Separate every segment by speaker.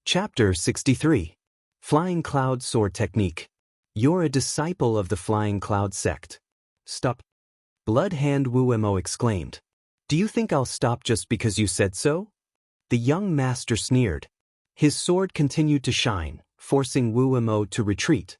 Speaker 1: Chapter 63. Flying Cloud Sword Technique. You're a disciple of the Flying Cloud sect. Stop. Blood Hand Wuemo exclaimed. Do you think I'll stop just because you said so? The young master sneered. His sword continued to shine, forcing Wuemo to retreat.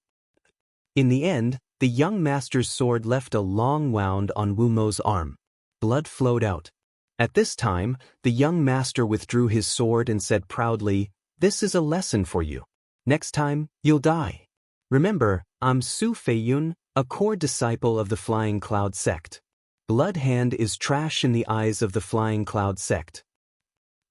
Speaker 1: In the end, the young master's sword left a long wound on Wumo's arm. Blood flowed out. At this time, the young master withdrew his sword and said proudly, "This is a lesson for you. Next time, you'll die. Remember, I'm Su Feiyun, a core disciple of the Flying Cloud sect. Blood Hand is trash in the eyes of the Flying Cloud sect.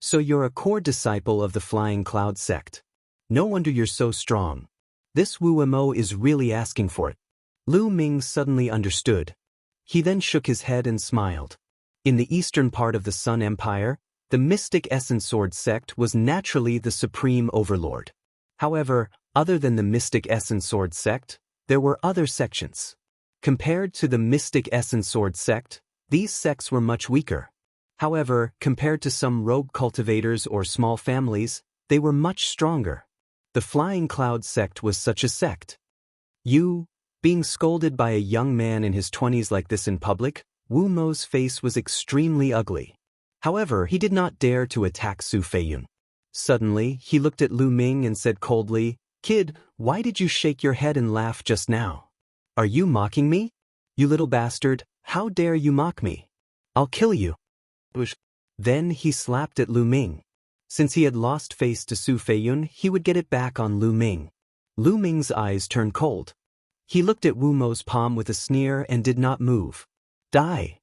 Speaker 1: So you're a core disciple of the Flying Cloud sect. No wonder you're so strong. This Wuemo is really asking for it." Lu Ming suddenly understood. He then shook his head and smiled. In the eastern part of the Sun Empire, the Mystic Essence Sword sect was naturally the supreme overlord. However, other than the Mystic Essence Sword sect, there were other sections. Compared to the Mystic Essence Sword sect, these sects were much weaker. However, compared to some rogue cultivators or small families, they were much stronger. The Flying Cloud sect was such a sect. Being scolded by a young man in his 20s like this in public, Wu Mo's face was extremely ugly. However, he did not dare to attack Su Feiyun. Suddenly, he looked at Lu Ming and said coldly, "Kid, why did you shake your head and laugh just now? Are you mocking me? You little bastard, how dare you mock me? I'll kill you." Then he slapped at Lu Ming. Since he had lost face to Su Feiyun, he would get it back on Lu Ming. Lu Ming's eyes turned cold. He looked at Wu Mo's palm with a sneer and did not move. Die.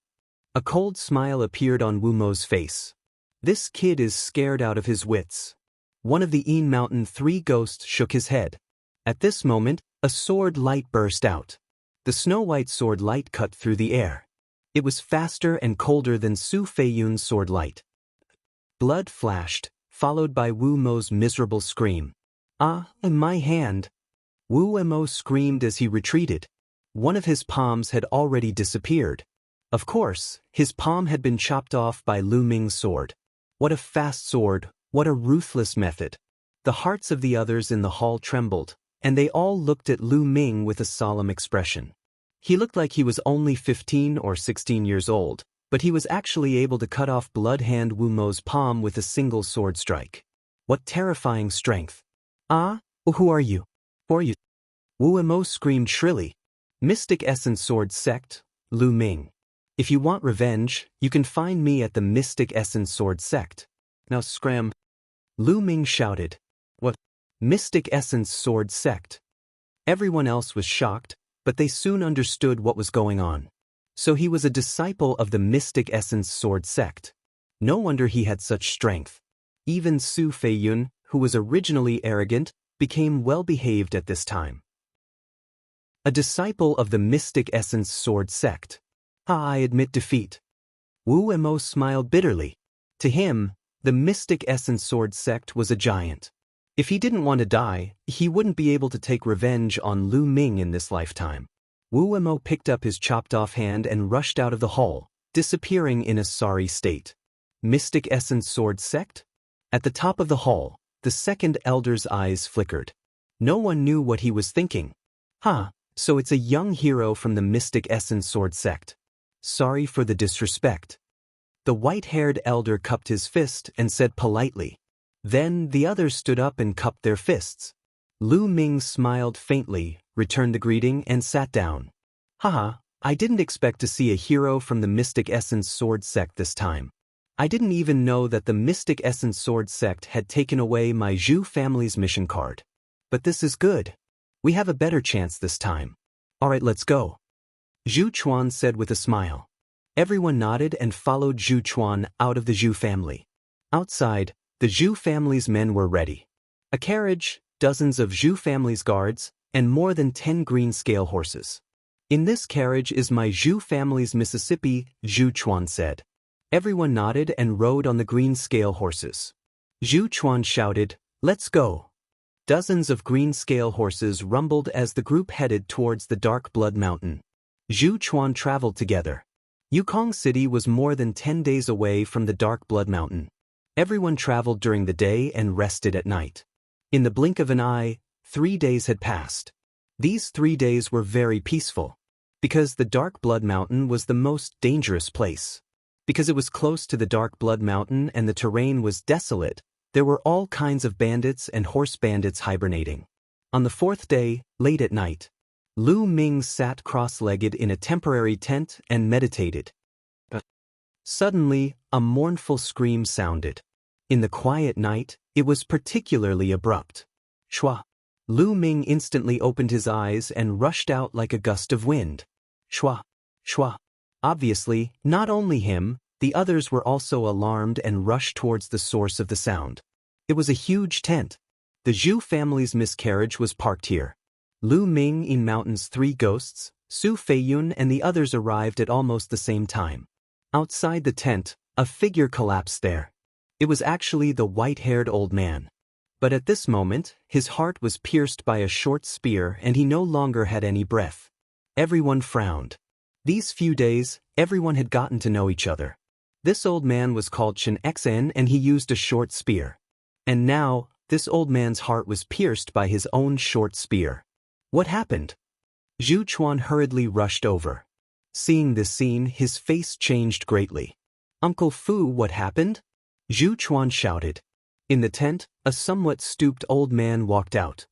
Speaker 1: A cold smile appeared on Wu Mo's face. This kid is scared out of his wits. One of the Een Mountain 3 ghosts shook his head. At this moment, a sword light burst out. The snow-white sword light cut through the air. It was faster and colder than Su Feiyun's sword light. Blood flashed, followed by Wu Mo's miserable scream. "Ah, my hand!" Wu Mo screamed as he retreated. One of his palms had already disappeared. Of course, his palm had been chopped off by Lu Ming's sword. What a fast sword, what a ruthless method. The hearts of the others in the hall trembled, and they all looked at Lu Ming with a solemn expression. He looked like he was only 15 or 16 years old, but he was actually able to cut off Blood Hand Wu Mo's palm with a single sword strike. What terrifying strength. "Ah, who are you? Who are you?" Wu Mo screamed shrilly. "Mystic Essence Sword Sect, Lu Ming. If you want revenge, you can find me at the Mystic Essence Sword Sect. Now scram." Lu Ming shouted. "What? Mystic Essence Sword Sect?" Everyone else was shocked, but they soon understood what was going on. So he was a disciple of the Mystic Essence Sword Sect. No wonder he had such strength. Even Su Feiyun, who was originally arrogant, became well-behaved at this time. A disciple of the Mystic Essence Sword Sect. I admit defeat." Wu Mo smiled bitterly. To him, the Mystic Essence Sword Sect was a giant. If he didn't want to die, he wouldn't be able to take revenge on Lu Ming in this lifetime. Wu Mo picked up his chopped-off hand and rushed out of the hall, disappearing in a sorry state. Mystic Essence Sword Sect? At the top of the hall, the second elder's eyes flickered. No one knew what he was thinking. So it's a young hero from the Mystic Essence Sword Sect. Sorry for the disrespect. The white-haired elder cupped his fist and said politely. Then the others stood up and cupped their fists. Lu Ming smiled faintly, returned the greeting, and sat down. I didn't expect to see a hero from the Mystic Essence Sword Sect this time. I didn't even know that the Mystic Essence Sword Sect had taken away my Zhu family's mission card. But this is good. We have a better chance this time. Alright, let's go. Zhu Chuan said with a smile. Everyone nodded and followed Zhu Chuan out of the Zhu family. Outside, the Zhu family's men were ready. A carriage, dozens of Zhu family's guards, and more than 10 green scale horses. "In this carriage is my Zhu family's Mississippi," Zhu Chuan said. Everyone nodded and rode on the green scale horses. Zhu Chuan shouted, "Let's go." Dozens of green scale horses rumbled as the group headed towards the Dark Blood Mountain. Zhu Chuan traveled together. Yukong City was more than 10 days away from the Dark Blood Mountain. Everyone traveled during the day and rested at night. In the blink of an eye, 3 days had passed. These 3 days were very peaceful. Because the Dark Blood Mountain was the most dangerous place. Because it was close to the Dark Blood Mountain and the terrain was desolate, there were all kinds of bandits and horse bandits hibernating. On the 4th day, late at night, Lu Ming sat cross-legged in a temporary tent and meditated. Suddenly, a mournful scream sounded. In the quiet night, it was particularly abrupt. Shua. Lu Ming instantly opened his eyes and rushed out like a gust of wind. Shua. Shua. Obviously, not only him, the others were also alarmed and rushed towards the source of the sound. It was a huge tent. The Zhu family's miscarriage was parked here. Lu Ming in Mountain's 3 ghosts, Su Feiyun and the others arrived at almost the same time. Outside the tent, a figure collapsed there. It was actually the white-haired old man. But at this moment, his heart was pierced by a short spear and he no longer had any breath. Everyone frowned. These few days, everyone had gotten to know each other. This old man was called Chen Xen and he used a short spear. And now, this old man's heart was pierced by his own short spear. What happened? Zhu Chuan hurriedly rushed over. Seeing this scene, his face changed greatly. Uncle Fu, what happened? Zhu Chuan shouted. In the tent, a somewhat stooped old man walked out.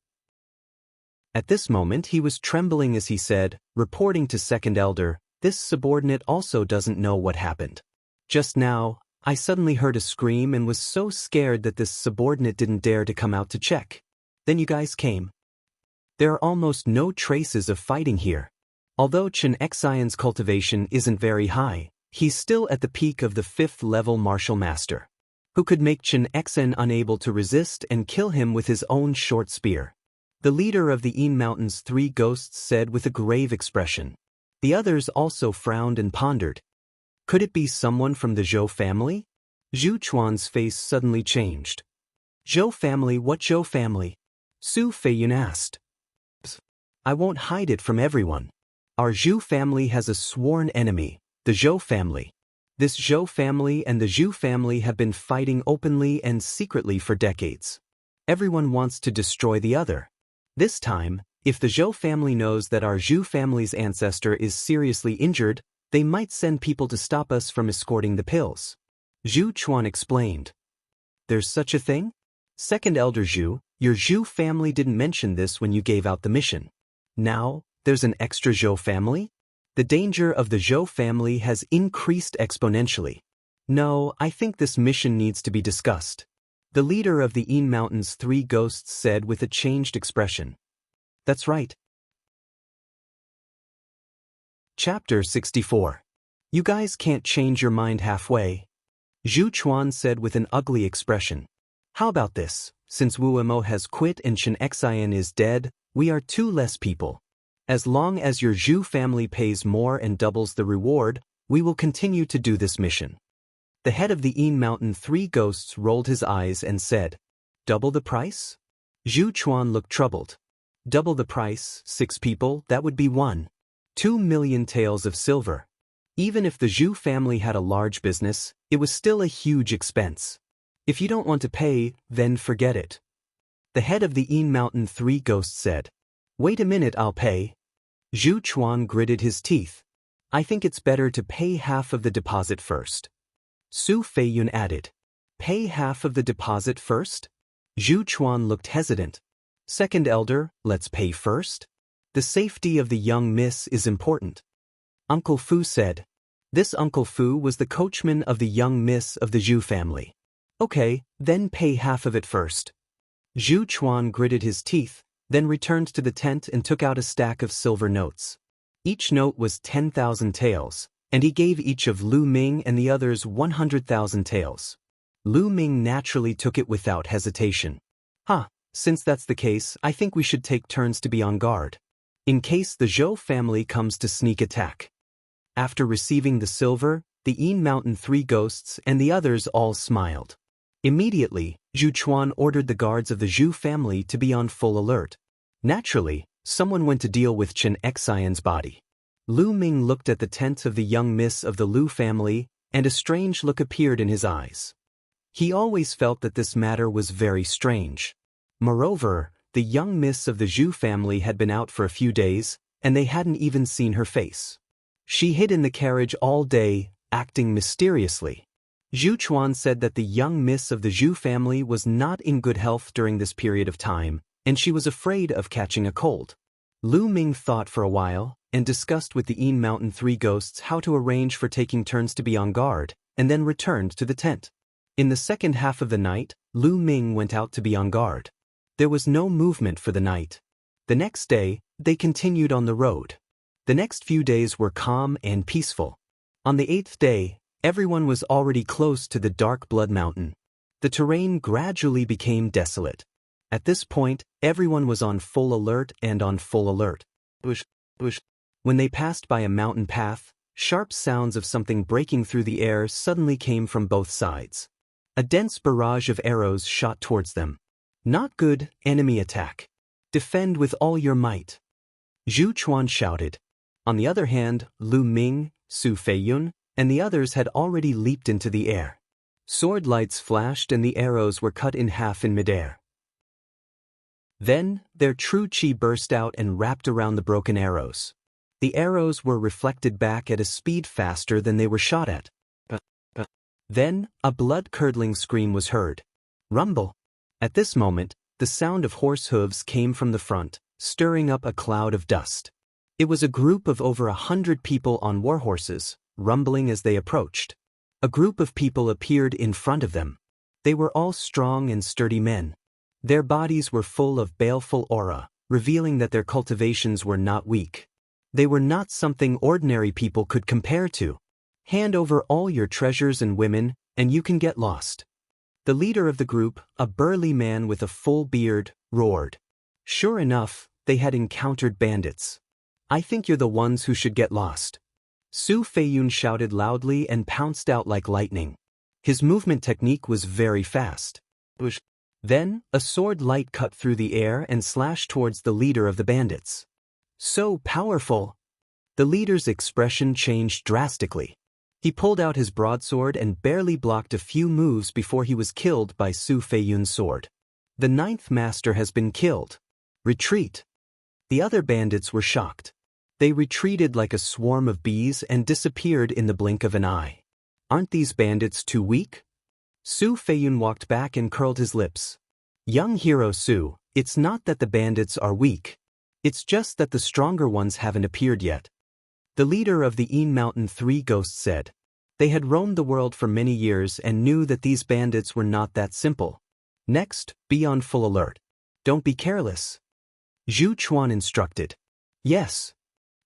Speaker 1: At this moment he was trembling as he said, reporting to Second Elder, this subordinate also doesn't know what happened. Just now, I suddenly heard a scream and was so scared that this subordinate didn't dare to come out to check. Then you guys came. There are almost no traces of fighting here. Although Chen Xian's cultivation isn't very high, he's still at the peak of the 5th level martial master, who could make Chen Xian unable to resist and kill him with his own short spear. The leader of the Yin Mountain's 3 ghosts said with a grave expression. The others also frowned and pondered. Could it be someone from the Zhou family? Zhu Chuan's face suddenly changed. Zhou family, what Zhou family? Su Feiyun asked. I won't hide it from everyone. Our Zhu family has a sworn enemy, the Zhou family. This Zhou family and the Zhu family have been fighting openly and secretly for decades. Everyone wants to destroy the other. This time, if the Zhou family knows that our Zhu family's ancestor is seriously injured, they might send people to stop us from escorting the pills. Zhu Chuan explained. There's such a thing? Second Elder Zhu, your Zhu family didn't mention this when you gave out the mission. Now, there's an extra Zhou family? The danger of the Zhou family has increased exponentially. No, I think this mission needs to be discussed. The leader of the Yin Mountain's 3 ghosts said with a changed expression. That's right. Chapter 64. You guys can't change your mind halfway. Zhu Chuan said with an ugly expression. How about this? Since Wuemo has quit and Chen Xian is dead, we are 2 less people. As long as your Zhu family pays more and doubles the reward, we will continue to do this mission. The head of the Yin Mountain 3 ghosts rolled his eyes and said, Double the price? Zhu Chuan looked troubled. Double the price, 6 people, that would be 2 million taels of silver. Even if the Zhu family had a large business, it was still a huge expense. If you don't want to pay, then forget it. The head of the Yin Mountain 3 ghosts said, Wait a minute, I'll pay. Zhu Chuan gritted his teeth. I think it's better to pay half of the deposit first. Su Feiyun added. Pay half of the deposit first? Zhu Chuan looked hesitant. Second Elder, let's pay first? The safety of the young miss is important. Uncle Fu said. This Uncle Fu was the coachman of the young miss of the Zhu family. Okay, then pay half of it first. Zhu Chuan gritted his teeth, then returned to the tent and took out a stack of silver notes. Each note was 10,000 taels, and he gave each of Lu Ming and the others 100,000 taels. Lu Ming naturally took it without hesitation. Since that's the case, I think we should take turns to be on guard, in case the Zhou family comes to sneak attack. After receiving the silver, the Yin Mountain 3 ghosts and the others all smiled. Immediately, Zhu Chuan ordered the guards of the Zhu family to be on full alert. Naturally, someone went to deal with Chen Xian's body. Lu Ming looked at the tent of the young miss of the Lu family, and a strange look appeared in his eyes. He always felt that this matter was very strange. Moreover, the young miss of the Zhu family had been out for a few days, and they hadn't even seen her face. She hid in the carriage all day, acting mysteriously. Zhu Chuan said that the young miss of the Zhu family was not in good health during this period of time, and she was afraid of catching a cold. Lu Ming thought for a while, and discussed with the Yin Mountain three ghosts how to arrange for taking turns to be on guard, and then returned to the tent. In the second half of the night, Lu Ming went out to be on guard. There was no movement for the night. The next day, they continued on the road. The next few days were calm and peaceful. On the 8th day, everyone was already close to the Dark Blood Mountain. The terrain gradually became desolate. At this point, everyone was on full alert and on full alert. When they passed by a mountain path, sharp sounds of something breaking through the air suddenly came from both sides. A dense barrage of arrows shot towards them. Not good, enemy attack. Defend with all your might. Zhu Chuan shouted. On the other hand, Lu Ming, Su Feiyun, and the others had already leaped into the air. Sword lights flashed and the arrows were cut in half in midair. Then, their true chi burst out and wrapped around the broken arrows. The arrows were reflected back at a speed faster than they were shot at. Then, a blood-curdling scream was heard. Rumble. At this moment, the sound of horse hooves came from the front, stirring up a cloud of dust. It was a group of over 100 people on war horses, rumbling as they approached. A group of people appeared in front of them. They were all strong and sturdy men. Their bodies were full of baleful aura, revealing that their cultivations were not weak. They were not something ordinary people could compare to. Hand over all your treasures and women, and you can get lost. The leader of the group, a burly man with a full beard, roared. Sure enough, they had encountered bandits. I think you're the ones who should get lost. Su Feiyun shouted loudly and pounced out like lightning. His movement technique was very fast. Then, a sword light cut through the air and slashed towards the leader of the bandits. So powerful! The leader's expression changed drastically. He pulled out his broadsword and barely blocked a few moves before he was killed by Su Feiyun's sword. The 9th master has been killed. Retreat! The other bandits were shocked. They retreated like a swarm of bees and disappeared in the blink of an eye. Aren't these bandits too weak? Su Feiyun walked back and curled his lips. Young hero Su, it's not that the bandits are weak. It's just that the stronger ones haven't appeared yet. The leader of the Yin Mountain three ghosts said. They had roamed the world for many years and knew that these bandits were not that simple. Next, be on full alert. Don't be careless. Zhu Chuan instructed. Yes.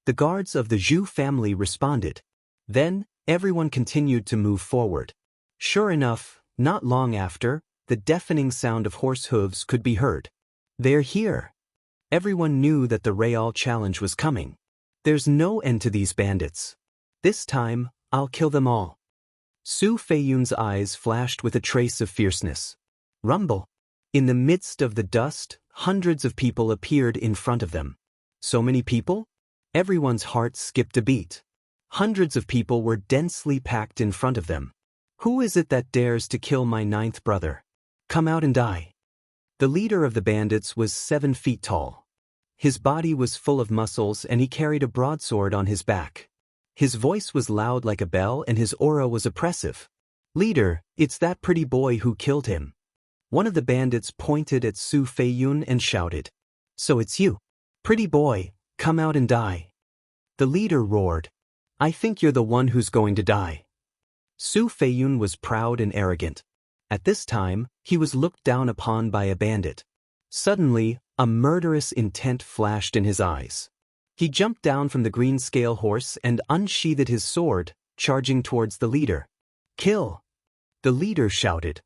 Speaker 1: The guards of the Zhu family responded. Then, everyone continued to move forward. Sure enough, not long after, the deafening sound of horse hooves could be heard. They're here. Everyone knew that the Real challenge was coming. There's no end to these bandits. This time, I'll kill them all. Su Feiyun's eyes flashed with a trace of fierceness. Rumble. In the midst of the dust, hundreds of people appeared in front of them. So many people? Everyone's heart skipped a beat. Hundreds of people were densely packed in front of them. Who is it that dares to kill my 9th brother? Come out and die. The leader of the bandits was 7 feet tall. His body was full of muscles and he carried a broadsword on his back. His voice was loud like a bell and his aura was oppressive. Leader, it's that pretty boy who killed him. One of the bandits pointed at Su Feiyun and shouted. So it's you. Pretty boy, come out and die. The leader roared. I think you're the one who's going to die. Su Feiyun was proud and arrogant. At this time, he was looked down upon by a bandit. Suddenly, a murderous intent flashed in his eyes. He jumped down from the green scale horse and unsheathed his sword, charging towards the leader. Kill! The leader shouted.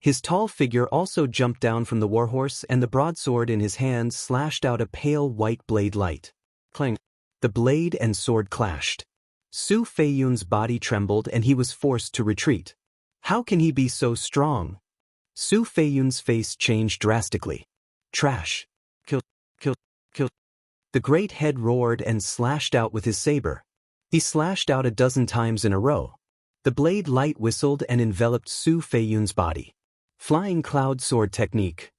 Speaker 1: His tall figure also jumped down from the warhorse and the broadsword in his hand slashed out a pale white blade light. Clang! The blade and sword clashed. Su Feiyun's body trembled and he was forced to retreat. How can he be so strong? Su Feiyun's face changed drastically. Trash. Kill, kill, kill. The great head roared and slashed out with his saber. He slashed out a dozen times in a row. The blade light whistled and enveloped Su Feiyun's body. Flying Cloud Sword Technique.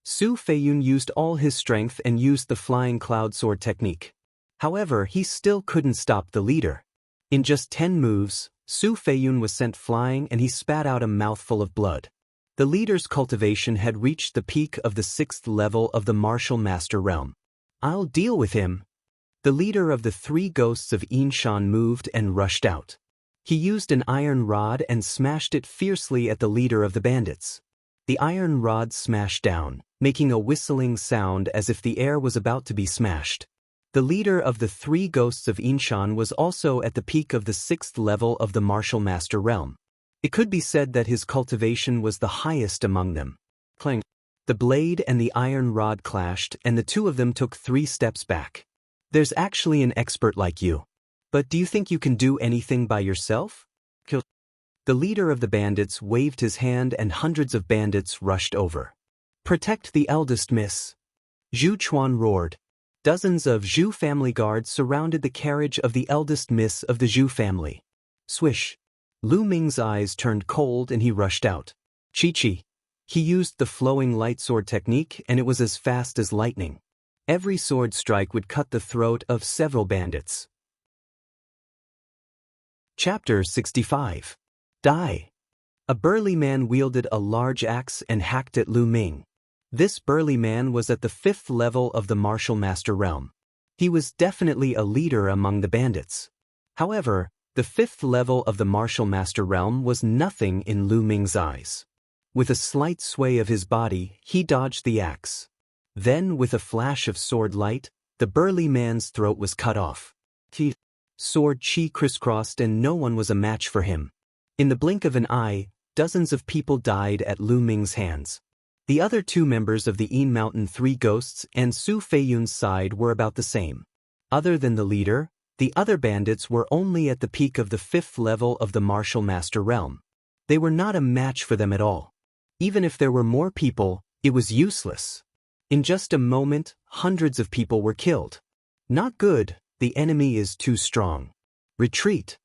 Speaker 1: Su Feiyun used all his strength and used the Flying Cloud Sword Technique. However, he still couldn't stop the leader. In just 10 moves, Su Feiyun was sent flying and he spat out a mouthful of blood. The leader's cultivation had reached the peak of the 6th level of the Martial Master Realm. I'll deal with him. The leader of the 3 ghosts of Yinshan moved and rushed out. He used an iron rod and smashed it fiercely at the leader of the bandits. The iron rod smashed down, making a whistling sound as if the air was about to be smashed. The leader of the 3 ghosts of Yinshan was also at the peak of the 6th level of the Martial Master Realm. It could be said that his cultivation was the highest among them. Clang. The blade and the iron rod clashed and the 2 of them took 3 steps back. There's actually an expert like you. But do you think you can do anything by yourself? Kill. The leader of the bandits waved his hand and hundreds of bandits rushed over. Protect the eldest miss. Zhu Chuan roared. Dozens of Zhu family guards surrounded the carriage of the eldest miss of the Zhu family. Swish. Lu Ming's eyes turned cold and he rushed out. Chi-chi. He used the flowing light sword technique and it was as fast as lightning. Every sword strike would cut the throat of several bandits. Chapter 65. Die. A burly man wielded a large axe and hacked at Lu Ming. This burly man was at the 5th level of the Martial Master Realm. He was definitely a leader among the bandits. However, the 5th level of the Martial Master Realm was nothing in Lu Ming's eyes. With a slight sway of his body, he dodged the axe. Then, with a flash of sword light, the burly man's throat was cut off. Sword chi crisscrossed and no one was a match for him. In the blink of an eye, dozens of people died at Lu Ming's hands. The other 2 members of the Yin Mountain 3 ghosts and Su Feiyun's side were about the same. Other than the leader, the other bandits were only at the peak of the 5th level of the Martial Master Realm. They were not a match for them at all. Even if there were more people, it was useless. In just a moment, hundreds of people were killed. Not good, the enemy is too strong. Retreat.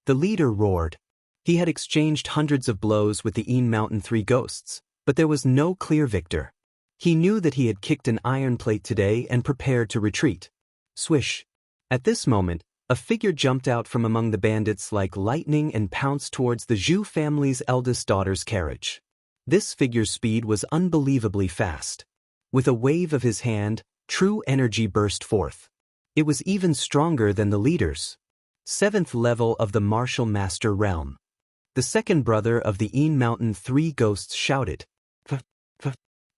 Speaker 1: The leader roared. He had exchanged hundreds of blows with the Yin Mountain 3 ghosts, but there was no clear victor. He knew that he had kicked an iron plate today and prepared to retreat. Swish. At this moment, a figure jumped out from among the bandits like lightning and pounced towards the Zhu family's eldest daughter's carriage. This figure's speed was unbelievably fast. With a wave of his hand, true energy burst forth. It was even stronger than the leader's. 7th level of the Martial Master Realm. The second brother of the Yin Mountain 3 ghosts shouted.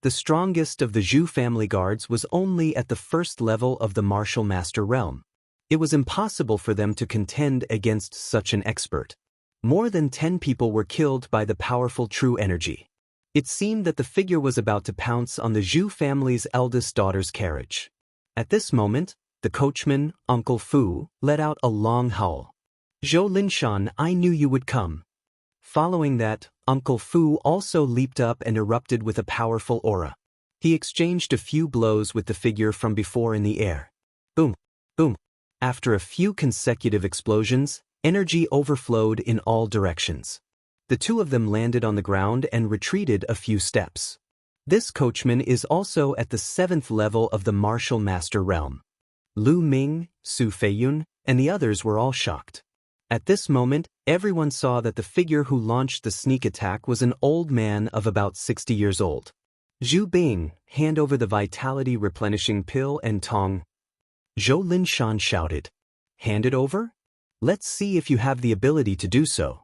Speaker 1: The strongest of the Zhu family guards was only at the 1st level of the Martial Master Realm. It was impossible for them to contend against such an expert. More than 10 people were killed by the powerful true energy. It seemed that the figure was about to pounce on the Zhu family's eldest daughter's carriage. At this moment, the coachman, Uncle Fu, let out a long howl. Zhou Linshan, I knew you would come. Following that, Uncle Fu also leaped up and erupted with a powerful aura. He exchanged a few blows with the figure from before in the air. Boom, boom. After a few consecutive explosions, energy overflowed in all directions. The 2 of them landed on the ground and retreated a few steps. This coachman is also at the 7th level of the Martial Master Realm. Lu Ming, Su Feiyun, and the others were all shocked. At this moment, everyone saw that the figure who launched the sneak attack was an old man of about 60 years old. Zhu Bing, hand over the vitality replenishing pill and tong. Zhou Linshan shouted. Hand it over? Let's see if you have the ability to do so.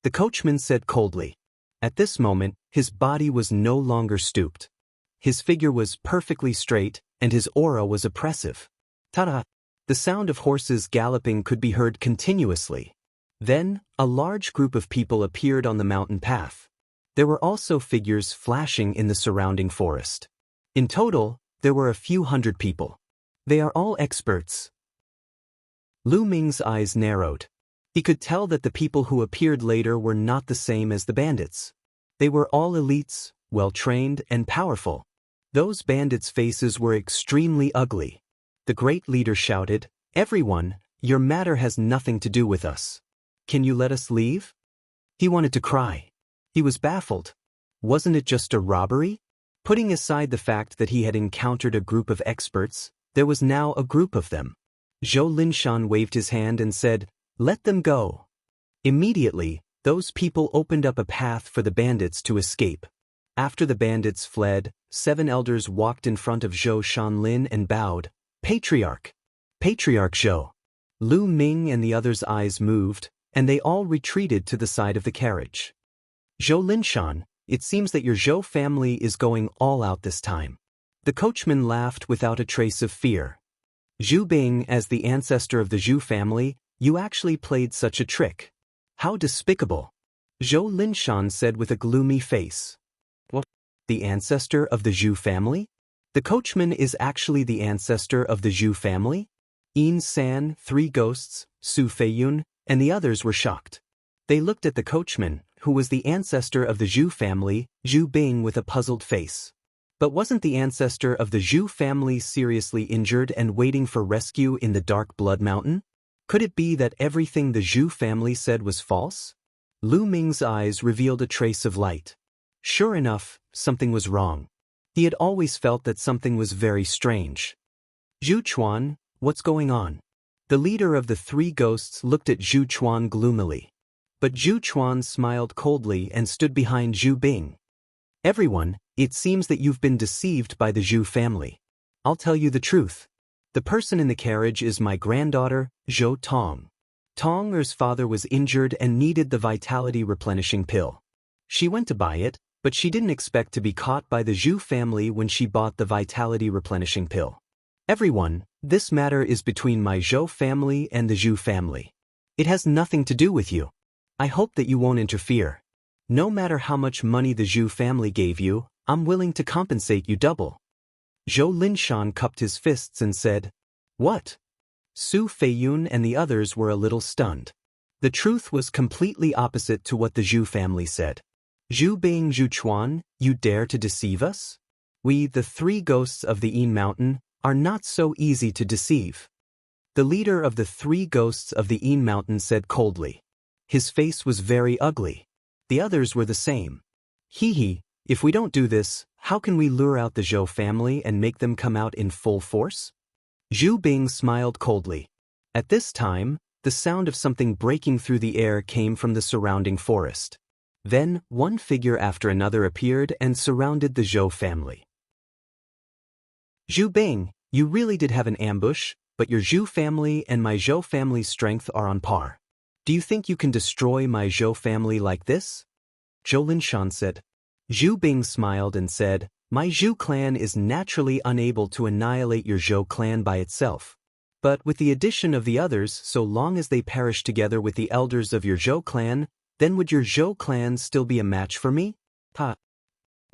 Speaker 1: The coachman said coldly. At this moment, his body was no longer stooped. His figure was perfectly straight, and his aura was oppressive. Ta-da! The sound of horses galloping could be heard continuously. Then, a large group of people appeared on the mountain path. There were also figures flashing in the surrounding forest. In total, there were a few hundred people. They are all experts. Lu Ming's eyes narrowed. He could tell that the people who appeared later were not the same as the bandits. They were all elites, well-trained and powerful. Those bandits' faces were extremely ugly. The great leader shouted, Everyone, your matter has nothing to do with us. Can you let us leave? He wanted to cry. He was baffled. Wasn't it just a robbery? Putting aside the fact that he had encountered a group of experts, there was now a group of them. Zhou Linshan waved his hand and said, "Let them go." Immediately, those people opened up a path for the bandits to escape. After the bandits fled, 7 elders walked in front of Zhou Shanlin and bowed. "Patriarch! Patriarch Zhou!" Lu Ming and the others' eyes moved, and they all retreated to the side of the carriage. "Zhou Linshan, it seems that your Zhou family is going all out this time." The coachman laughed without a trace of fear. "Zhu Bing, as the ancestor of the Zhu family, you actually played such a trick. How despicable." Zhou Linshan said with a gloomy face. "What? The ancestor of the Zhu family? The coachman is actually the ancestor of the Zhu family?" Yin San, 3 ghosts, Su Feiyun, and the others were shocked. They looked at the coachman, who was the ancestor of the Zhu family, Zhu Bing, with a puzzled face. But wasn't the ancestor of the Zhu family seriously injured and waiting for rescue in the Dark Blood Mountain? Could it be that everything the Zhu family said was false? Lu Ming's eyes revealed a trace of light. Sure enough, something was wrong. He had always felt that something was very strange. "Zhu Chuan, what's going on?" The leader of the 3 ghosts looked at Zhu Chuan gloomily. But Zhu Chuan smiled coldly and stood behind Zhu Bing. "Everyone, it seems that you've been deceived by the Zhu family. I'll tell you the truth. The person in the carriage is my granddaughter, Zhou Tong. Tong's father was injured and needed the vitality replenishing pill. She went to buy it, but she didn't expect to be caught by the Zhu family when she bought the vitality replenishing pill. Everyone, this matter is between my Zhou family and the Zhu family. It has nothing to do with you. I hope that you won't interfere. No matter how much money the Zhu family gave you, I'm willing to compensate you double." Zhou Linshan cupped his fists and said, "What?" Su Feiyun and the others were a little stunned. The truth was completely opposite to what the Zhu family said. "Zhu Bing, Zhu Chuan, you dare to deceive us? We, the 3 ghosts of the Yin Mountain, are not so easy to deceive." The leader of the 3 ghosts of the Yin Mountain said coldly. His face was very ugly. The others were the same. "Hee, if we don't do this, how can we lure out the Zhou family and make them come out in full force?" Zhu Bing smiled coldly. At this time, the sound of something breaking through the air came from the surrounding forest. Then, one figure after another appeared and surrounded the Zhou family. "Zhu Bing, you really did have an ambush, but your Zhu family and my Zhou family's strength are on par. Do you think you can destroy my Zhou family like this?" Zhou Linshan said. Zhu Bing smiled and said, "My Zhu clan is naturally unable to annihilate your Zhou clan by itself. But with the addition of the others, so long as they perish together with the elders of your Zhou clan, then would your Zhou clan still be a match for me?" "Ha!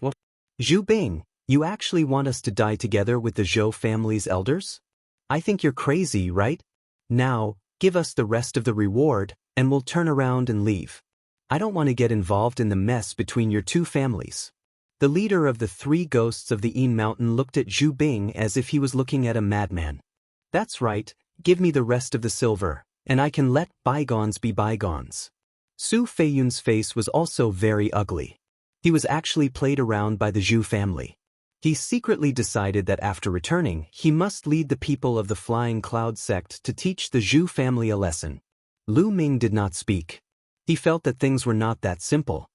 Speaker 1: What? Zhu Bing, you actually want us to die together with the Zhou family's elders? I think you're crazy, right? Now, give us the rest of the reward, and we'll turn around and leave. I don't want to get involved in the mess between your 2 families." The leader of the 3 ghosts of the Yin Mountain looked at Zhu Bing as if he was looking at a madman. "That's right, give me the rest of the silver, and I can let bygones be bygones." Su Feiyun's face was also very ugly. He was actually played around by the Zhu family. He secretly decided that after returning, he must lead the people of the Flying Cloud sect to teach the Zhu family a lesson. Lu Ming did not speak. He felt that things were not that simple.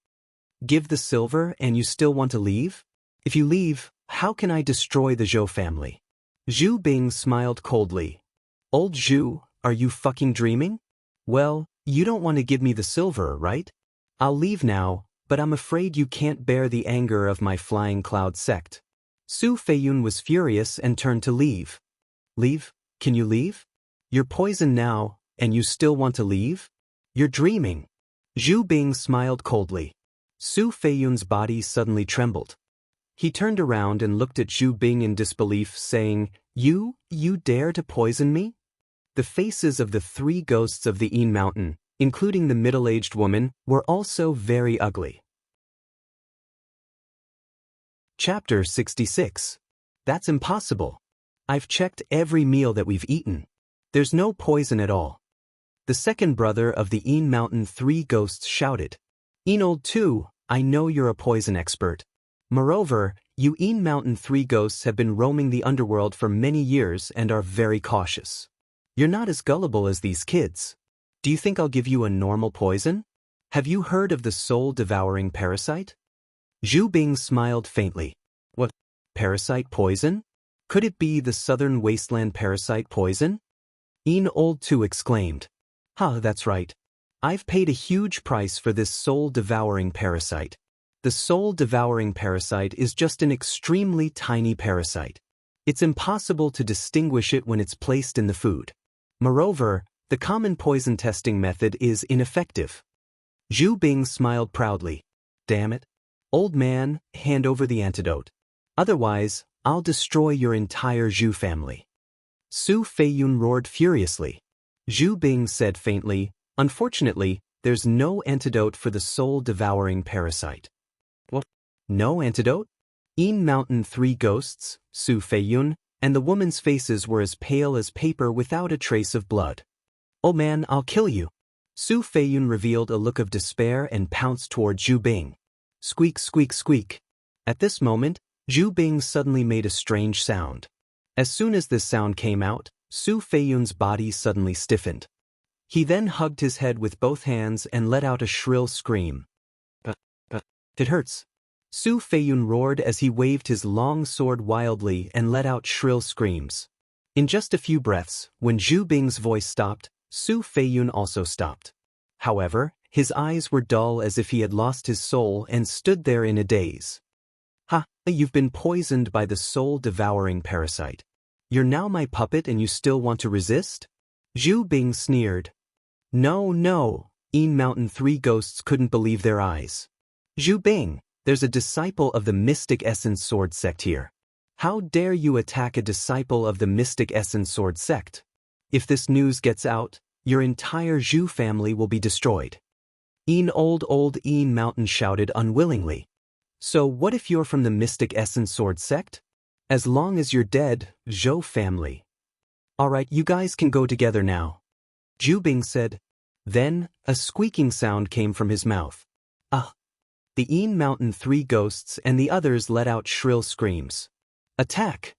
Speaker 1: "Give the silver and you still want to leave? If you leave, how can I destroy the Zhou family?" Zhu Bing smiled coldly. "Old Zhu, are you fucking dreaming? Well, you don't want to give me the silver, right? I'll leave now, but I'm afraid you can't bear the anger of my Flying Cloud sect." Su Feiyun was furious and turned to leave. "Leave? Can you leave? You're poisoned now, and you still want to leave? You're dreaming." Zhu Bing smiled coldly. Su Feiyun's body suddenly trembled. He turned around and looked at Zhu Bing in disbelief, saying, You dare to poison me?" The faces of the 3 ghosts of the Yin Mountain, including the middle-aged woman, were also very ugly. Chapter 66. That's impossible. I've checked every meal that we've eaten. There's no poison at all. The second brother of the Yin Mountain 3 ghosts shouted. "Enold too, I know you're a poison expert. Moreover, you Mountain 3 ghosts have been roaming the underworld for many years and are very cautious. You're not as gullible as these kids. Do you think I'll give you a normal poison? Have you heard of the soul-devouring parasite? Zhu Bing smiled faintly. What? Parasite poison? Could it be the southern wasteland parasite poison? Old 2 exclaimed. That's right. I've paid a huge price for this soul-devouring parasite. The soul-devouring parasite is just an extremely tiny parasite. It's impossible to distinguish it when it's placed in the food. Moreover, the common poison testing method is ineffective. Zhu Bing smiled proudly. Damn it. Old man, hand over the antidote. Otherwise, I'll destroy your entire Zhu family. Su Feiyun roared furiously. Zhu Bing said faintly, unfortunately, there's no antidote for the soul-devouring parasite. What? No antidote? Mountain 3 ghosts, Su Feiyun, and the woman's faces were as pale as paper without a trace of blood. Oh man, I'll kill you. Su Feiyun revealed a look of despair and pounced toward Zhu Bing. Squeak, squeak, squeak. At this moment, Zhu Bing suddenly made a strange sound. As soon as this sound came out, Su Feiyun's body suddenly stiffened. He then hugged his head with both hands and let out a shrill scream. It hurts. Su Feiyun roared as he waved his long sword wildly and let out shrill screams. In just a few breaths, when Zhu Bing's voice stopped, Su Feiyun also stopped. However, his eyes were dull as if he had lost his soul and stood there in a daze. You've been poisoned by the soul-devouring parasite. You're now my puppet and you still want to resist? Zhu Bing sneered. No, Mountain 3 ghosts couldn't believe their eyes. Zhu Bing, there's a disciple of the Mystic Essence Sword sect here. How dare you attack a disciple of the Mystic Essence Sword sect? If this news gets out, your entire Zhu family will be destroyed. Old Mountain shouted unwillingly. So what if you're from the Mystic Essence Sword sect? As long as you're dead, Zhou family. Alright, you guys can go together now. Zhu Bing said. Then, a squeaking sound came from his mouth. The Mountain 3 ghosts and the others let out shrill screams. Attack!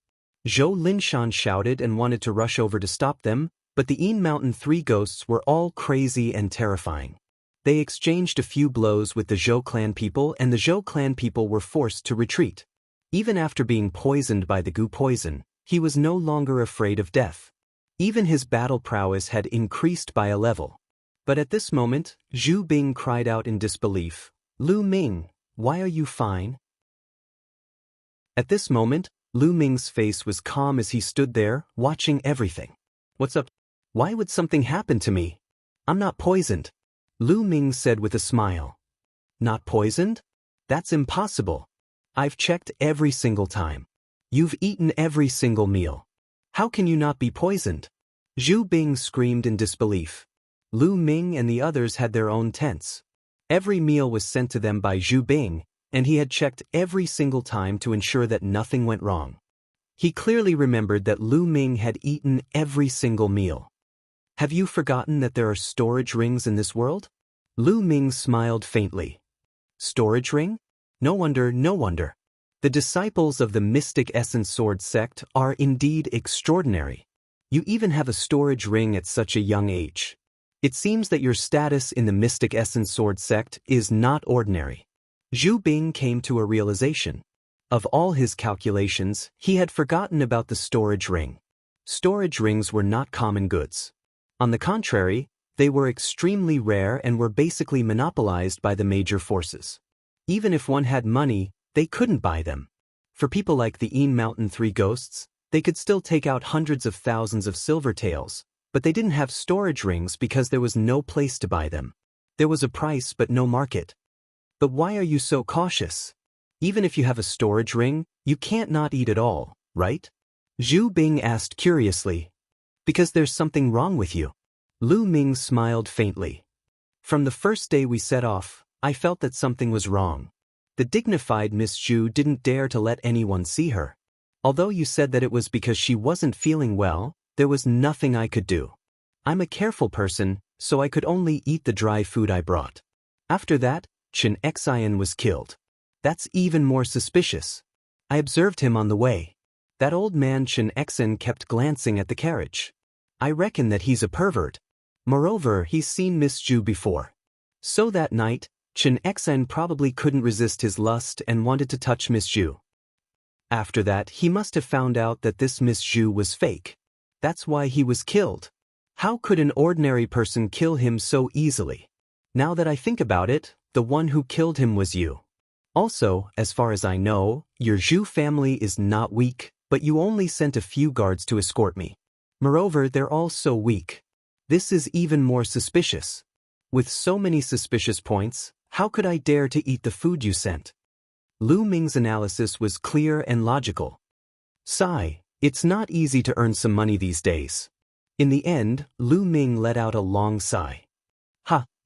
Speaker 1: Zhou Linshan shouted and wanted to rush over to stop them, but the Mountain 3 ghosts were all crazy and terrifying. They exchanged a few blows with the Zhou clan people and the Zhou clan people were forced to retreat. Even after being poisoned by the goo poison, he was no longer afraid of death. Even his battle prowess had increased by a level. But at this moment, Zhu Bing cried out in disbelief. Lu Ming, why are you fine? At this moment, Lu Ming's face was calm as he stood there, watching everything. What's up? Why would something happen to me? I'm not poisoned. Lu Ming said with a smile. Not poisoned? That's impossible. I've checked every single time. You've eaten every single meal. How can you not be poisoned? Zhu Bing screamed in disbelief. Lu Ming and the others had their own tents. Every meal was sent to them by Zhu Bing, and he had checked every single time to ensure that nothing went wrong. He clearly remembered that Lu Ming had eaten every single meal. Have you forgotten that there are storage rings in this world? Lu Ming smiled faintly. Storage ring? No wonder. The disciples of the Mystic Essence Sword sect are indeed extraordinary. You even have a storage ring at such a young age. It seems that your status in the Mystic Essence Sword sect is not ordinary. Zhu Bing came to a realization. Of all his calculations, he had forgotten about the storage ring. Storage rings were not common goods. On the contrary, they were extremely rare and were basically monopolized by the major forces. Even if one had money, they couldn't buy them. For people like the Mountain 3 ghosts, they could still take out hundreds of thousands of silver taels, but they didn't have storage rings because there was no place to buy them. There was a price but no market. But why are you so cautious? Even if you have a storage ring, you can't not eat at all, right? Zhu Bing asked curiously. Because there's something wrong with you. Lu Ming smiled faintly. From the first day we set off, I felt that something was wrong. The dignified Miss Zhu didn't dare to let anyone see her. Although you said that it was because she wasn't feeling well, there was nothing I could do. I'm a careful person, so I could only eat the dry food I brought. After that, Chen Xian was killed. That's even more suspicious. I observed him on the way. That old man Chen Xian kept glancing at the carriage. I reckon that he's a pervert. Moreover, he's seen Miss Zhu before. So that night, Chen Xian probably couldn't resist his lust and wanted to touch Miss Zhu. After that, he must have found out that this Miss Zhu was fake. That's why he was killed. How could an ordinary person kill him so easily? Now that I think about it, the one who killed him was you. Also, as far as I know, your Zhu family is not weak, but you only sent a few guards to escort me. Moreover, they're all so weak. This is even more suspicious. With so many suspicious points, how could I dare to eat the food you sent? Lu Ming's analysis was clear and logical. Sigh, it's not easy to earn some money these days. In the end, Lu Ming let out a long sigh.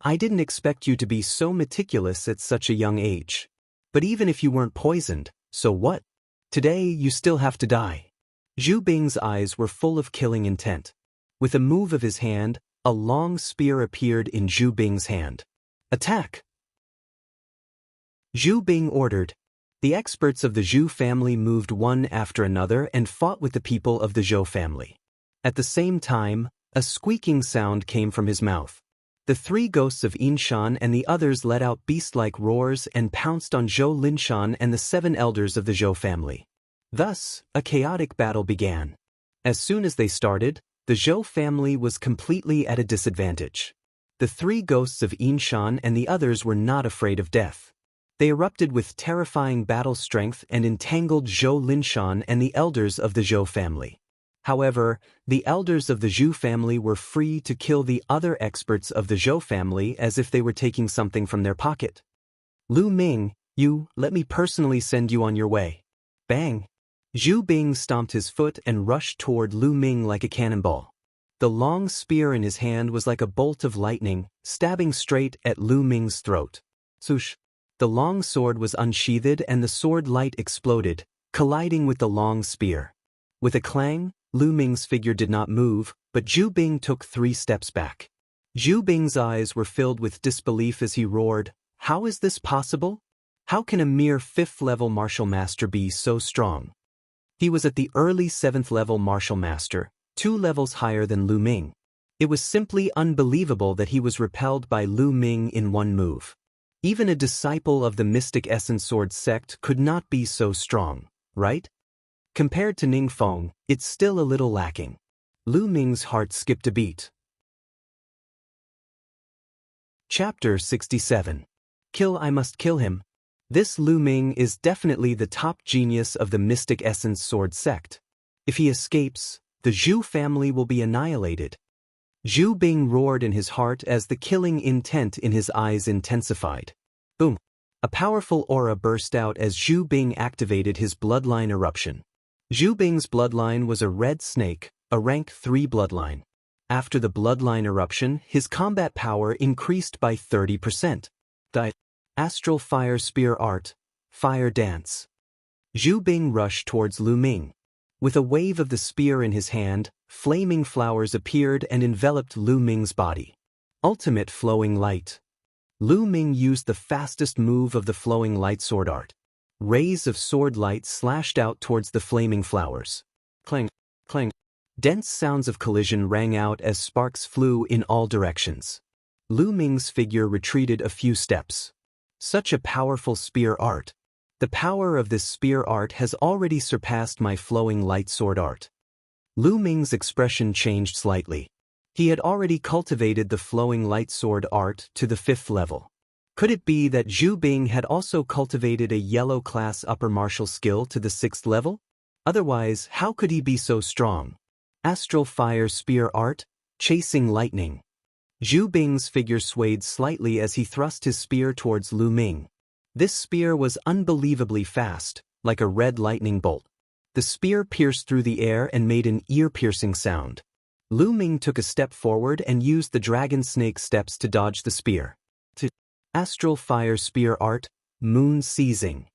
Speaker 1: I didn't expect you to be so meticulous at such a young age. But even if you weren't poisoned, so what? Today you still have to die. Zhu Bing's eyes were full of killing intent. With a move of his hand, a long spear appeared in Zhu Bing's hand. Attack! Zhu Bing ordered. The experts of the Zhu family moved one after another and fought with the people of the Zhou family. At the same time, a squeaking sound came from his mouth. The three ghosts of Yinshan and the others let out beast-like roars and pounced on Zhou Linshan and the 7 elders of the Zhou family. Thus, a chaotic battle began. As soon as they started, the Zhou family was completely at a disadvantage. The 3 ghosts of Yinshan and the others were not afraid of death. They erupted with terrifying battle strength and entangled Zhou Linshan and the elders of the Zhou family. However, the elders of the Zhu family were free to kill the other experts of the Zhou family as if they were taking something from their pocket. Lu Ming, let me personally send you on your way. Bang! Zhu Bing stomped his foot and rushed toward Lu Ming like a cannonball. The long spear in his hand was like a bolt of lightning, stabbing straight at Lu Ming's throat. Swoosh! The long sword was unsheathed and the sword light exploded, colliding with the long spear. With a clang, Lu Ming's figure did not move, but Zhu Bing took 3 steps back. Zhu Bing's eyes were filled with disbelief as he roared, "How is this possible? How can a mere 5th-level martial master be so strong?" He was at the early 7th-level martial master, 2 levels higher than Lu Ming. It was simply unbelievable that he was repelled by Lu Ming in one move. Even a disciple of the Mystic Essence Sword sect could not be so strong, right? Compared to Ning Feng, it's still a little lacking. Lu Ming's heart skipped a beat. Chapter 67. I must kill him. This Lu Ming is definitely the top genius of the Mystic Essence Sword sect. If he escapes, the Zhu family will be annihilated. Zhu Bing roared in his heart as the killing intent in his eyes intensified. Boom! A powerful aura burst out as Zhu Bing activated his bloodline eruption. Zhu Bing's bloodline was a red snake, a rank 3 bloodline. After the bloodline eruption, his combat power increased by 30%. The Astral Fire Spear Art, Fire Dance. Zhu Bing rushed towards Lu Ming. With a wave of the spear in his hand, flaming flowers appeared and enveloped Lu Ming's body. Ultimate Flowing Light. Lu Ming used the fastest move of the Flowing Light sword art. Rays of sword light slashed out towards the flaming flowers. Clang, clang. Dense sounds of collision rang out as sparks flew in all directions. Lu Ming's figure retreated a few steps. Such a powerful spear art. The power of this spear art has already surpassed my Flowing Light sword art. Lu Ming's expression changed slightly. He had already cultivated the Flowing Light sword art to the 5th level. Could it be that Zhu Bing had also cultivated a yellow class upper martial skill to the 6th level? Otherwise, how could he be so strong? Astral Fire Spear Art, Chasing Lightning. Zhu Bing's figure swayed slightly as he thrust his spear towards Lu Ming. This spear was unbelievably fast, like a red lightning bolt. The spear pierced through the air and made an ear-piercing sound. Lu Ming took a step forward and used the dragon snake steps to dodge the spear. Astral Fire Spear Art, Moon Seizing.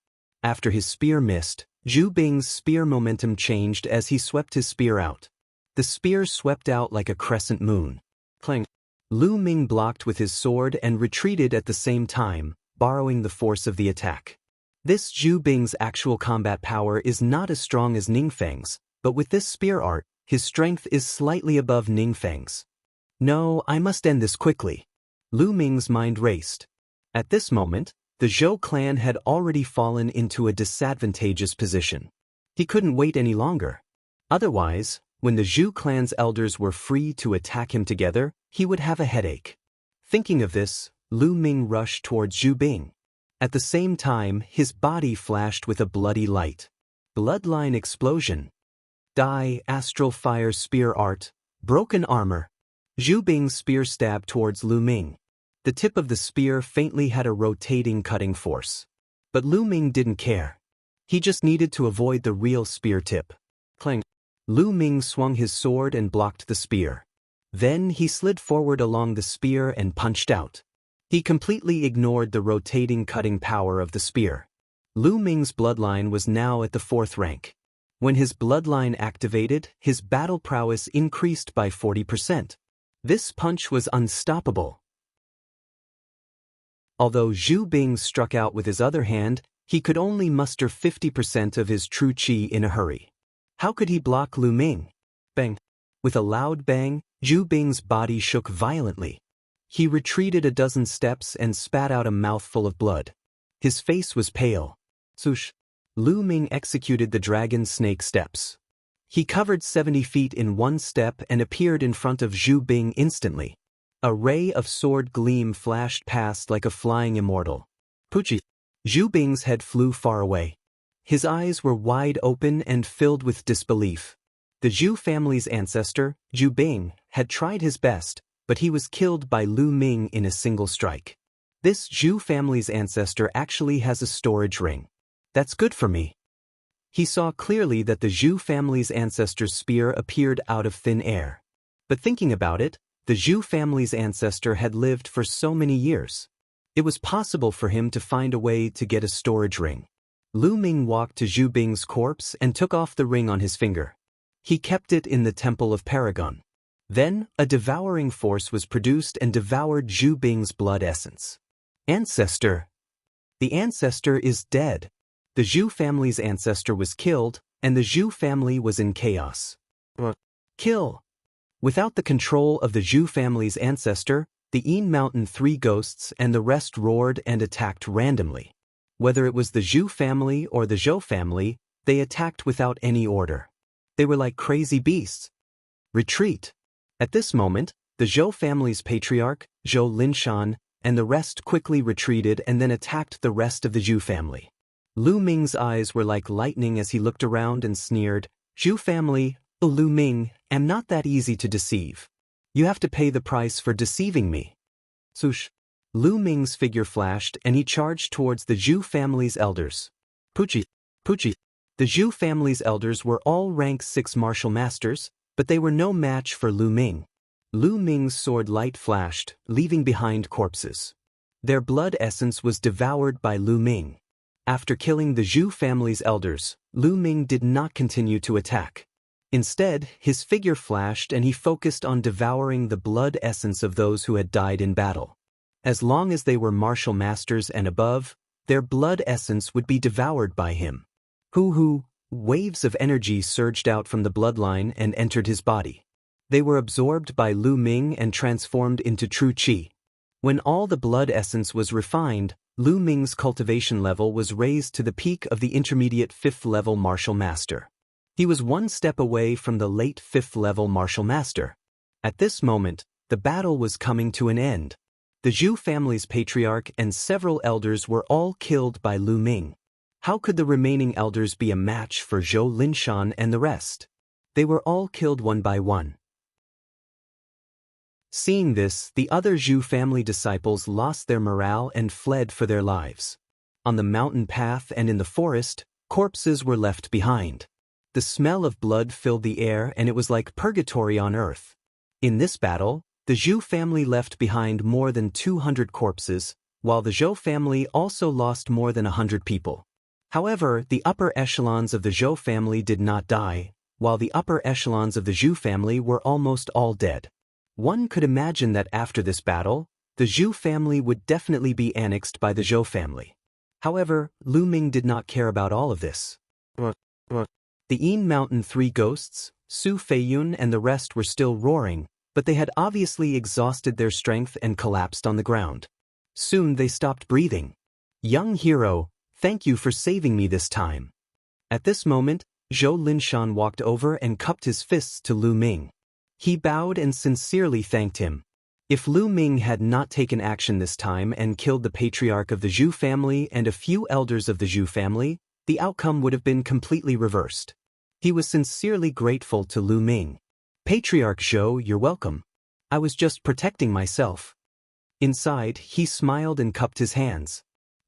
Speaker 1: After his spear missed, Zhu Bing's spear momentum changed as he swept his spear out. The spear swept out like a crescent moon. Clang. Lu Ming blocked with his sword and retreated at the same time, borrowing the force of the attack. This Zhu Bing's actual combat power is not as strong as Ningfeng's, but with this spear art, his strength is slightly above Ningfeng's. No, I must end this quickly. Lu Ming's mind raced. At this moment, the Zhou clan had already fallen into a disadvantageous position. He couldn't wait any longer. Otherwise, when the Zhou clan's elders were free to attack him together, he would have a headache. Thinking of this, Lu Ming rushed towards Zhu Bing. At the same time, his body flashed with a bloody light. Bloodline explosion. Die, astral fire spear art, broken armor. Zhu Bing's spear stabbed towards Lu Ming. The tip of the spear faintly had a rotating cutting force. But Lu Ming didn't care. He just needed to avoid the real spear tip. Clang. Lu Ming swung his sword and blocked the spear. Then he slid forward along the spear and punched out. He completely ignored the rotating cutting power of the spear. Lu Ming's bloodline was now at the 4th rank. When his bloodline activated, his battle prowess increased by 40%. This punch was unstoppable. Although Zhu Bing struck out with his other hand, he could only muster 50% of his true qi in a hurry. How could he block Lu Ming? Bang! With a loud bang, Zhu Bing's body shook violently. He retreated a dozen steps and spat out a mouthful of blood. His face was pale. Swoosh! Lu Ming executed the dragon snake steps. He covered 70 feet in one step and appeared in front of Zhu Bing instantly. A ray of sword gleam flashed past like a flying immortal. Puchi! Zhu Bing's head flew far away. His eyes were wide open and filled with disbelief. The Zhu family's ancestor, Zhu Bing, had tried his best, but he was killed by Lu Ming in a single strike. This Zhu family's ancestor actually has a storage ring. That's good for me. He saw clearly that the Zhu family's ancestor's spear appeared out of thin air. But thinking about it, the Zhu family's ancestor had lived for so many years. It was possible for him to find a way to get a storage ring. Lu Ming walked to Zhu Bing's corpse and took off the ring on his finger. He kept it in the Temple of Paragon. Then, a devouring force was produced and devoured Zhu Bing's blood essence. Ancestor! The ancestor is dead. The Zhu family's ancestor was killed, and the Zhu family was in chaos. Kill! Without the control of the Zhu family's ancestor, the Yin Mountain 3 ghosts and the rest roared and attacked randomly. Whether it was the Zhu family or the Zhou family, they attacked without any order. They were like crazy beasts. Retreat! At this moment, the Zhou family's patriarch, Zhou Linshan, and the rest quickly retreated and then attacked the rest of the Zhu family. Lu Ming's eyes were like lightning as he looked around and sneered, Zhu family, oh Lu Ming, am not that easy to deceive. You have to pay the price for deceiving me. Swoosh! Lu Ming's figure flashed and he charged towards the Zhu family's elders. Puchi! Puchi! The Zhu family's elders were all rank 6 martial masters, but they were no match for Lu Ming. Lu Ming's sword light flashed, leaving behind corpses. Their blood essence was devoured by Lu Ming. After killing the Zhu family's elders, Lu Ming did not continue to attack. Instead, his figure flashed and he focused on devouring the blood essence of those who had died in battle. As long as they were martial masters and above, their blood essence would be devoured by him. Hoo-hoo! Waves of energy surged out from the bloodline and entered his body. They were absorbed by Lu Ming and transformed into true qi. When all the blood essence was refined, Lu Ming's cultivation level was raised to the peak of the intermediate 5th level martial master. He was one step away from the late 5th level martial master. At this moment, the battle was coming to an end. The Zhu family's patriarch and several elders were all killed by Lu Ming. How could the remaining elders be a match for Zhou Linshan and the rest? They were all killed one by one. Seeing this, the other Zhu family disciples lost their morale and fled for their lives. On the mountain path and in the forest, corpses were left behind. The smell of blood filled the air and it was like purgatory on earth. In this battle, the Zhu family left behind more than 200 corpses, while the Zhou family also lost more than 100 people. However, the upper echelons of the Zhou family did not die, while the upper echelons of the Zhu family were almost all dead. One could imagine that after this battle, the Zhu family would definitely be annexed by the Zhou family. However, Lu Ming did not care about all of this. The Yin Mountain Three Ghosts, Su Feiyun and the rest were still roaring, but they had obviously exhausted their strength and collapsed on the ground. Soon they stopped breathing. Young hero, thank you for saving me this time. At this moment, Zhou Linshan walked over and cupped his fists to Lu Ming. He bowed and sincerely thanked him. If Lu Ming had not taken action this time and killed the patriarch of the Zhu family and a few elders of the Zhu family, the outcome would have been completely reversed. He was sincerely grateful to Lu Ming. Patriarch Zhou, you're welcome. I was just protecting myself. Inside, he smiled and cupped his hands.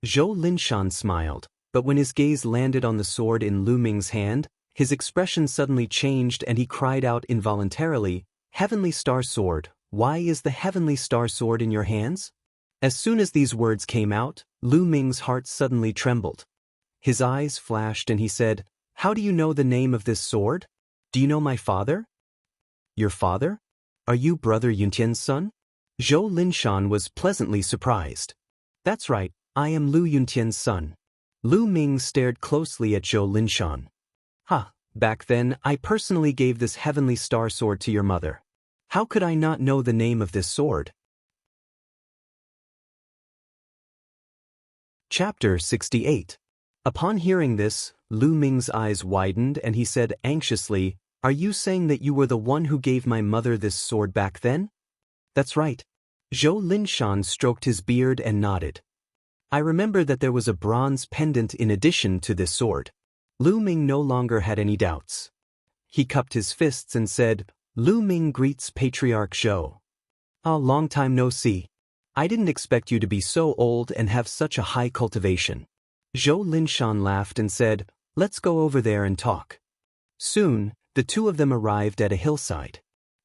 Speaker 1: Zhou Linshan smiled, but when his gaze landed on the sword in Lu Ming's hand, his expression suddenly changed and he cried out involuntarily, Heavenly Star Sword, why is the Heavenly Star Sword in your hands? As soon as these words came out, Lu Ming's heart suddenly trembled. His eyes flashed and he said, How do you know the name of this sword? Do you know my father? Your father? Are you Brother Yuntian's son? Zhou Linshan was pleasantly surprised. That's right, I am Lu Yuntian's son. Lu Ming stared closely at Zhou Linshan. Back then, I personally gave this Heavenly Star Sword to your mother. How could I not know the name of this sword? Chapter 68. Upon hearing this, Lu Ming's eyes widened and he said anxiously, Are you saying that you were the one who gave my mother this sword back then? That's right. Zhou Linshan stroked his beard and nodded. I remember that there was a bronze pendant in addition to this sword. Lu Ming no longer had any doubts. He cupped his fists and said, Lu Ming greets Patriarch Zhou. Long time no see. I didn't expect you to be so old and have such a high cultivation. Zhou Linshan laughed and said, Let's go over there and talk. Soon, the two of them arrived at a hillside.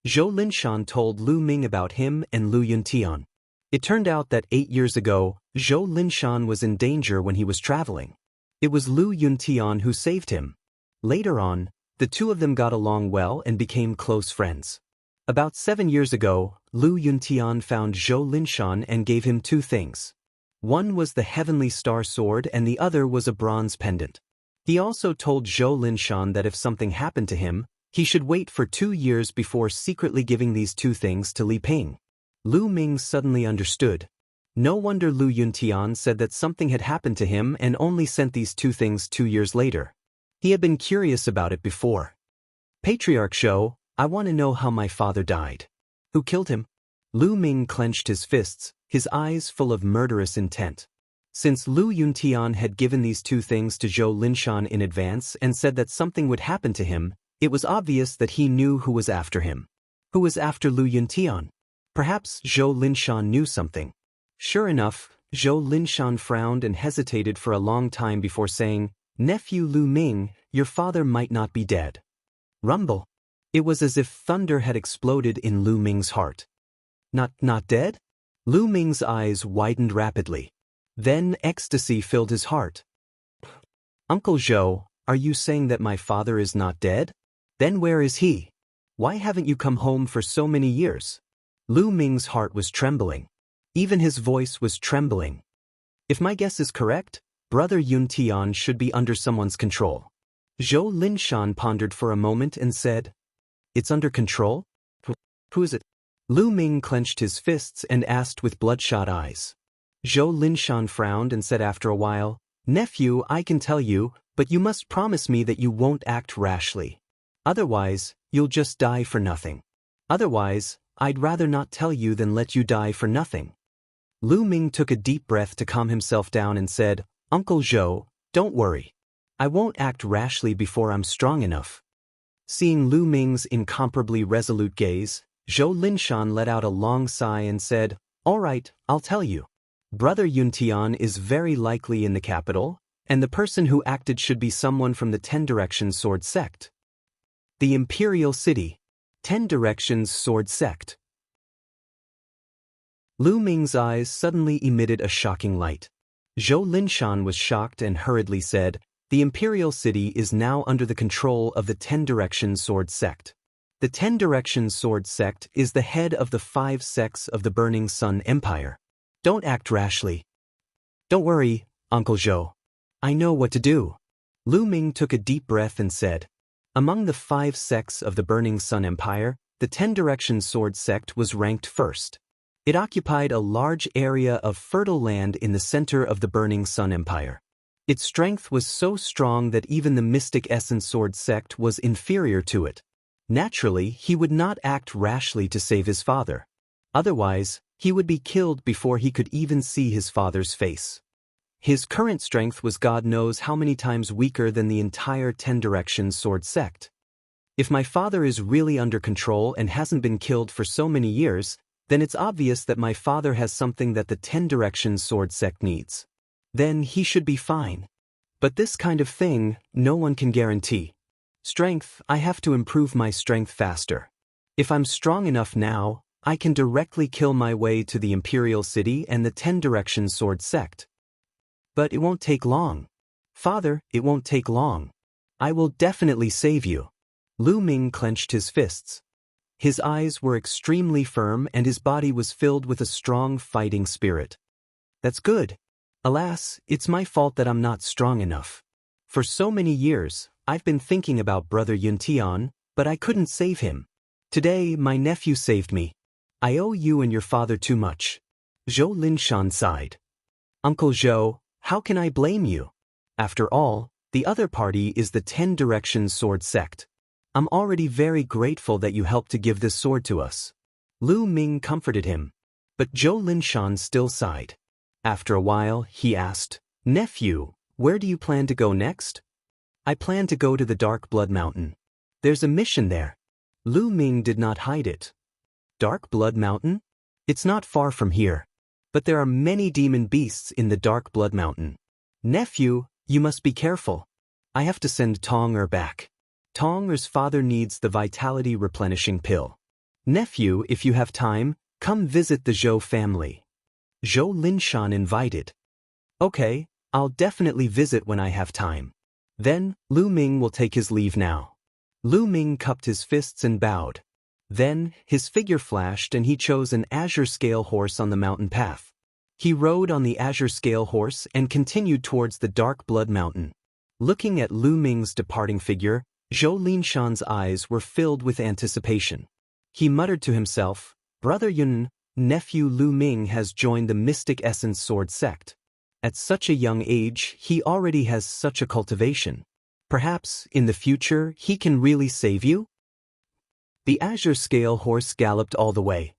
Speaker 1: Zhou Linshan told Lu Ming about him and Lu Yuntian. It turned out that 8 years ago, Zhou Linshan was in danger when he was traveling. It was Lu Yuntian who saved him. Later on, the two of them got along well and became close friends. About 7 years ago, Lu Yuntian found Zhou Linshan and gave him 2 things. One was the Heavenly Star Sword and the other was a bronze pendant. He also told Zhou Linshan that if something happened to him, he should wait for 2 years before secretly giving these 2 things to Li Ping. Lu Ming suddenly understood. No wonder Lu Yuntian said that something had happened to him and only sent these 2 things 2 years later. He had been curious about it before. Patriarch Zhou, I want to know how my father died. Who killed him? Lu Ming clenched his fists, his eyes full of murderous intent. Since Lu Yuntian had given these 2 things to Zhou Linshan in advance and said that something would happen to him, it was obvious that he knew who was after him. Who was after Lu Yuntian? Perhaps Zhou Linshan knew something. Sure enough, Zhou Linshan frowned and hesitated for a long time before saying, Nephew Lu Ming, your father might not be dead. Rumble. It was as if thunder had exploded in Lu Ming's heart. Not dead? Lu Ming's eyes widened rapidly. Then ecstasy filled his heart. Uncle Zhou, are you saying that my father is not dead? Then where is he? Why haven't you come home for so many years? Lu Ming's heart was trembling. Even his voice was trembling. If my guess is correct, Brother Yuntian should be under someone's control. Zhou Linshan pondered for a moment and said, It's under control? Who is it? Lu Ming clenched his fists and asked with bloodshot eyes. Zhou Linshan frowned and said after a while, Nephew, I can tell you, but you must promise me that you won't act rashly. Otherwise, you'll just die for nothing. Otherwise, I'd rather not tell you than let you die for nothing. Lu Ming took a deep breath to calm himself down and said, Uncle Zhou, don't worry. I won't act rashly before I'm strong enough. Seeing Lu Ming's incomparably resolute gaze, Zhou Linshan let out a long sigh and said, All right, I'll tell you. Brother Yuntian is very likely in the capital, and the person who acted should be someone from the 10 Directions Sword Sect. The Imperial City. 10 Directions Sword Sect. Lu Ming's eyes suddenly emitted a shocking light. Zhou Linshan was shocked and hurriedly said, The Imperial City is now under the control of the 10 Directions Sword Sect. The 10 Directions Sword Sect is the head of the 5 sects of the Burning Sun Empire. Don't act rashly. Don't worry, Uncle Zhou. I know what to do. Lu Ming took a deep breath and said, among the 5 sects of the Burning Sun Empire, the 10 Directions Sword Sect was ranked first. It occupied a large area of fertile land in the center of the Burning Sun Empire. Its strength was so strong that even the Mystic Essence Sword Sect was inferior to it. Naturally, he would not act rashly to save his father. Otherwise, he would be killed before he could even see his father's face. His current strength was God knows how many times weaker than the entire 10 Directions Sword Sect. If my father is really under control and hasn't been killed for so many years, then it's obvious that my father has something that the 10 Directions Sword Sect needs. Then he should be fine. But this kind of thing, no one can guarantee. Strength, I have to improve my strength faster. If I'm strong enough now, I can directly kill my way to the Imperial City and the 10 Directions Sword Sect. But it won't take long. Father, it won't take long. I will definitely save you. Lu Ming clenched his fists. His eyes were extremely firm and his body was filled with a strong fighting spirit. That's good. Alas, it's my fault that I'm not strong enough. For so many years, I've been thinking about Brother Yuntian, but I couldn't save him. Today, my nephew saved me. I owe you and your father too much. Zhou Linshan sighed. Uncle Zhou, how can I blame you? After all, the other party is the 10 Directions Sword Sect. I'm already very grateful that you helped to give this sword to us. Lu Ming comforted him. But Zhou Linshan still sighed. After a while, he asked, Nephew, where do you plan to go next? I plan to go to the Dark Blood Mountain. There's a mission there. Lu Ming did not hide it. Dark Blood Mountain? It's not far from here. But there are many demon beasts in the Dark Blood Mountain. Nephew, you must be careful. I have to send Tong back. Tong's father needs the vitality replenishing pill. Nephew, if you have time, come visit the Zhou family. Zhou Linshan invited. Okay, I'll definitely visit when I have time. Then, Lu Ming will take his leave now. Lu Ming cupped his fists and bowed. Then, his figure flashed and he chose an azure scale horse on the mountain path. He rode on the azure scale horse and continued towards the Dark Blood Mountain. Looking at Lu Ming's departing figure, Zhou Linshan's eyes were filled with anticipation. He muttered to himself, Brother Yun, nephew Lu Ming has joined the Mystic Essence Sword Sect. At such a young age, he already has such a cultivation. Perhaps, in the future, he can really save you? The azure scale horse galloped all the way.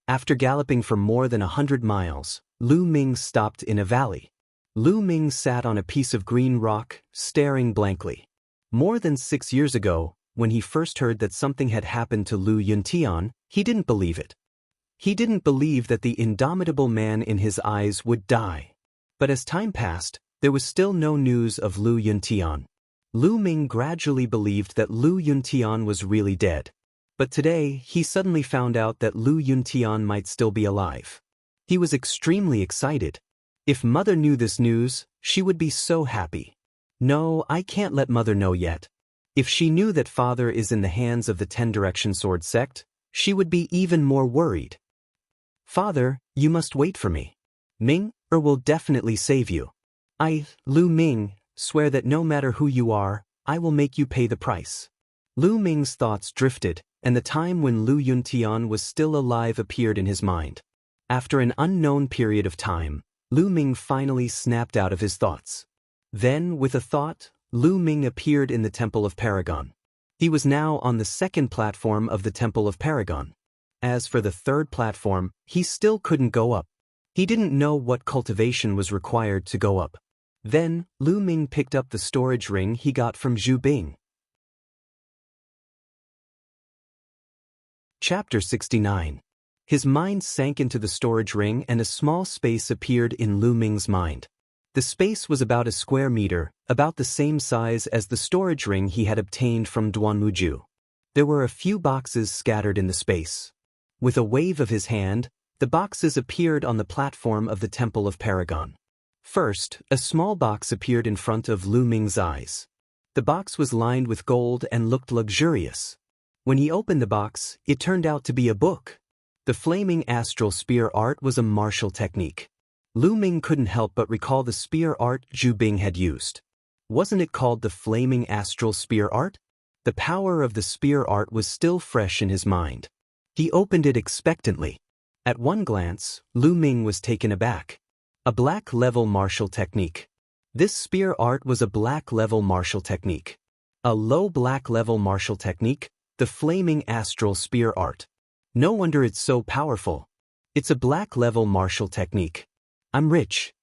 Speaker 1: After galloping for more than 100 miles, Lu Ming stopped in a valley. Lu Ming sat on a piece of green rock, staring blankly. More than 6 years ago, when he first heard that something had happened to Lu Yuntian, he didn't believe it. He didn't believe that the indomitable man in his eyes would die. But as time passed, there was still no news of Lu Yuntian. Lu Ming gradually believed that Lu Yuntian was really dead. But today, he suddenly found out that Lu Yuntian might still be alive. He was extremely excited. If Mother knew this news, she would be so happy. No, I can't let Mother know yet. If she knew that Father is in the hands of the 10 Direction Sword Sect, she would be even more worried. Father, you must wait for me. Ming, will definitely save you. I, Lu Ming, swear that no matter who you are, I will make you pay the price. Lu Ming's thoughts drifted, and the time when Lu Yuntian was still alive appeared in his mind. After an unknown period of time, Lu Ming finally snapped out of his thoughts. Then, with a thought, Lu Ming appeared in the Temple of Paragon. He was now on the second platform of the Temple of Paragon. As for the third platform, he still couldn't go up. He didn't know what cultivation was required to go up. Then, Lu Ming picked up the storage ring he got from Zhu Bing. Chapter 69. His mind sank into the storage ring and a small space appeared in Lu Ming's mind. The space was about a square meter, about the same size as the storage ring he had obtained from Duanmuju. There were a few boxes scattered in the space. With a wave of his hand, the boxes appeared on the platform of the Temple of Paragon. First, a small box appeared in front of Lu Ming's eyes. The box was lined with gold and looked luxurious. When he opened the box, it turned out to be a book. The flaming astral spear art was a martial technique. Lu Ming couldn't help but recall the spear art Zhu Bing had used. Wasn't it called the flaming astral spear art? The power of the spear art was still fresh in his mind. He opened it expectantly. At one glance, Lu Ming was taken aback. A black-level martial technique. This spear art was a black-level martial technique. A low black-level martial technique, the flaming astral spear art. No wonder it's so powerful. It's a black-level martial technique. I'm rich.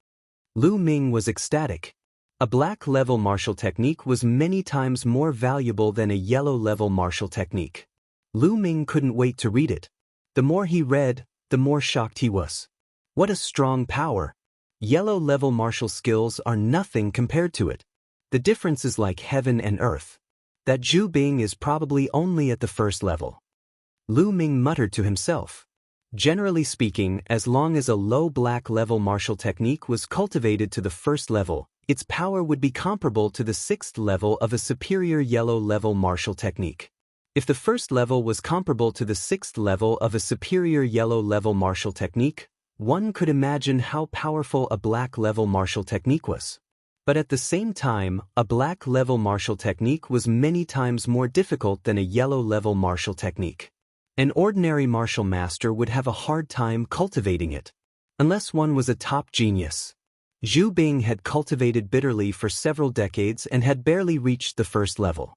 Speaker 1: Lu Ming was ecstatic. A black-level martial technique was many times more valuable than a yellow-level martial technique. Lu Ming couldn't wait to read it. The more he read, the more shocked he was. What a strong power! Yellow-level martial skills are nothing compared to it. The difference is like heaven and earth. That Zhu Bing is probably only at the first level. Lu Ming muttered to himself. Generally speaking, as long as a low black-level martial technique was cultivated to the first level, its power would be comparable to the sixth level of a superior yellow-level martial technique. If the first level was comparable to the sixth level of a superior yellow-level martial technique, one could imagine how powerful a black-level martial technique was. But at the same time, a black-level martial technique was many times more difficult than a yellow-level martial technique. An ordinary martial master would have a hard time cultivating it, unless one was a top genius. Zhu Bing had cultivated bitterly for several decades and had barely reached the first level.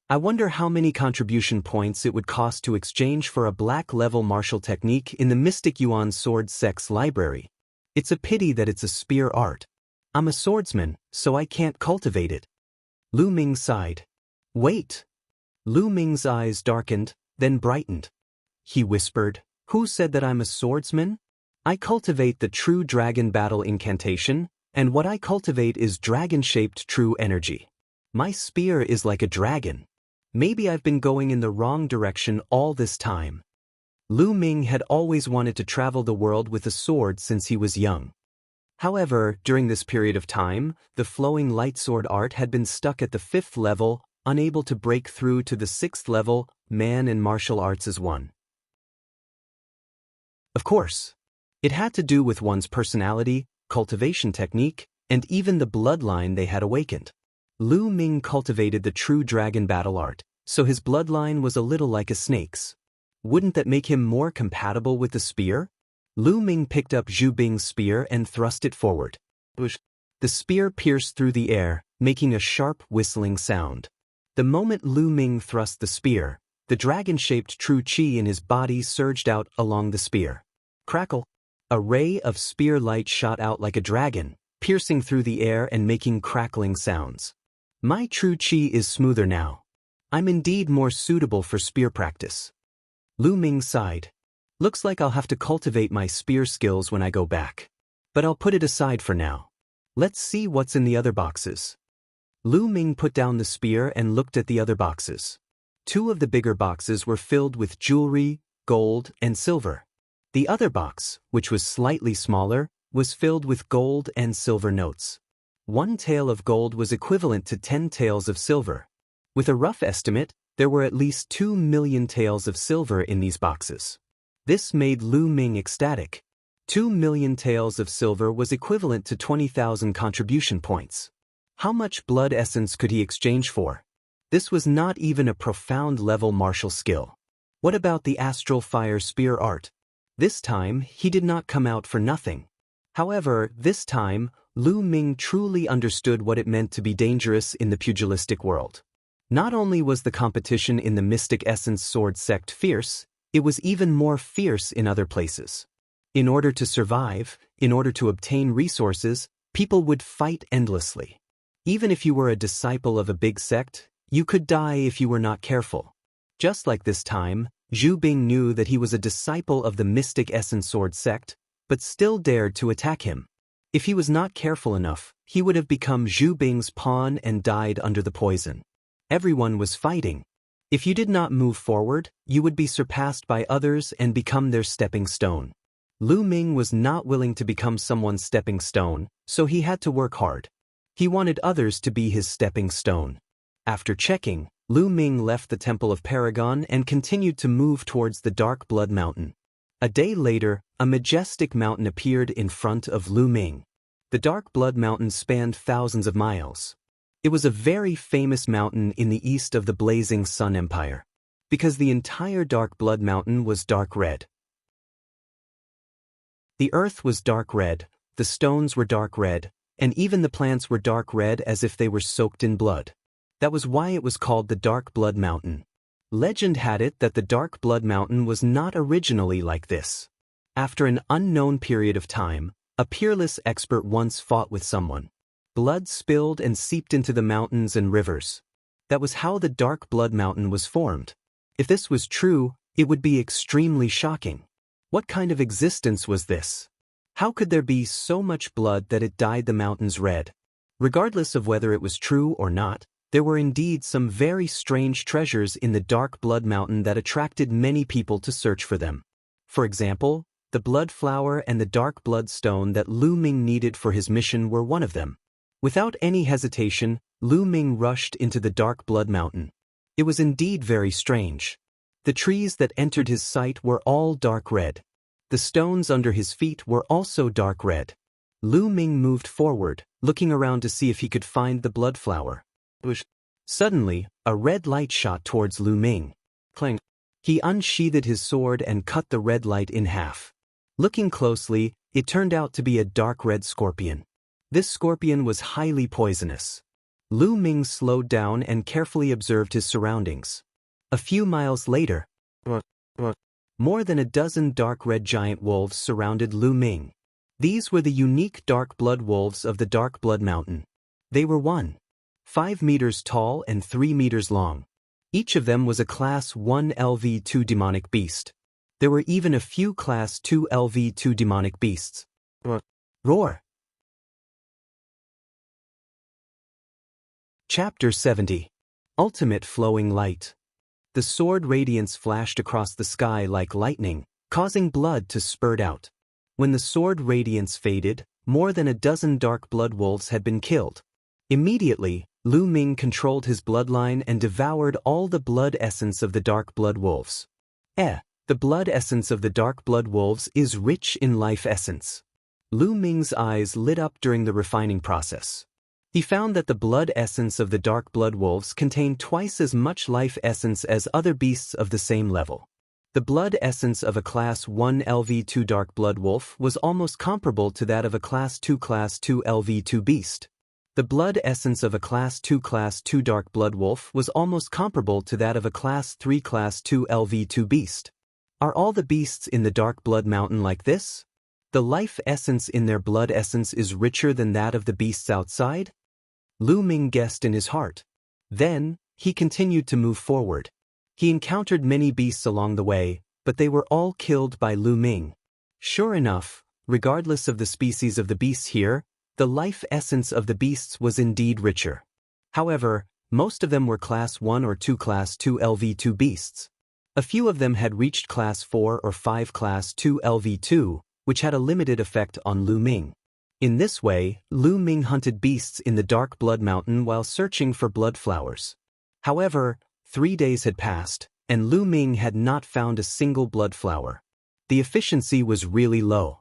Speaker 1: I wonder how many contribution points it would cost to exchange for a black-level martial technique in the Mystic Yuan Sword Sect's library. It's a pity that it's a spear art. I'm a swordsman, so I can't cultivate it. Lu Ming sighed. Wait! Lu Ming's eyes darkened, then brightened. He whispered, "Who said that I'm a swordsman? I cultivate the true dragon battle incantation, and what I cultivate is dragon-shaped true energy. My spear is like a dragon. Maybe I've been going in the wrong direction all this time." Lu Ming had always wanted to travel the world with a sword since he was young. However, during this period of time, the flowing light sword art had been stuck at the fifth level, unable to break through to the sixth level, man and martial arts as one. Of course, it had to do with one's personality, cultivation technique, and even the bloodline they had awakened. Lu Ming cultivated the true dragon battle art, so his bloodline was a little like a snake's. Wouldn't that make him more compatible with the spear? Lu Ming picked up Zhu Bing's spear and thrust it forward. The spear pierced through the air, making a sharp whistling sound. The moment Lu Ming thrust the spear, the dragon-shaped true qi in his body surged out along the spear. Crackle! A ray of spear light shot out like a dragon, piercing through the air and making crackling sounds. My true qi is smoother now. I'm indeed more suitable for spear practice. Lu Ming sighed. Looks like I'll have to cultivate my spear skills when I go back. But I'll put it aside for now. Let's see what's in the other boxes. Lu Ming put down the spear and looked at the other boxes. Two of the bigger boxes were filled with jewelry, gold, and silver. The other box, which was slightly smaller, was filled with gold and silver notes. One tael of gold was equivalent to 10 taels of silver. With a rough estimate, there were at least 2 million taels of silver in these boxes. This made Lu Ming ecstatic. 2 million taels of silver was equivalent to 20,000 contribution points. How much blood essence could he exchange for? This was not even a profound-level martial skill. What about the astral fire spear art? This time, he did not come out for nothing. However, this time, Lu Ming truly understood what it meant to be dangerous in the pugilistic world. Not only was the competition in the Mystic Essence Sword sect fierce, it was even more fierce in other places. In order to survive, in order to obtain resources, people would fight endlessly. Even if you were a disciple of a big sect, you could die if you were not careful. Just like this time, Zhu Bing knew that he was a disciple of the Mystic Essence Sword sect, but still dared to attack him. If he was not careful enough, he would have become Zhu Bing's pawn and died under the poison. Everyone was fighting. If you did not move forward, you would be surpassed by others and become their stepping stone. Lu Ming was not willing to become someone's stepping stone, so he had to work hard. He wanted others to be his stepping stone. After checking, Lu Ming left the Temple of Paragon and continued to move towards the Dark Blood Mountain. A day later, a majestic mountain appeared in front of Lu Ming. The Dark Blood Mountain spanned thousands of miles. It was a very famous mountain in the east of the Blazing Sun Empire, because the entire Dark Blood Mountain was dark red. The earth was dark red, the stones were dark red, and even the plants were dark red as if they were soaked in blood. That was why it was called the Dark Blood Mountain. Legend had it that the Dark Blood Mountain was not originally like this. After an unknown period of time, a peerless expert once fought with someone. Blood spilled and seeped into the mountains and rivers. That was how the Dark Blood Mountain was formed. If this was true, it would be extremely shocking. What kind of existence was this? How could there be so much blood that it dyed the mountains red? Regardless of whether it was true or not, there were indeed some very strange treasures in the Dark Blood Mountain that attracted many people to search for them. For example, the blood flower and the dark blood stone that Lu Ming needed for his mission were one of them. Without any hesitation, Lu Ming rushed into the Dark Blood Mountain. It was indeed very strange. The trees that entered his sight were all dark red. The stones under his feet were also dark red. Lu Ming moved forward, looking around to see if he could find the blood flower. Suddenly, a red light shot towards Lu Ming. Clang! He unsheathed his sword and cut the red light in half. Looking closely, it turned out to be a dark red scorpion. This scorpion was highly poisonous. Lu Ming slowed down and carefully observed his surroundings. A few miles later, more than a dozen dark red giant wolves surrounded Lu Ming. These were the unique dark blood wolves of the Dark Blood Mountain. They were 1.5 meters tall and 3 meters long. Each of them was a Class 1 LV2 demonic beast. There were even a few Class 2 LV2 demonic beasts. Roar! Chapter 70. Ultimate Flowing Light. The sword radiance flashed across the sky like lightning, causing blood to spurt out. When the sword radiance faded, more than a dozen dark blood wolves had been killed. Immediately, Lu Ming controlled his bloodline and devoured all the blood essence of the dark blood wolves. The blood essence of the dark blood wolves is rich in life essence. Lu Ming's eyes lit up during the refining process. He found that the blood essence of the dark blood wolves contained twice as much life essence as other beasts of the same level. The blood essence of a Class 1 LV2 dark blood wolf was almost comparable to that of a Class 2 LV2 beast. The blood essence of a Class 2 dark blood wolf was almost comparable to that of a Class 3 LV2 beast. Are all the beasts in the Dark Blood Mountain like this? The life essence in their blood essence is richer than that of the beasts outside? Lu Ming guessed in his heart. Then, he continued to move forward. He encountered many beasts along the way, but they were all killed by Lu Ming. Sure enough, regardless of the species of the beasts here, the life essence of the beasts was indeed richer. However, most of them were Class 1 or 2 LV2 beasts. A few of them had reached Class 4 or 5 Class 2 LV2, which had a limited effect on Lu Ming. In this way, Lu Ming hunted beasts in the Dark Blood Mountain while searching for blood flowers. However, 3 days had passed, and Lu Ming had not found a single blood flower. The efficiency was really low.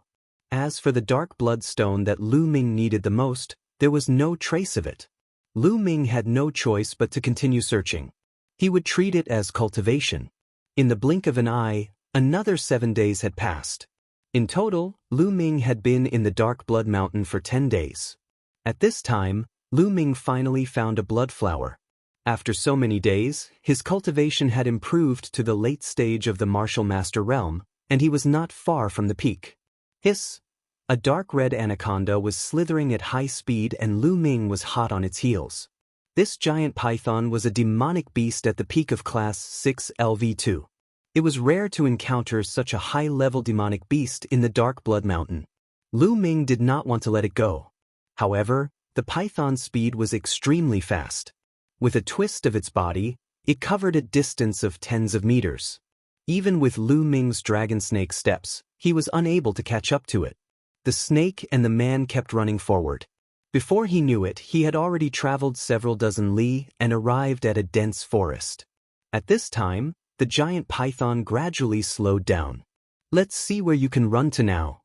Speaker 1: As for the dark blood stone that Lu Ming needed the most, there was no trace of it. Lu Ming had no choice but to continue searching. He would treat it as cultivation. In the blink of an eye, another 7 days had passed. In total, Lu Ming had been in the Dark Blood Mountain for 10 days. At this time, Lu Ming finally found a blood flower. After so many days, his cultivation had improved to the late stage of the Martial Master realm, and he was not far from the peak. Hiss! A dark red anaconda was slithering at high speed and Lu Ming was hot on its heels. This giant python was a demonic beast at the peak of Class 6 LV2. It was rare to encounter such a high-level demonic beast in the Dark Blood Mountain. Lu Ming did not want to let it go. However, the python's speed was extremely fast. With a twist of its body, it covered a distance of tens of meters. Even with Lu Ming's dragon snake steps, he was unable to catch up to it. The snake and the man kept running forward. Before he knew it, he had already traveled several dozen li and arrived at a dense forest. At this time, the giant python gradually slowed down. "Let's see where you can run to now."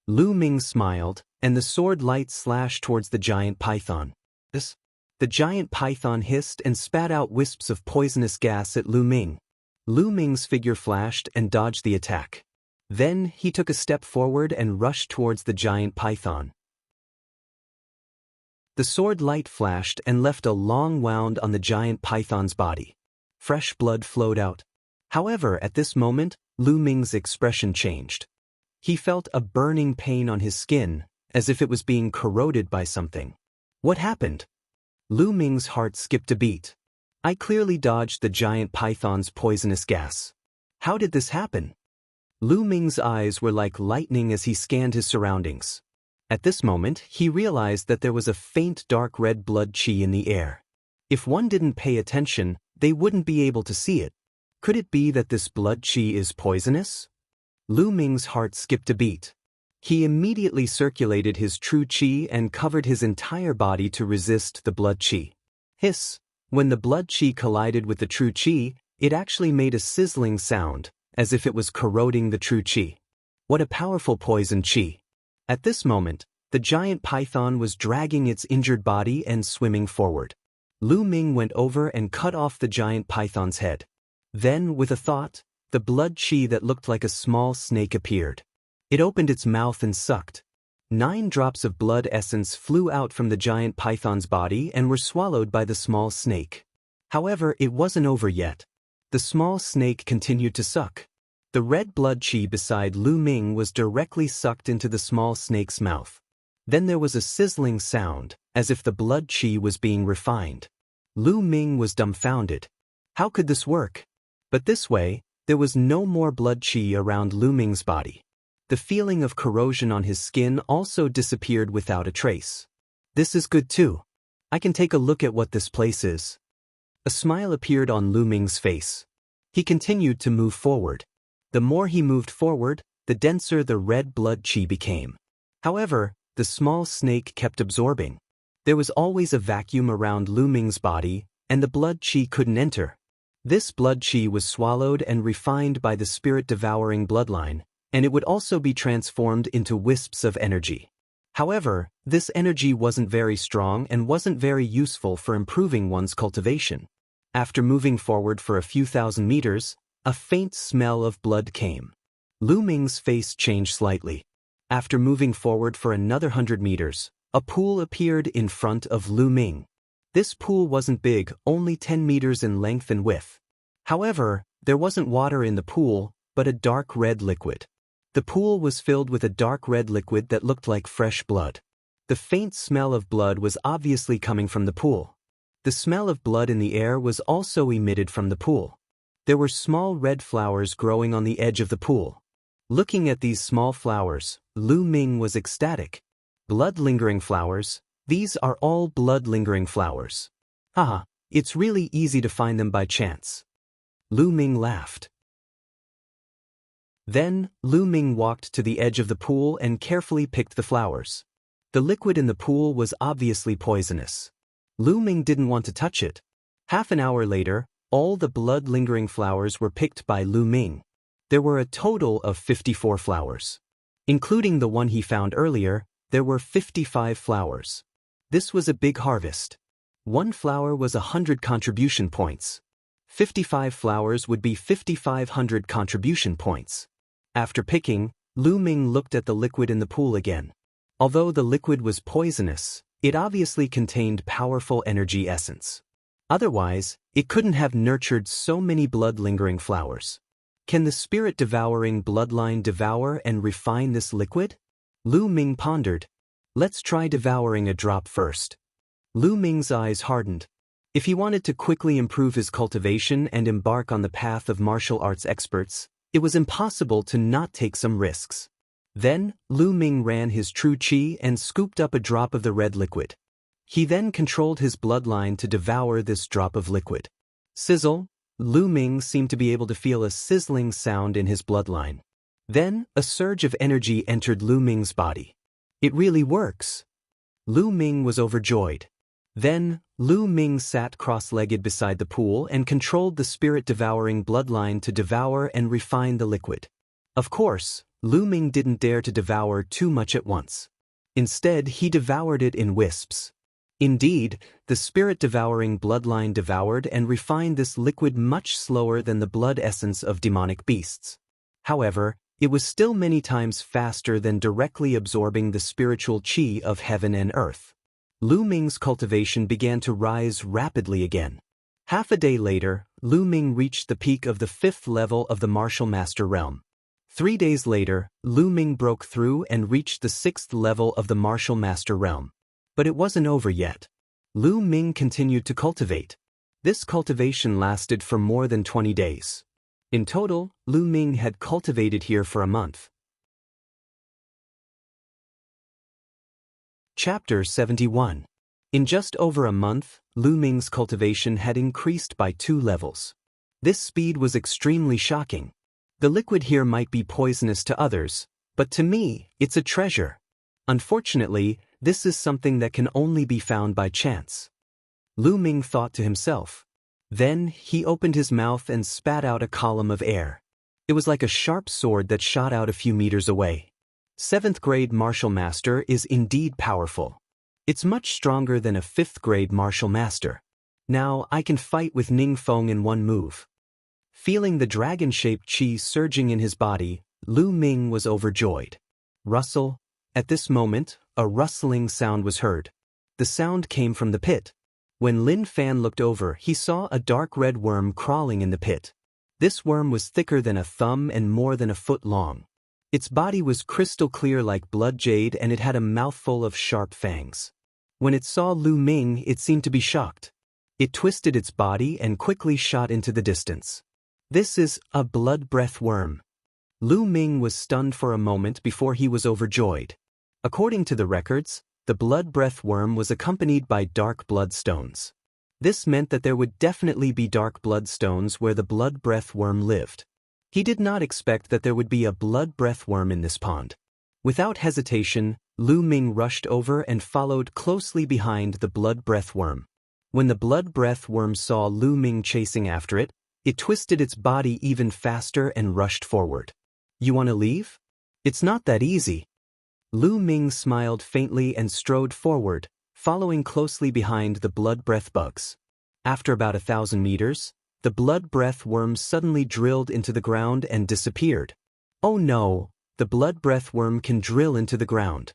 Speaker 1: Lu Ming smiled, and the sword light slashed towards the giant python. The giant python hissed and spat out wisps of poisonous gas at Lu Ming. Lu Ming's figure flashed and dodged the attack. Then he took a step forward and rushed towards the giant python. The sword light flashed and left a long wound on the giant python's body. Fresh blood flowed out. However, at this moment, Lu Ming's expression changed. He felt a burning pain on his skin, as if it was being corroded by something. What happened? Lu Ming's heart skipped a beat. I clearly dodged the giant python's poisonous gas. How did this happen? Lu Ming's eyes were like lightning as he scanned his surroundings. At this moment, he realized that there was a faint dark red blood chi in the air. If one didn't pay attention, they wouldn't be able to see it. Could it be that this blood chi is poisonous? Lu Ming's heart skipped a beat. He immediately circulated his true chi and covered his entire body to resist the blood chi. Hiss! When the blood chi collided with the true chi, it actually made a sizzling sound, as if it was corroding the true chi. What a powerful poison chi! At this moment, the giant python was dragging its injured body and swimming forward. Lu Ming went over and cut off the giant python's head. Then, with a thought, the blood chi that looked like a small snake appeared. It opened its mouth and sucked. 9 drops of blood essence flew out from the giant python's body and were swallowed by the small snake. However, it wasn't over yet. The small snake continued to suck. The red blood chi beside Lu Ming was directly sucked into the small snake's mouth. Then there was a sizzling sound, as if the blood chi was being refined. Lu Ming was dumbfounded. How could this work? But this way, there was no more blood chi around Lu Ming's body. The feeling of corrosion on his skin also disappeared without a trace. This is good too. I can take a look at what this place is. A smile appeared on Lu Ming's face. He continued to move forward. The more he moved forward, the denser the red blood chi became. However, the small snake kept absorbing. There was always a vacuum around Lu Ming's body, and the blood chi couldn't enter. This blood chi was swallowed and refined by the spirit-devouring bloodline, and it would also be transformed into wisps of energy. However, this energy wasn't very strong and wasn't very useful for improving one's cultivation. After moving forward for a few thousand meters, a faint smell of blood came. Lu Ming's face changed slightly. After moving forward for another 100 meters, a pool appeared in front of Lu Ming. This pool wasn't big, only 10 meters in length and width. However, there wasn't water in the pool, but a dark red liquid. The pool was filled with a dark red liquid that looked like fresh blood. The faint smell of blood was obviously coming from the pool. The smell of blood in the air was also emitted from the pool. There were small red flowers growing on the edge of the pool. Looking at these small flowers, Lu Ming was ecstatic. Blood-lingering flowers, these are all blood-lingering flowers. Haha, it's really easy to find them by chance. Lu Ming laughed. Then, Lu Ming walked to the edge of the pool and carefully picked the flowers. The liquid in the pool was obviously poisonous. Lu Ming didn't want to touch it. Half an hour later, all the blood-lingering flowers were picked by Lu Ming. There were a total of 54 flowers. Including the one he found earlier, there were 55 flowers. This was a big harvest. One flower was 100 contribution points. 55 flowers would be 5,500 contribution points. After picking, Lu Ming looked at the liquid in the pool again. Although the liquid was poisonous, it obviously contained powerful energy essence. Otherwise, it couldn't have nurtured so many blood-lingering flowers. Can the spirit-devouring bloodline devour and refine this liquid? Lu Ming pondered. Let's try devouring a drop first. Lu Ming's eyes hardened. If he wanted to quickly improve his cultivation and embark on the path of martial arts experts, it was impossible to not take some risks. Then, Lu Ming ran his true chi and scooped up a drop of the red liquid. He then controlled his bloodline to devour this drop of liquid. Sizzle! Lu Ming seemed to be able to feel a sizzling sound in his bloodline. Then, a surge of energy entered Lu Ming's body. It really works. Lu Ming was overjoyed. Then, Lu Ming sat cross-legged beside the pool and controlled the spirit-devouring bloodline to devour and refine the liquid. Of course, Lu Ming didn't dare to devour too much at once. Instead, he devoured it in wisps. Indeed, the spirit-devouring bloodline devoured and refined this liquid much slower than the blood essence of demonic beasts. However, it was still many times faster than directly absorbing the spiritual qi of heaven and earth. Lu Ming's cultivation began to rise rapidly again. Half a day later, Lu Ming reached the peak of the 5th level of the Martial Master realm. 3 days later, Lu Ming broke through and reached the 6th level of the Martial Master realm. But it wasn't over yet. Lu Ming continued to cultivate. This cultivation lasted for more than 20 days. In total, Lu Ming had cultivated here for a month. Chapter 71. In just over a month, Lu Ming's cultivation had increased by 2 levels. This speed was extremely shocking. The liquid here might be poisonous to others, but to me, it's a treasure. Unfortunately, this is something that can only be found by chance. Lu Ming thought to himself. Then, he opened his mouth and spat out a column of air. It was like a sharp sword that shot out a few meters away. 7th grade martial master is indeed powerful. It's much stronger than a 5th grade martial master. Now, I can fight with Ning Feng in one move. Feeling the dragon-shaped qi surging in his body, Lu Ming was overjoyed. Rustle. At this moment, a rustling sound was heard. The sound came from the pit. When Lin Fan looked over, he saw a dark red worm crawling in the pit. This worm was thicker than a thumb and more than a foot long. Its body was crystal clear like blood jade and it had a mouthful of sharp fangs. When it saw Lu Ming, it seemed to be shocked. It twisted its body and quickly shot into the distance. This is a blood breath worm. Lu Ming was stunned for a moment before he was overjoyed. According to the records, the blood breath worm was accompanied by dark blood stones. This meant that there would definitely be dark blood stones where the blood breath worm lived. He did not expect that there would be a blood breath worm in this pond. Without hesitation, Lu Ming rushed over and followed closely behind the blood breath worm. When the blood breath worm saw Lu Ming chasing after it, it twisted its body even faster and rushed forward. You want to leave? It's not that easy. Lu Ming smiled faintly and strode forward, following closely behind the blood breath bugs. After about 1,000 meters, the blood breath worm suddenly drilled into the ground and disappeared. Oh no, the blood breath worm can drill into the ground.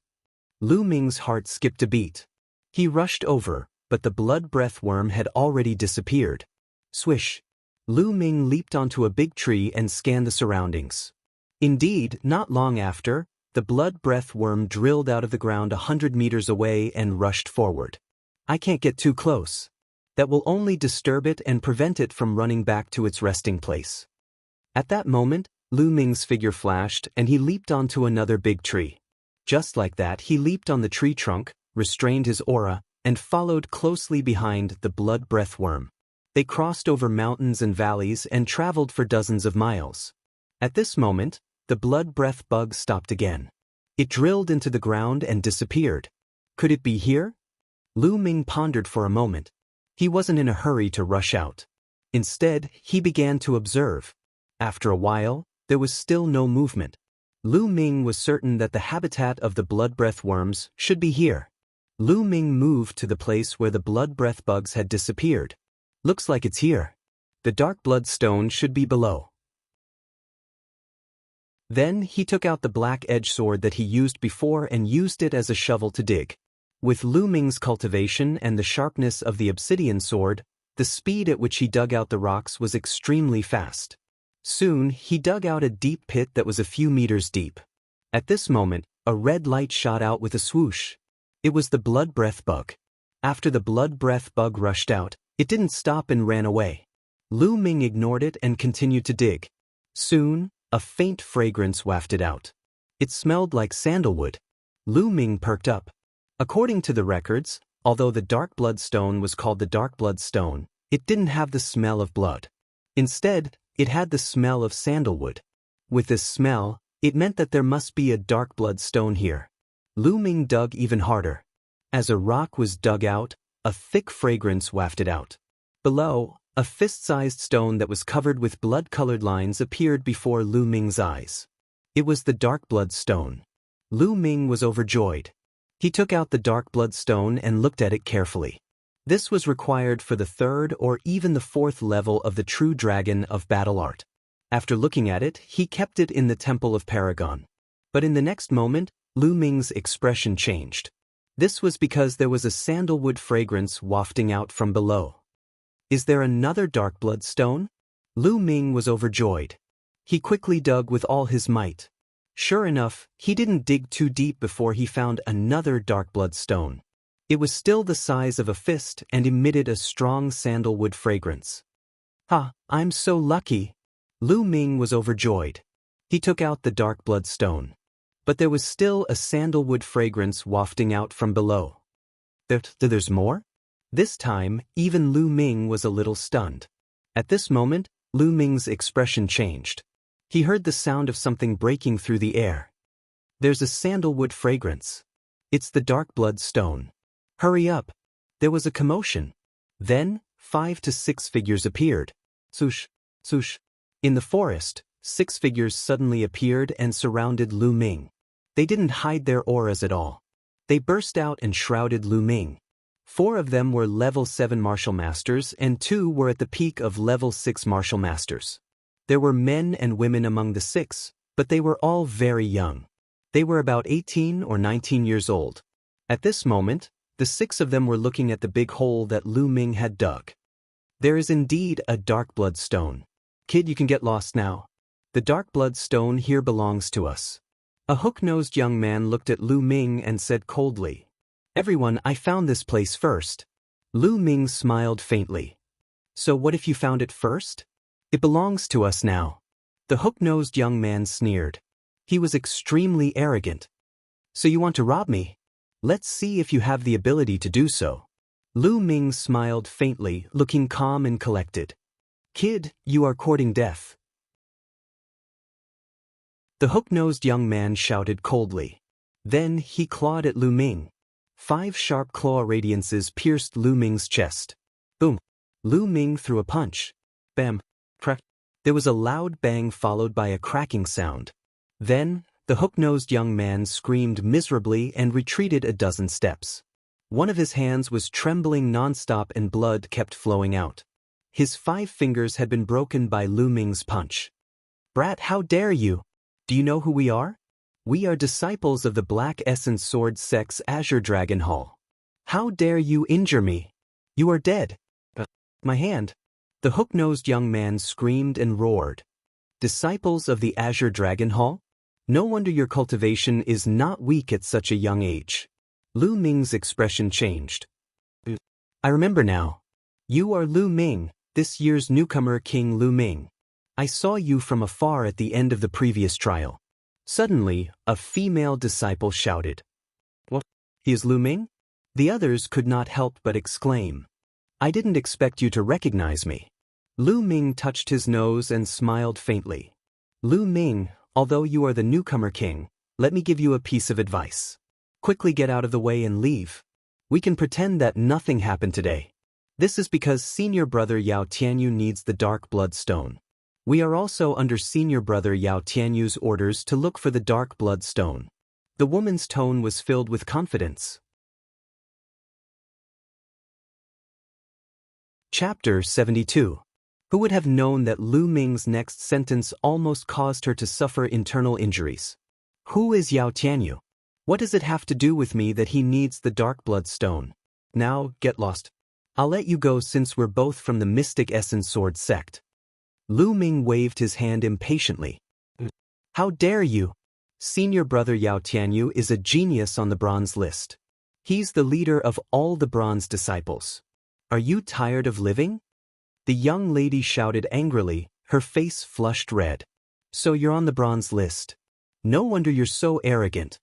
Speaker 1: Lu Ming's heart skipped a beat. He rushed over, but the blood breath worm had already disappeared. Swish! Lu Ming leaped onto a big tree and scanned the surroundings. Indeed, not long after, the blood breath worm drilled out of the ground 100 meters away and rushed forward. I can't get too close. That will only disturb it and prevent it from running back to its resting place. At that moment, Lu Ming's figure flashed and he leaped onto another big tree. Just like that, he leaped on the tree trunk, restrained his aura, and followed closely behind the blood breath worm. They crossed over mountains and valleys and traveled for dozens of miles. At this moment, the blood breath bug stopped again. It drilled into the ground and disappeared. Could it be here? Lu Ming pondered for a moment. He wasn't in a hurry to rush out. Instead, he began to observe. After a while, there was still no movement. Lu Ming was certain that the habitat of the blood breath worms should be here. Lu Ming moved to the place where the blood breath bugs had disappeared. Looks like it's here. The dark blood stone should be below. Then he took out the black edge sword that he used before and used it as a shovel to dig. With Lu Ming's cultivation and the sharpness of the obsidian sword, the speed at which he dug out the rocks was extremely fast. Soon, he dug out a deep pit that was a few meters deep. At this moment, a red light shot out with a swoosh. It was the blood breath bug. After the blood breath bug rushed out, it didn't stop and ran away. Lu Ming ignored it and continued to dig. Soon, a faint fragrance wafted out. It smelled like sandalwood. Lu Ming perked up. According to the records, although the dark blood stone was called the dark blood stone, it didn't have the smell of blood. Instead, it had the smell of sandalwood. With this smell, it meant that there must be a dark blood stone here. Lu Ming dug even harder. As a rock was dug out, a thick fragrance wafted out. Below, a fist-sized stone that was covered with blood-colored lines appeared before Lu Ming's eyes. It was the dark blood stone. Lu Ming was overjoyed. He took out the dark blood stone and looked at it carefully. This was required for the 3rd or even the 4th level of the true dragon of battle art. After looking at it, he kept it in the Temple of Paragon. But in the next moment, Lu Ming's expression changed. This was because there was a sandalwood fragrance wafting out from below. Is there another dark blood stone? Lu Ming was overjoyed. He quickly dug with all his might. Sure enough, he didn't dig too deep before he found another dark blood stone. It was still the size of a fist and emitted a strong sandalwood fragrance. Ha, I'm so lucky. Lu Ming was overjoyed. He took out the dark blood stone. But there was still a sandalwood fragrance wafting out from below. There's more? This time, even Lu Ming was a little stunned. At this moment, Lu Ming's expression changed. He heard the sound of something breaking through the air. There's a sandalwood fragrance. It's the dark blood stone. Hurry up. There was a commotion. Then, 5 to 6 figures appeared. Swoosh, swoosh. In the forest, 6 figures suddenly appeared and surrounded Lu Ming. They didn't hide their auras at all. They burst out and shrouded Lu Ming. 4 of them were level 7 martial masters and 2 were at the peak of level 6 martial masters. There were men and women among the 6, but they were all very young. They were about 18 or 19 years old. At this moment, the 6 of them were looking at the big hole that Lu Ming had dug. There is indeed a dark blood stone. Kid, you can get lost now. The dark blood stone here belongs to us. A hook-nosed young man looked at Lu Ming and said coldly, Everyone, I found this place first. Lu Ming smiled faintly. So what if you found it first? It belongs to us now. The hook-nosed young man sneered. He was extremely arrogant. So you want to rob me? Let's see if you have the ability to do so. Lu Ming smiled faintly, looking calm and collected. Kid, you are courting death. The hook-nosed young man shouted coldly. Then he clawed at Lu Ming. 5 sharp claw radiances pierced Lu Ming's chest. Boom! Lu Ming threw a punch. Bam! Crack! There was a loud bang followed by a cracking sound. Then, the hook-nosed young man screamed miserably and retreated a dozen steps. One of his hands was trembling non-stop and blood kept flowing out. His 5 fingers had been broken by Lu Ming's punch. Brat, how dare you? Do you know who we are? We are disciples of the Black Essence Sword Sect's Azure Dragon Hall. How dare you injure me? You are dead. My hand. The hook-nosed young man screamed and roared. Disciples of the Azure Dragon Hall? No wonder your cultivation is not weak at such a young age. Lu Ming's expression changed. I remember now. You are Lu Ming, this year's newcomer King Lu Ming. I saw you from afar at the end of the previous trial. Suddenly, a female disciple shouted. What? He is Lu Ming? The others could not help but exclaim. I didn't expect you to recognize me. Lu Ming touched his nose and smiled faintly. Lu Ming, although you are the newcomer king, let me give you a piece of advice. Quickly get out of the way and leave. We can pretend that nothing happened today. This is because senior brother Yao Tianyu needs the dark blood stone. We are also under senior brother Yao Tianyu's orders to look for the dark blood stone. The woman's tone was filled with confidence. Chapter 72. Who would have known that Lu Ming's next sentence almost caused her to suffer internal injuries? Who is Yao Tianyu? What does it have to do with me that he needs the dark blood stone? Now, get lost. I'll let you go since we're both from the Mystic Essence Sword sect. Lu Ming waved his hand impatiently. How dare you? Senior brother Yao Tianyu is a genius on the bronze list. He's the leader of all the bronze disciples. Are you tired of living? The young lady shouted angrily, her face flushed red. So you're on the bronze list. No wonder you're so arrogant.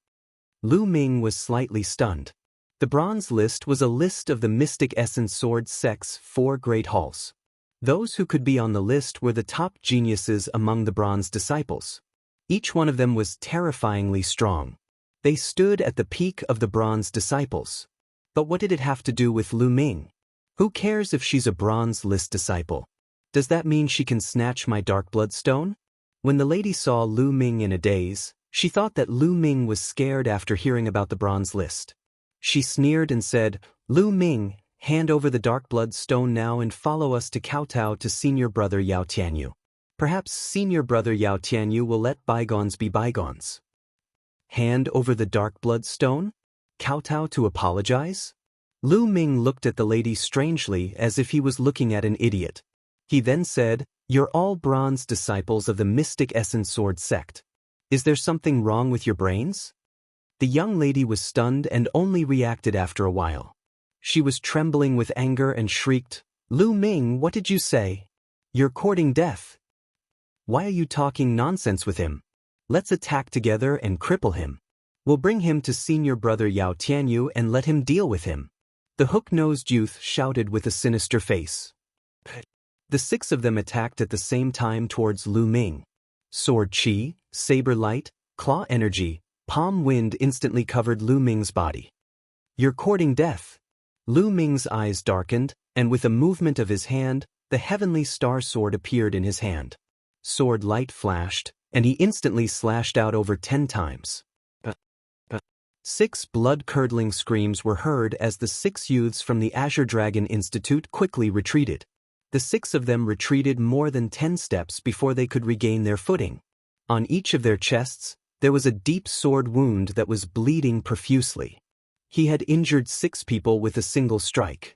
Speaker 1: Lu Ming was slightly stunned. The bronze list was a list of the Mystic Essence Sword sect's 4 great halls. Those who could be on the list were the top geniuses among the bronze disciples. Each one of them was terrifyingly strong. They stood at the peak of the bronze disciples. But what did it have to do with Lu Ming? Who cares if she's a bronze list disciple? Does that mean she can snatch my dark blood stone? When the lady saw Lu Ming in a daze, she thought that Lu Ming was scared after hearing about the bronze list. She sneered and said, "Lu Ming, hand over the dark blood stone now and follow us to kowtow to senior brother Yao Tianyu. Perhaps senior brother Yao Tianyu will let bygones be bygones." Hand over the dark blood stone? Kowtow to apologize? Lu Ming looked at the lady strangely as if he was looking at an idiot. He then said, "You're all bronze disciples of the Mystic Essence Sword sect. Is there something wrong with your brains?" The young lady was stunned and only reacted after a while. She was trembling with anger and shrieked, "Lu Ming, what did you say? You're courting death. Why are you talking nonsense with him? Let's attack together and cripple him. We'll bring him to senior brother Yao Tianyu and let him deal with him." The hook-nosed youth shouted with a sinister face. The 6 of them attacked at the same time towards Lu Ming. Sword chi, saber light, claw energy, palm wind instantly covered Lu Ming's body. "You're courting death." Lu Ming's eyes darkened, and with a movement of his hand, the heavenly star sword appeared in his hand. Sword light flashed, and he instantly slashed out over 10 times. 6 blood-curdling screams were heard as the 6 youths from the Azure Dragon Institute quickly retreated. The 6 of them retreated more than 10 steps before they could regain their footing. On each of their chests, there was a deep sword wound that was bleeding profusely. He had injured 6 people with a single strike.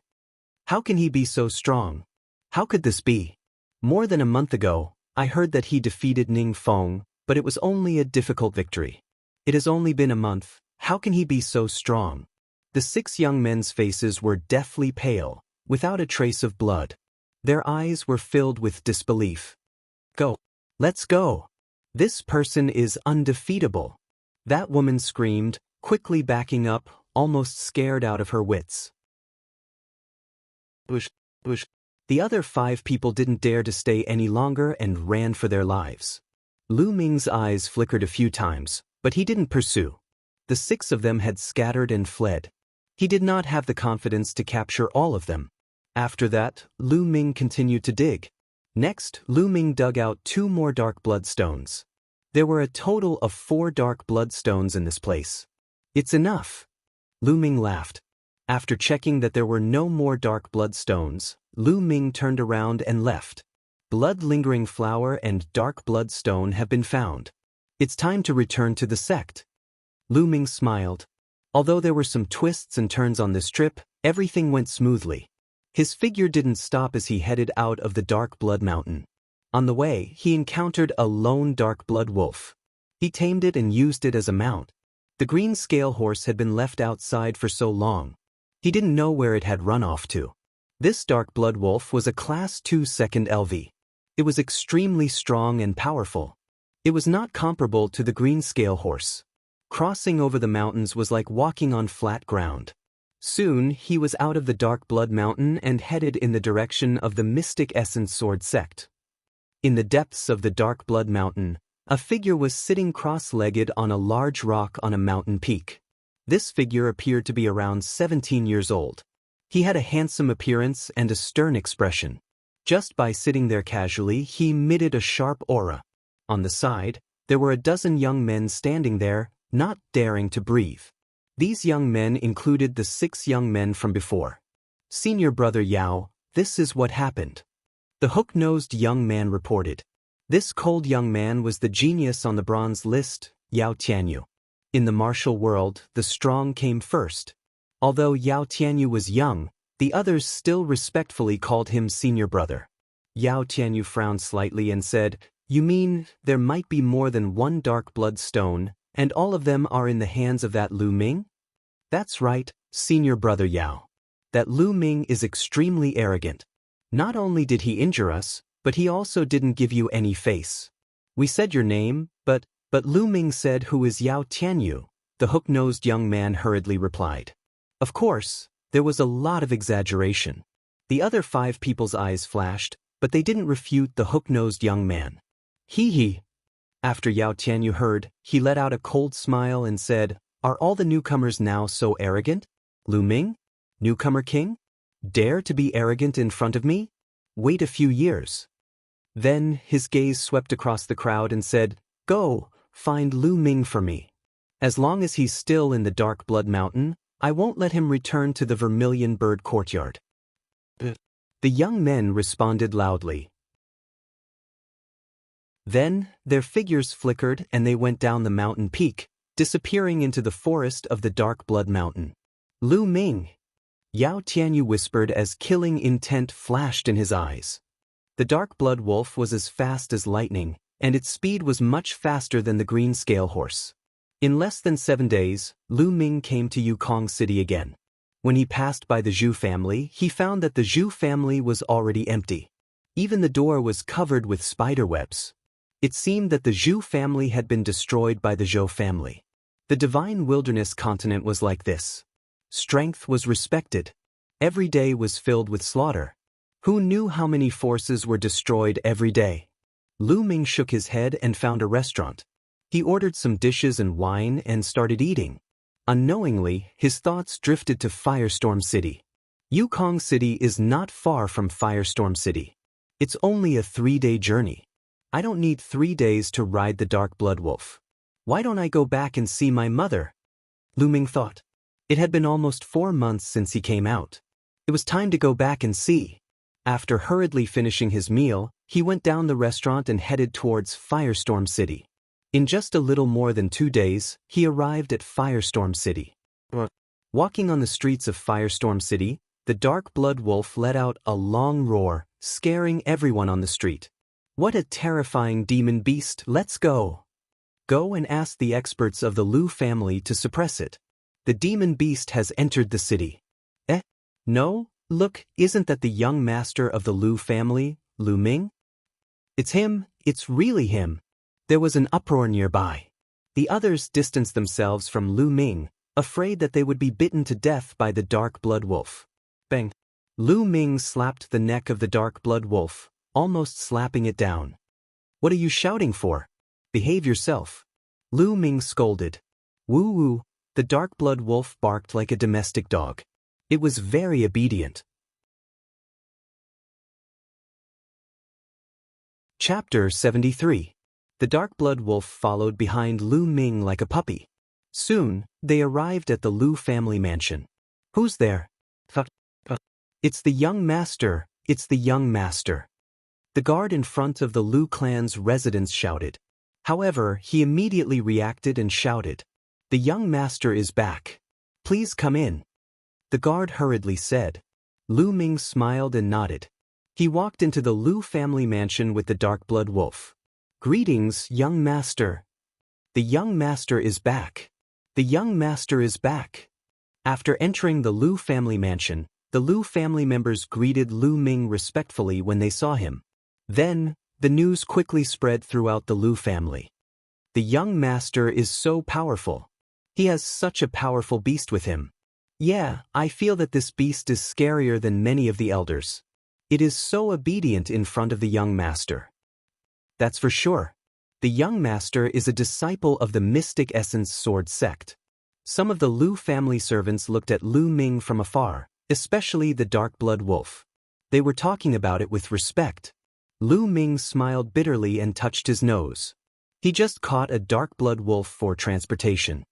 Speaker 1: How can he be so strong? How could this be? More than a month ago, I heard that he defeated Ning Feng, but it was only a difficult victory. It has only been a month. How can he be so strong? The 6 young men's faces were deathly pale, without a trace of blood. Their eyes were filled with disbelief. "Go. Let's go. This person is undefeatable." That woman screamed, quickly backing up, almost scared out of her wits. Bush. The other 5 people didn't dare to stay any longer and ran for their lives. Lu Ming's eyes flickered a few times, but he didn't pursue. The 6 of them had scattered and fled. He did not have the confidence to capture all of them. After that, Lu Ming continued to dig. Next, Lu Ming dug out 2 more dark bloodstones. There were a total of 4 dark bloodstones in this place. "It's enough." Lu Ming laughed. After checking that there were no more dark bloodstones, Lu Ming turned around and left. Blood-lingering flower and dark bloodstone have been found. It's time to return to the sect. Lu Ming smiled. Although there were some twists and turns on this trip, everything went smoothly. His figure didn't stop as he headed out of the Dark Blood Mountain. On the way, he encountered a lone dark blood wolf. He tamed it and used it as a mount. The green scale horse had been left outside for so long. He didn't know where it had run off to. This dark blood wolf was a Class 2 second LV. It was extremely strong and powerful. It was not comparable to the green scale horse. Crossing over the mountains was like walking on flat ground. Soon, he was out of the Dark Blood Mountain and headed in the direction of the Mystic Essence Sword sect. In the depths of the Dark Blood Mountain, a figure was sitting cross-legged on a large rock on a mountain peak. This figure appeared to be around 17 years old. He had a handsome appearance and a stern expression. Just by sitting there casually, he emitted a sharp aura. On the side, there were a dozen young men standing there, not daring to breathe. These young men included the 6 young men from before. "Senior brother Yao, this is what happened," the hook-nosed young man reported. This cold young man was the genius on the bronze list, Yao Tianyu. In the martial world, the strong came first. Although Yao Tianyu was young, the others still respectfully called him senior brother. Yao Tianyu frowned slightly and said, "You mean there might be more than 1 dark blood stone, and all of them are in the hands of that Lu Ming?" "That's right, senior brother Yao. That Lu Ming is extremely arrogant. Not only did he injure us, but he also didn't give you any face. We said your name, but Lu Ming said who is Yao Tianyu," the hook-nosed young man hurriedly replied. Of course, there was a lot of exaggeration. The other 5 people's eyes flashed, but they didn't refute the hook-nosed young man. He. After Yao Tianyu heard, he let out a cold smile and said, "Are all the newcomers now so arrogant? Lu Ming, Newcomer king? Dare to be arrogant in front of me? Wait a few years. Then his gaze swept across the crowd and said, Go, find Lu Ming for me. As long as he's still in the Dark Blood Mountain, I won't let him return to the Vermilion Bird Courtyard. The young men responded loudly. Then, their figures flickered and they went down the mountain peak, disappearing into the forest of the Dark Blood Mountain. Lu Ming! Yao Tianyu whispered as killing intent flashed in his eyes. The Dark Blood Wolf was as fast as lightning, and its speed was much faster than the green scale horse. In less than 7 days, Lu Ming came to Yukong City again. When he passed by the Zhu family, he found that the Zhu family was already empty. Even the door was covered with spiderwebs. It seemed that the Zhu family had been destroyed by the Zhou family. The divine wilderness continent was like this. Strength was respected. Every day was filled with slaughter. Who knew how many forces were destroyed every day? Lu Ming shook his head and found a restaurant. He ordered some dishes and wine and started eating. Unknowingly, his thoughts drifted to Firestorm City. Yukong City is not far from Firestorm City. It's only a 3-day journey. I don't need 3 days to ride the Dark Blood Wolf. Why don't I go back and see my mother? Lu Ming thought. It had been almost 4 months since he came out. It was time to go back and see. After hurriedly finishing his meal, he went down the restaurant and headed towards Firestorm City. In just a little more than 2 days, he arrived at Firestorm City. Walking on the streets of Firestorm City, the Dark Blood Wolf let out a long roar, scaring everyone on the street. What a terrifying demon beast! Let's go! Go and ask the experts of the Lu family to suppress it. The demon beast has entered the city. No? Look, isn't that the young master of the Lu family, Lu Ming? It's him, it's really him. There was an uproar nearby. The others distanced themselves from Lu Ming, afraid that they would be bitten to death by the Dark Blood Wolf. Bang! Lu Ming slapped the neck of the Dark Blood Wolf, almost slapping it down. What are you shouting for? Behave yourself. Lu Ming scolded. Woo-woo, the Dark Blood Wolf barked like a domestic dog. It was very obedient. Chapter 73. The Dark Blood Wolf followed behind Lu Ming like a puppy. Soon, they arrived at the Lu family mansion. Who's there? It's the young master, it's the young master. The guard in front of the Lu clan's residence shouted. However, he immediately reacted and shouted, The young master is back. Please come in. The guard hurriedly said. Lu Ming smiled and nodded. He walked into the Lu family mansion with the Dark Blood Wolf. Greetings, young master. The young master is back. The young master is back. After entering the Lu family mansion, the Lu family members greeted Lu Ming respectfully when they saw him. Then, the news quickly spread throughout the Lu family. The young master is so powerful. He has such a powerful beast with him. Yeah, I feel that this beast is scarier than many of the elders. It is so obedient in front of the young master. That's for sure. The young master is a disciple of the Mystic Essence Sword sect. Some of the Lu family servants looked at Lu Ming from afar, especially the Dark Blood Wolf. They were talking about it with respect. Lu Ming smiled bitterly and touched his nose. He just caught a Dark Blood Wolf for transportation.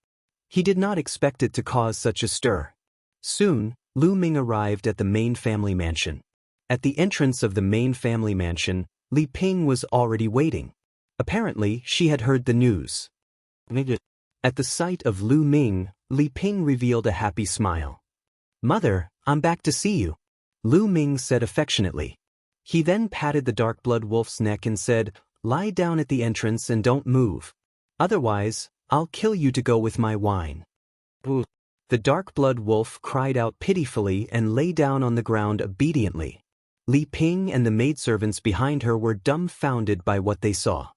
Speaker 1: He did not expect it to cause such a stir. Soon, Lu Ming arrived at the main family mansion. At the entrance of the main family mansion, Li Ping was already waiting. Apparently, she had heard the news. At the sight of Lu Ming, Li Ping revealed a happy smile. Mother, I'm back to see you, Lu Ming said affectionately. He then patted the Dark Blood Wolf's neck and said, Lie down at the entrance and don't move. Otherwise, I'll kill you to go with my wine. The Dark Blood Wolf cried out pitifully and lay down on the ground obediently. Li Ping and the maidservants behind her were dumbfounded by what they saw.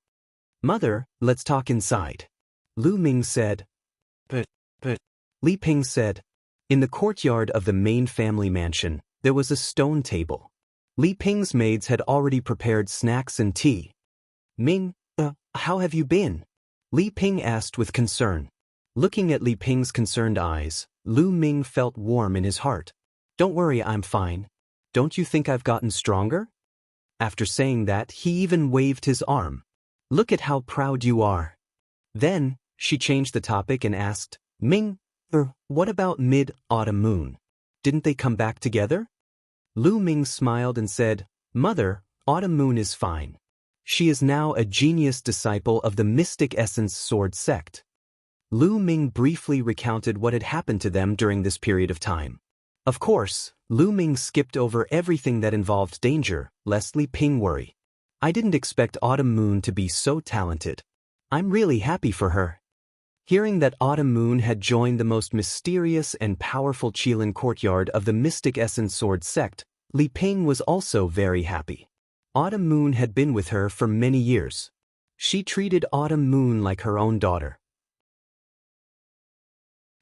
Speaker 1: Mother, let's talk inside, Lu Ming said. But, Li Ping said. In the courtyard of the main family mansion, there was a stone table. Li Ping's maids had already prepared snacks and tea. Ming, how have you been? Li Ping asked with concern. Looking at Li Ping's concerned eyes, Lu Ming felt warm in his heart. Don't worry, I'm fine. Don't you think I've gotten stronger? After saying that, he even waved his arm. Look at how proud you are. Then, she changed the topic and asked, Ming, what about Mid-Autumn Moon? Didn't they come back together? Lu Ming smiled and said, Mother, Autumn Moon is fine. She is now a genius disciple of the Mystic Essence Sword sect. Lu Ming briefly recounted what had happened to them during this period of time. Of course, Lu Ming skipped over everything that involved danger, lest Li Ping worry. I didn't expect Autumn Moon to be so talented. I'm really happy for her. Hearing that Autumn Moon had joined the most mysterious and powerful Qilin courtyard of the Mystic Essence Sword sect, Li Ping was also very happy. Autumn Moon had been with her for many years. She treated Autumn Moon like her own daughter.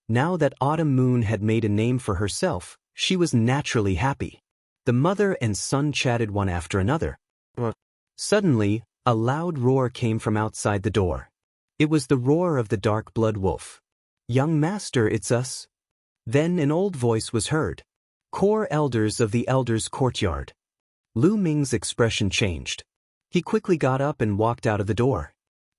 Speaker 1: Now that Autumn Moon had made a name for herself, she was naturally happy. The mother and son chatted one after another. Suddenly, a loud roar came from outside the door. It was the roar of the dark blood wolf. Young master, it's us. Then an old voice was heard. Core elders of the elders' courtyard. Lu Ming's expression changed. He quickly got up and walked out of the door.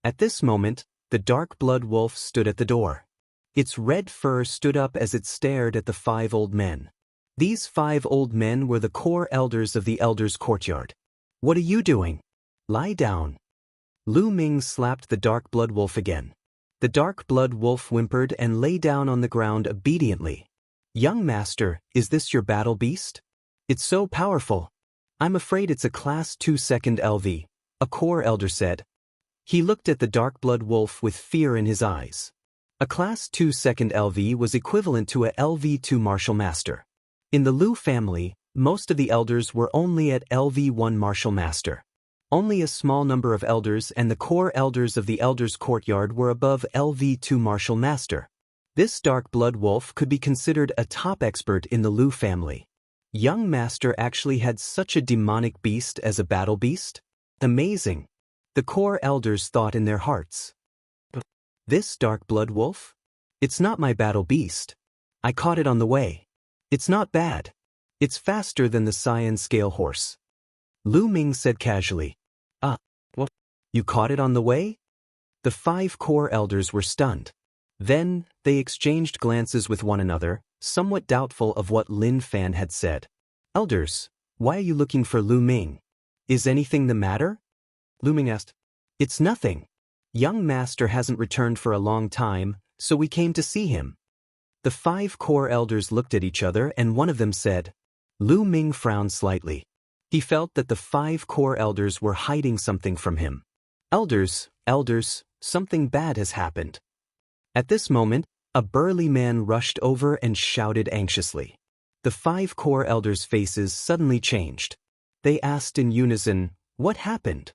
Speaker 1: At this moment, the dark blood wolf stood at the door. Its red fur stood up as it stared at the 5 old men. These 5 old men were the core elders of the elders' courtyard. What are you doing? Lie down. Lu Ming slapped the dark blood wolf again. The dark blood wolf whimpered and lay down on the ground obediently. Young master, is this your battle beast? It's so powerful. I'm afraid it's a class 2 second LV, a core elder said. He looked at the dark blood wolf with fear in his eyes. A class 2 second LV was equivalent to a LV2 martial master. In the Lu family, most of the elders were only at LV1 martial master. Only a small number of elders and the core elders of the elders' courtyard were above LV2 martial master. This dark blood wolf could be considered a top expert in the Lu family. Young master actually had such a demonic beast as a battle beast? Amazing. The core elders thought in their hearts. This dark blood wolf? It's not my battle beast. I caught it on the way. It's not bad. It's faster than the cyan scale horse. Lu Ming said casually. What? You caught it on the way? The 5 core elders were stunned. Then, they exchanged glances with one another, somewhat doubtful of what Lin Fan had said. Elders, why are you looking for Lu Ming? Is anything the matter? Lu Ming asked. It's nothing. Young master hasn't returned for a long time, so we came to see him. The 5 core elders looked at each other and one of them said. Lu Ming frowned slightly. He felt that the 5 core elders were hiding something from him. Elders, something bad has happened. At this moment, a burly man rushed over and shouted anxiously. The 5 core elders' faces suddenly changed. They asked in unison, what happened?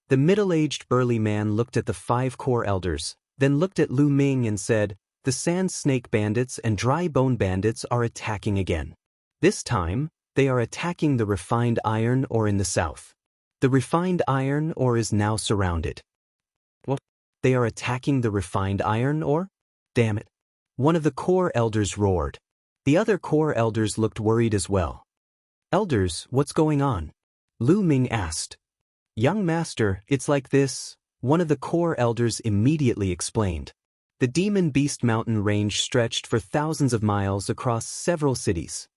Speaker 1: The middle-aged burly man looked at the 5 core elders, then looked at Lu Ming and said, the sand snake bandits and dry bone bandits are attacking again. This time, they are attacking the refined iron ore in the south. The refined iron ore is now surrounded. What? They are attacking the refined iron ore? Damn it. One of the core elders roared. The other core elders looked worried as well. Elders, what's going on? Lu Ming asked. Young master, it's like this, one of the core elders immediately explained. The Demon Beast mountain range stretched for thousands of miles across several cities.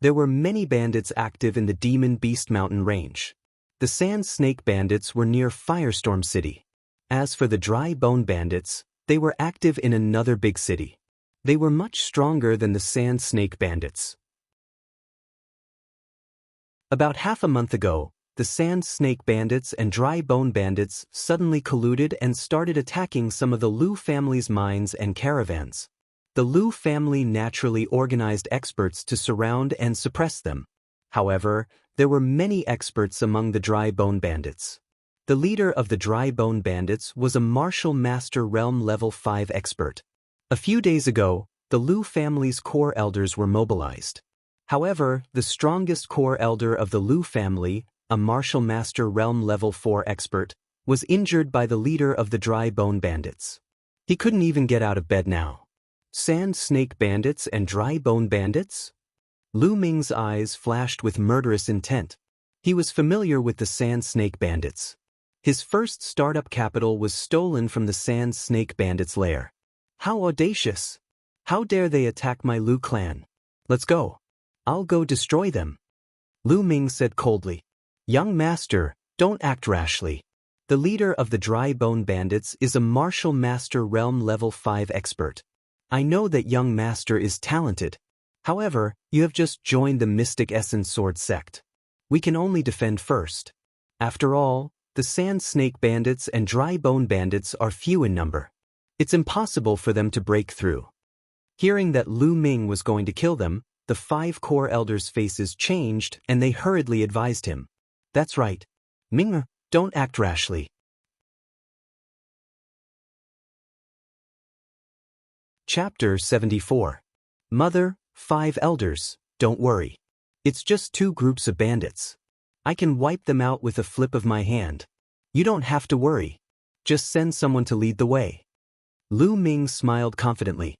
Speaker 1: There were many bandits active in the Demon Beast mountain range. The Sand Snake bandits were near Firestorm City. As for the Dry Bone bandits, they were active in another big city. They were much stronger than the Sand Snake bandits. About half a month ago, the Sand Snake bandits and Dry Bone bandits suddenly colluded and started attacking some of the Lu family's mines and caravans. The Lu family naturally organized experts to surround and suppress them. However, there were many experts among the Dry Bone bandits. The leader of the Dry Bone bandits was a Martial Master Realm Level 5 expert. A few days ago, the Lu family's core elders were mobilized. However, the strongest core elder of the Lu family, a Martial Master Realm Level 4 expert, was injured by the leader of the Dry Bone bandits. He couldn't even get out of bed now. Sand Snake bandits and Dry Bone bandits? Lu Ming's eyes flashed with murderous intent. He was familiar with the Sand Snake Bandits. His first startup capital was stolen from the Sand Snake Bandits' lair. How audacious! How dare they attack my Lu clan? Let's go. I'll go destroy them. Lu Ming said coldly. Young master, don't act rashly. The leader of the Dry Bone Bandits is a martial master realm level 5 expert. I know that young master is talented. However, you have just joined the Mystic Essence Sword sect. We can only defend first. After all, the Sand Snake Bandits and Dry Bone Bandits are few in number. It's impossible for them to break through. Hearing that Lu Ming was going to kill them, the 5 core elders' faces changed and they hurriedly advised him. That's right. Ming, don't act rashly. Chapter 74. Mother, 5 elders, don't worry. It's just 2 groups of bandits. I can wipe them out with a flip of my hand. You don't have to worry. Just send someone to lead the way. Lu Ming smiled confidently.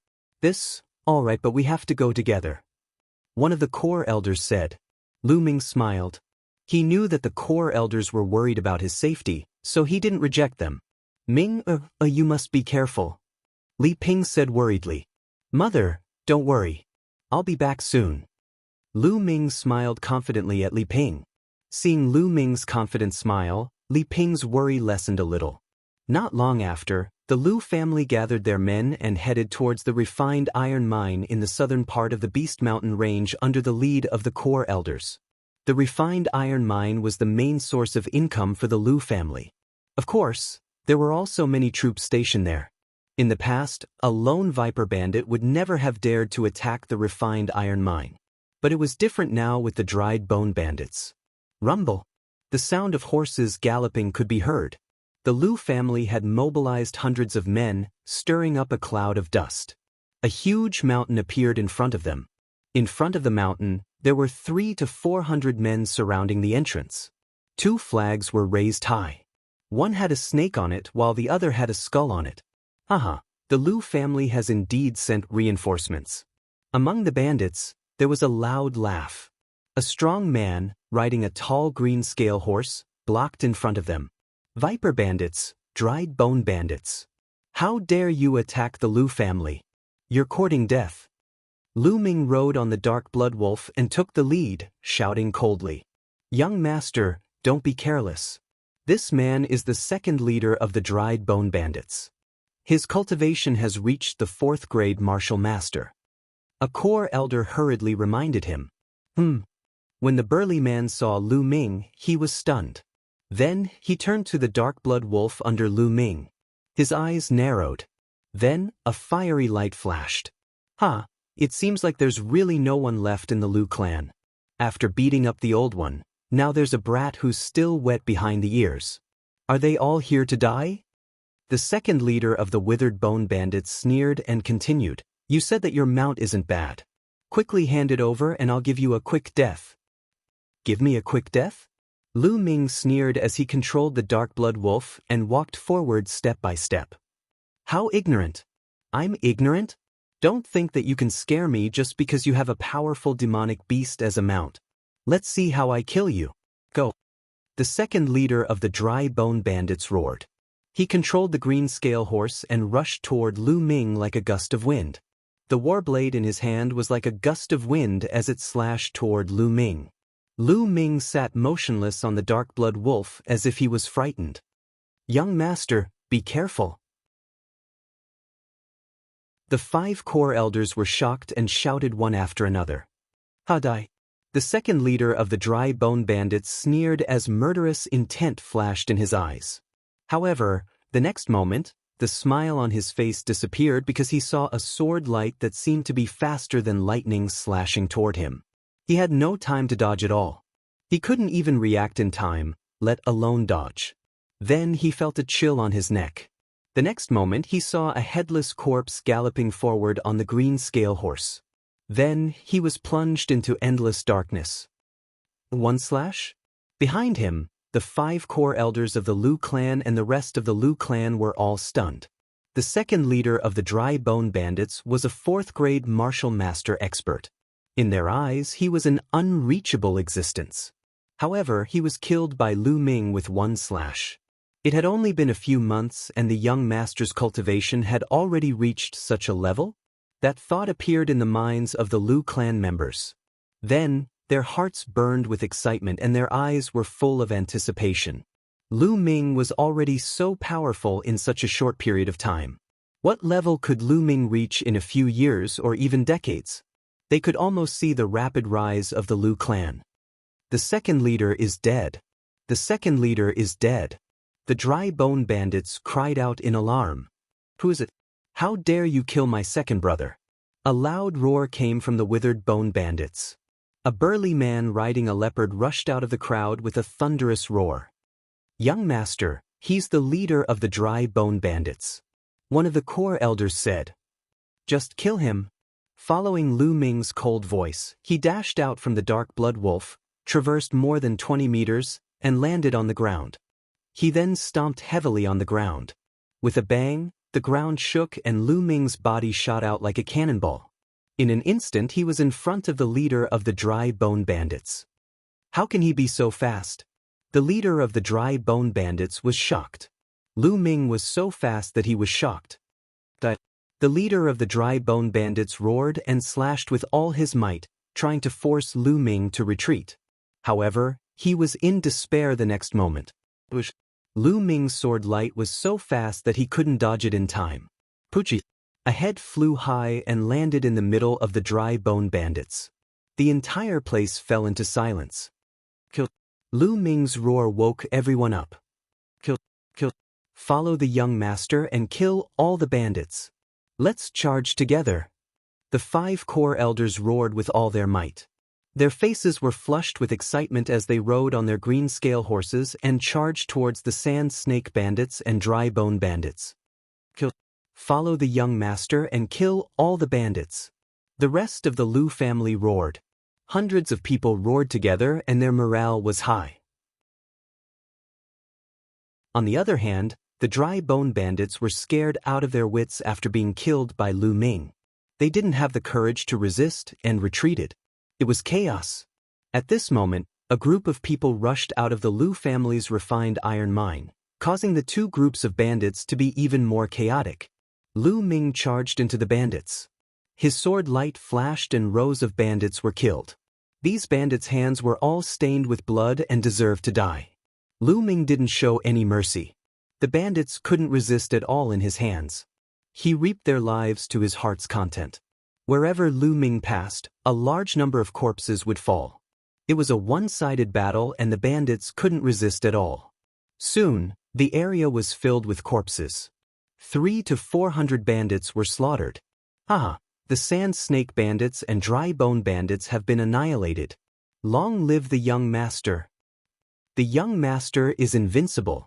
Speaker 1: All right, but we have to go together. One of the core elders said. Lu Ming smiled. He knew that the core elders were worried about his safety, so he didn't reject them. Ming, you must be careful. Li Ping said worriedly. Mother, don't worry. I'll be back soon. Lu Ming smiled confidently at Li Ping. Seeing Lu Ming's confident smile, Li Ping's worry lessened a little. Not long after, the Lu family gathered their men and headed towards the refined iron mine in the southern part of the Beast Mountain range under the lead of the core elders. The refined iron mine was the main source of income for the Lu family. Of course, there were also many troops stationed there. In the past, a lone viper bandit would never have dared to attack the refined iron mine. But it was different now with the dried bone bandits. Rumble. The sound of horses galloping could be heard. The Lu family had mobilized hundreds of men, stirring up a cloud of dust. A huge mountain appeared in front of them. In front of the mountain, there were 300 to 400 men surrounding the entrance. 2 flags were raised high. One had a snake on it while the other had a skull on it. The Lu family has indeed sent reinforcements. Among the bandits, there was a loud laugh. A strong man, riding a tall green scale horse, blocked in front of them. Viper bandits, dried bone bandits. How dare you attack the Lu family? You're courting death. Lu Ming rode on the dark blood wolf and took the lead, shouting coldly. Young master, don't be careless. This man is the second leader of the dried bone bandits. His cultivation has reached the 4th grade martial master. A core elder hurriedly reminded him. When the burly man saw Lu Ming, he was stunned. Then, he turned to the dark blood wolf under Lu Ming. His eyes narrowed. Then, a fiery light flashed. It seems like there's really no one left in the Lu clan. After beating up the old one, now there's a brat who's still wet behind the ears. Are they all here to die? The second leader of the withered bone bandits sneered and continued. You said that your mount isn't bad. Quickly hand it over and I'll give you a quick death. Give me a quick death? Lu Ming sneered as he controlled the dark blood wolf and walked forward step by step. How ignorant! I'm ignorant? Don't think that you can scare me just because you have a powerful demonic beast as a mount. Let's see how I kill you. Go. The second leader of the dry bone bandits roared. He controlled the green scale horse and rushed toward Lu Ming like a gust of wind. The war blade in his hand was like a gust of wind as it slashed toward Lu Ming. Lu Ming sat motionless on the dark blood wolf as if he was frightened. Young master, be careful. The 5 core elders were shocked and shouted one after another. Hadai. The second leader of the dry bone bandits sneered as murderous intent flashed in his eyes. However, the next moment, the smile on his face disappeared because he saw a sword light that seemed to be faster than lightning slashing toward him. He had no time to dodge at all. He couldn't even react in time, let alone dodge. Then he felt a chill on his neck. The next moment he saw a headless corpse galloping forward on the green scale horse. Then he was plunged into endless darkness. One slash? Behind him, the 5 core elders of the Lu clan and the rest of the Lu clan were all stunned. The second leader of the dry bone bandits was a 4th grade martial master expert. In their eyes, he was an unreachable existence. However, he was killed by Lu Ming with one slash. It had only been a few months and the young master's cultivation had already reached such a level? That thought appeared in the minds of the Lu clan members. Then, their hearts burned with excitement and their eyes were full of anticipation. Lu Ming was already so powerful in such a short period of time. What level could Lu Ming reach in a few years or even decades? They could almost see the rapid rise of the Lu clan. The second leader is dead. The second leader is dead. The dry bone bandits cried out in alarm. Who is it? How dare you kill my second brother? A loud roar came from the withered bone bandits. A burly man riding a leopard rushed out of the crowd with a thunderous roar. Young master, he's the leader of the dry bone bandits. One of the core elders said. Just kill him. Following Lu Ming's cold voice, he dashed out from the dark blood wolf, traversed more than 20 meters, and landed on the ground. He then stomped heavily on the ground. With a bang, the ground shook and Lu Ming's body shot out like a cannonball. In an instant he was in front of the leader of the dry bone bandits. How can he be so fast? The leader of the dry bone bandits was shocked. Lu Ming was so fast that he was shocked. The leader of the dry bone bandits roared and slashed with all his might, trying to force Lu Ming to retreat. However, he was in despair the next moment. Lu Ming's sword light was so fast that he couldn't dodge it in time. Puchi! A head flew high and landed in the middle of the dry bone bandits. The entire place fell into silence. Kill! Lu Ming's roar woke everyone up. Kill! Kill! Follow the young master and kill all the bandits. Let's charge together. The 5 core elders roared with all their might. Their faces were flushed with excitement as they rode on their green scale horses and charged towards the sand snake bandits and dry bone bandits. Kill! Follow the young master and kill all the bandits. The rest of the Lu family roared. Hundreds of people roared together and their morale was high. On the other hand, the dry bone bandits were scared out of their wits after being killed by Lu Ming. They didn't have the courage to resist and retreated. It was chaos. At this moment, a group of people rushed out of the Lu family's refined iron mine, causing the 2 groups of bandits to be even more chaotic. Lu Ming charged into the bandits. His sword light flashed and rows of bandits were killed. These bandits' hands were all stained with blood and deserved to die. Lu Ming didn't show any mercy. The bandits couldn't resist at all in his hands. He reaped their lives to his heart's content. Wherever Lu Ming passed, a large number of corpses would fall. It was a one-sided battle and the bandits couldn't resist at all. Soon, the area was filled with corpses. 300 to 400 bandits were slaughtered. The sand snake bandits and dry bone bandits have been annihilated. Long live the young master. The young master is invincible.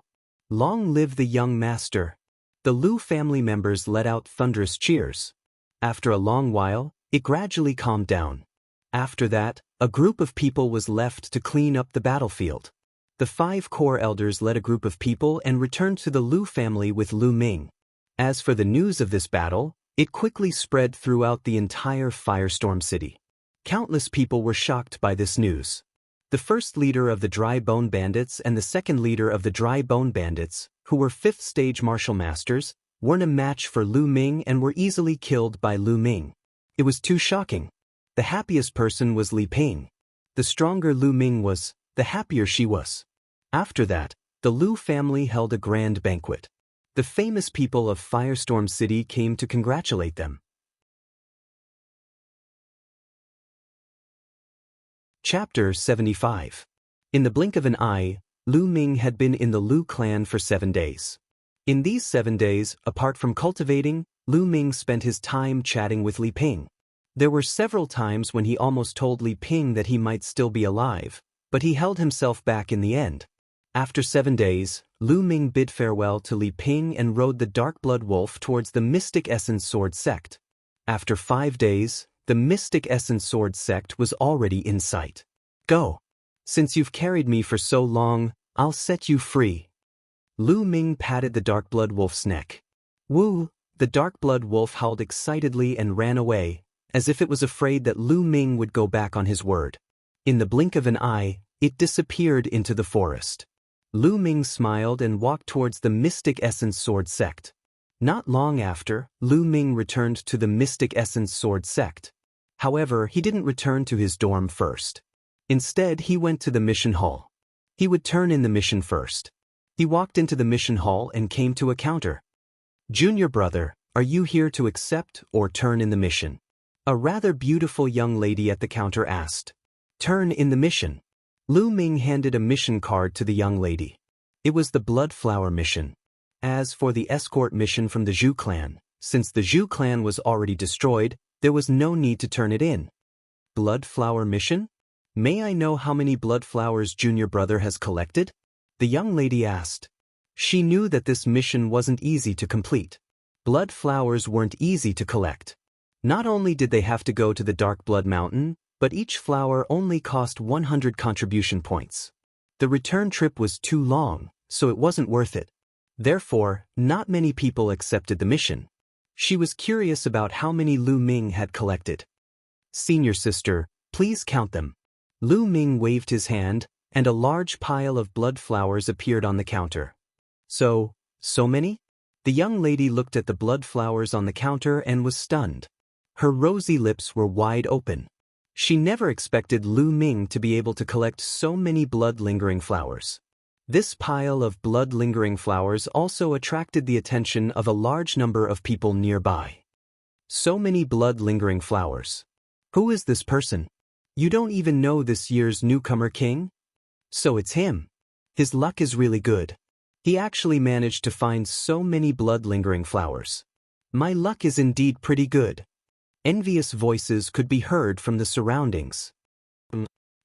Speaker 1: Long live the young master. The Lu family members let out thunderous cheers. After a long while, it gradually calmed down. After that, a group of people was left to clean up the battlefield. The 5 core elders led a group of people and returned to the Lu family with Lu Ming. As for the news of this battle, it quickly spread throughout the entire Firestorm City. Countless people were shocked by this news. The first leader of the dry bone bandits and the second leader of the dry bone bandits, who were 5th stage martial masters, weren't a match for Lu Ming and were easily killed by Lu Ming. It was too shocking. The happiest person was Li Ping. The stronger Lu Ming was, the happier she was. After that, the Lu family held a grand banquet. The famous people of Firestorm City came to congratulate them. Chapter 75. In the blink of an eye, Lu Ming had been in the Lu clan for 7 days. In these 7 days, apart from cultivating, Lu Ming spent his time chatting with Li Ping. There were several times when he almost told Li Ping that he might still be alive, but he held himself back in the end. After 7 days, Lu Ming bid farewell to Li Ping and rode the Dark Blood Wolf towards the Mystic Essence Sword sect. After 5 days, the Mystic Essence Sword sect was already in sight. Go! Since you've carried me for so long, I'll set you free. Lu Ming patted the Dark Blood Wolf's neck. Woo! The Dark Blood Wolf howled excitedly and ran away, as if it was afraid that Lu Ming would go back on his word. In the blink of an eye, it disappeared into the forest. Lu Ming smiled and walked towards the Mystic Essence Sword sect. Not long after, Lu Ming returned to the Mystic Essence Sword sect. However, he didn't return to his dorm first. Instead, he went to the mission hall. He would turn in the mission first. He walked into the mission hall and came to a counter. "Junior brother, are you here to accept or turn in the mission?" A rather beautiful young lady at the counter asked. "Turn in the mission." Lu Ming handed a mission card to the young lady. It was the Blood Flower mission. As for the escort mission from the Zhu clan, since the Zhu clan was already destroyed, there was no need to turn it in. Blood Flower mission? May I know how many blood flowers junior brother has collected? The young lady asked. She knew that this mission wasn't easy to complete. Blood flowers weren't easy to collect. Not only did they have to go to the Dark Blood Mountain, but each flower only cost 100 contribution points. The return trip was too long, so it wasn't worth it. Therefore, not many people accepted the mission. She was curious about how many Lu Ming had collected. "Senior sister, please count them." Lu Ming waved his hand, and a large pile of blood flowers appeared on the counter. So many? The young lady looked at the blood flowers on the counter and was stunned. Her rosy lips were wide open. She never expected Lu Ming to be able to collect so many blood-lingering flowers. This pile of blood-lingering flowers also attracted the attention of a large number of people nearby. So many blood-lingering flowers. Who is this person? You don't even know this year's newcomer king? So it's him. His luck is really good. He actually managed to find so many blood-lingering flowers. My luck is indeed pretty good. Envious voices could be heard from the surroundings.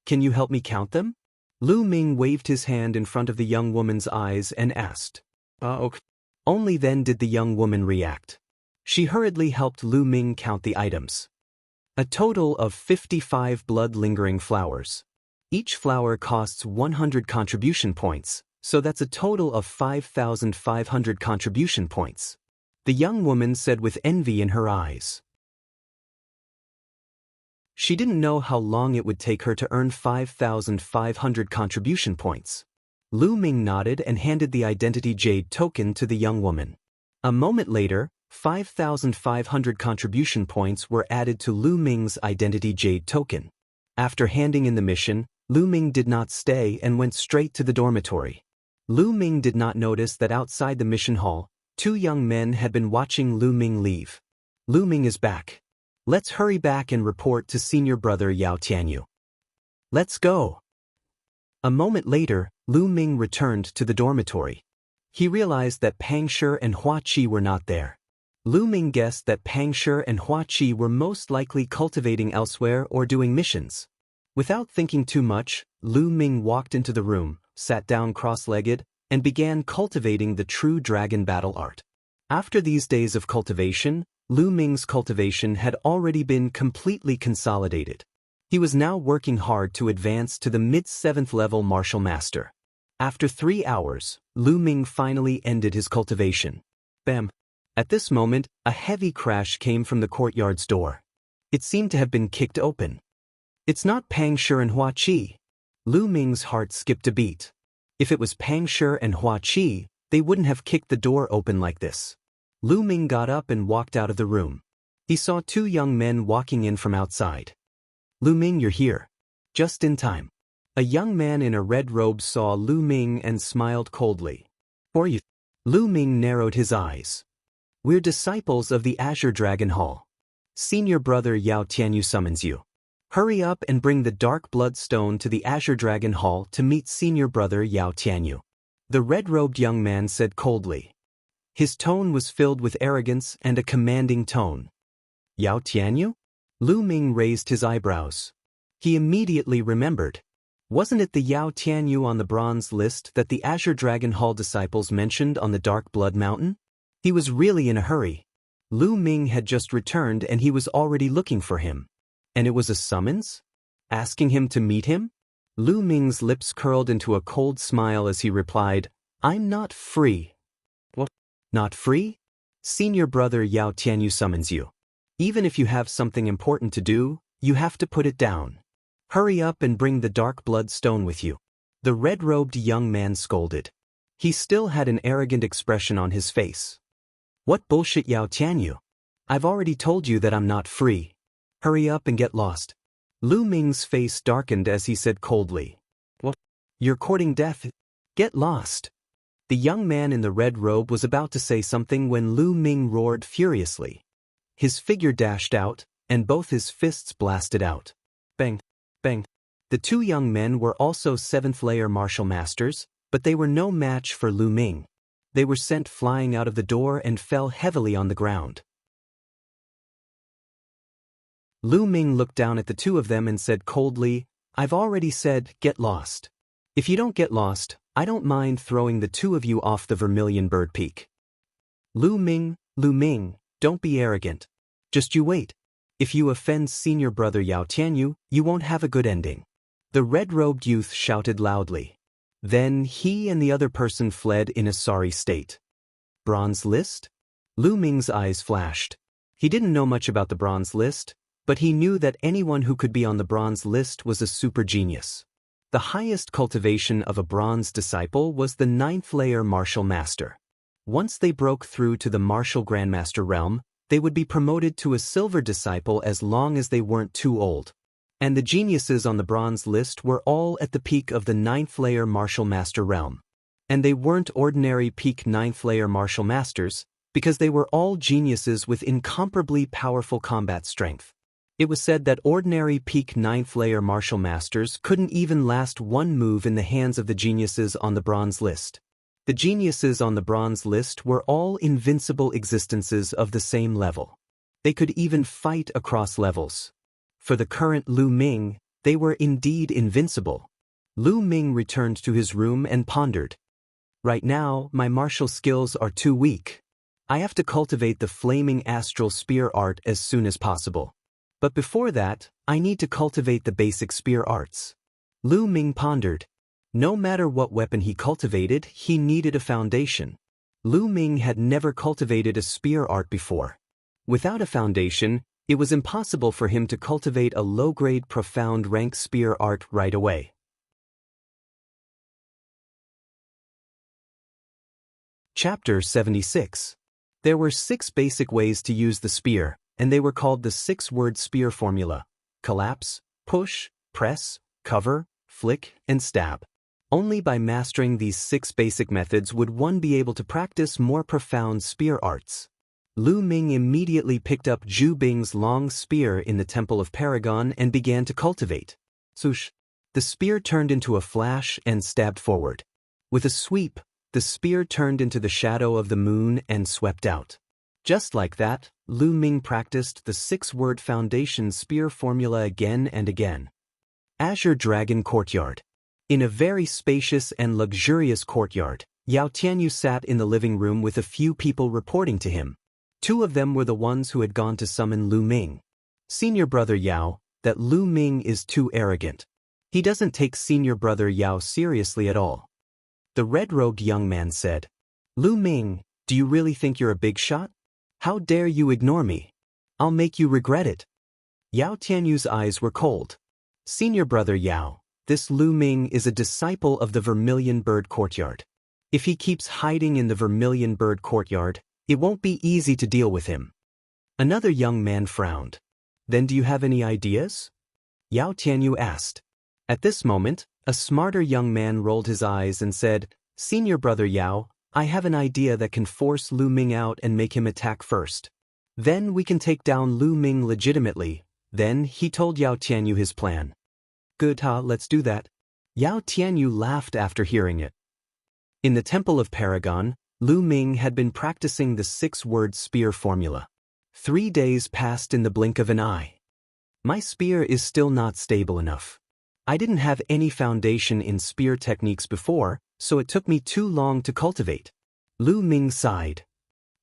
Speaker 1: Can you help me count them? Lu Ming waved his hand in front of the young woman's eyes and asked. Okay. Only then did the young woman react. She hurriedly helped Lu Ming count the items. A total of 55 blood-lingering flowers. Each flower costs 100 contribution points, so that's a total of 5,500 contribution points. The young woman said with envy in her eyes. She didn't know how long it would take her to earn 5,500 contribution points. Lu Ming nodded and handed the identity jade token to the young woman. A moment later, 5,500 contribution points were added to Lu Ming's identity jade token. After handing in the mission, Lu Ming did not stay and went straight to the dormitory. Lu Ming did not notice that outside the mission hall, two young men had been watching Lu Ming leave. Lu Ming is back. Let's hurry back and report to senior brother Yao Tianyu. Let's go. A moment later, Lu Ming returned to the dormitory. He realized that Pang Shi and Hua Qi were not there. Lu Ming guessed that Pang Shi and Hua Qi were most likely cultivating elsewhere or doing missions. Without thinking too much, Lu Ming walked into the room, sat down cross-legged, and began cultivating the true dragon battle art. After these days of cultivation, Lu Ming's cultivation had already been completely consolidated. He was now working hard to advance to the mid-7th level martial master. After 3 hours, Lu Ming finally ended his cultivation. Bam! At this moment, a heavy crash came from the courtyard's door. It seemed to have been kicked open. It's not Pang Shi and Hua Qi. Lu Ming's heart skipped a beat. If it was Pang Shi and Hua Qi, they wouldn't have kicked the door open like this. Lu Ming got up and walked out of the room. He saw two young men walking in from outside. Lu Ming, you're here. Just in time. A young man in a red robe saw Lu Ming and smiled coldly. Who are you? Lu Ming narrowed his eyes. We're disciples of the Azure Dragon Hall. Senior brother Yao Tianyu summons you. Hurry up and bring the Dark Blood Stone to the Azure Dragon Hall to meet senior brother Yao Tianyu. The red-robed young man said coldly. His tone was filled with arrogance and a commanding tone. Yao Tianyu? Lu Ming raised his eyebrows. He immediately remembered. Wasn't it the Yao Tianyu on the bronze list that the Azure Dragon Hall disciples mentioned on the Dark Blood Mountain? He was really in a hurry. Lu Ming had just returned and he was already looking for him. And it was a summons? Asking him to meet him? Lu Ming's lips curled into a cold smile as he replied, I'm not free. What? Not free? Senior brother Yao Tianyu summons you. Even if you have something important to do, you have to put it down. Hurry up and bring the dark blood stone with you. The red-robed young man scolded. He still had an arrogant expression on his face. What bullshit, Yao Tianyu? I've already told you that I'm not free. Hurry up and get lost. Lu Ming's face darkened as he said coldly. What? You're courting death? Get lost. The young man in the red robe was about to say something when Lu Ming roared furiously. His figure dashed out, and both his fists blasted out. Bang, bang. The two young men were also 7th-layer martial masters, but they were no match for Lu Ming. They were sent flying out of the door and fell heavily on the ground. Lu Ming looked down at the two of them and said coldly, I've already said, get lost. If you don't get lost, I don't mind throwing the two of you off the Vermilion Bird Peak. Lu Ming, don't be arrogant. Just you wait. If you offend senior brother Yao Tianyu, you won't have a good ending. The red-robed youth shouted loudly. Then he and the other person fled in a sorry state. Bronze list? Lu Ming's eyes flashed. He didn't know much about the bronze list, but he knew that anyone who could be on the bronze list was a super genius. The highest cultivation of a bronze disciple was the 9th-layer martial master. Once they broke through to the martial grandmaster realm, they would be promoted to a silver disciple as long as they weren't too old. And the geniuses on the bronze list were all at the peak of the 9th-layer martial master realm. And they weren't ordinary peak 9th-layer martial masters, because they were all geniuses with incomparably powerful combat strength. It was said that ordinary peak 9th-layer martial masters couldn't even last one move in the hands of the geniuses on the bronze list. The geniuses on the bronze list were all invincible existences of the same level. They could even fight across levels. For the current Lu Ming, they were indeed invincible. Lu Ming returned to his room and pondered. Right now, my martial skills are too weak. I have to cultivate the flaming astral spear art as soon as possible. But before that, I need to cultivate the basic spear arts. Lu Ming pondered. No matter what weapon he cultivated, he needed a foundation. Lu Ming had never cultivated a spear art before. Without a foundation, it was impossible for him to cultivate a low-grade profound rank spear art right away. Chapter 76. There were 6 basic ways to use the spear, and they were called the 6-word spear formula: collapse, push, press, cover, flick, and stab. Only by mastering these 6 basic methods would one be able to practice more profound spear arts. Lu Ming immediately picked up Zhu Bing's long spear in the Temple of Paragon and began to cultivate. Swoosh! The spear turned into a flash and stabbed forward. With a sweep, the spear turned into the shadow of the moon and swept out. Just like that, Lu Ming practiced the 6-word foundation spear formula again and again. Azure Dragon Courtyard. In a very spacious and luxurious courtyard, Yao Tianyu sat in the living room with a few people reporting to him. 2 of them were the ones who had gone to summon Lu Ming. Senior brother Yao, that Lu Ming is too arrogant. He doesn't take senior brother Yao seriously at all. The red-robed young man said, Lu Ming, do you really think you're a big shot? How dare you ignore me? I'll make you regret it. Yao Tianyu's eyes were cold. Senior brother Yao, this Lu Ming is a disciple of the Vermilion Bird Courtyard. If he keeps hiding in the Vermilion Bird Courtyard, it won't be easy to deal with him. Another young man frowned. Then do you have any ideas? Yao Tianyu asked. At this moment, a smarter young man rolled his eyes and said, Senior brother Yao, I have an idea that can force Lu Ming out and make him attack first. Then we can take down Lu Ming legitimately. Then he told Yao Tianyu his plan. Good, let's do that. Yao Tianyu laughed after hearing it. In the Temple of Paragon, Lu Ming had been practicing the 6-word spear formula. 3 days passed in the blink of an eye. My spear is still not stable enough. I didn't have any foundation in spear techniques before, so it took me too long to cultivate. Lu Ming sighed.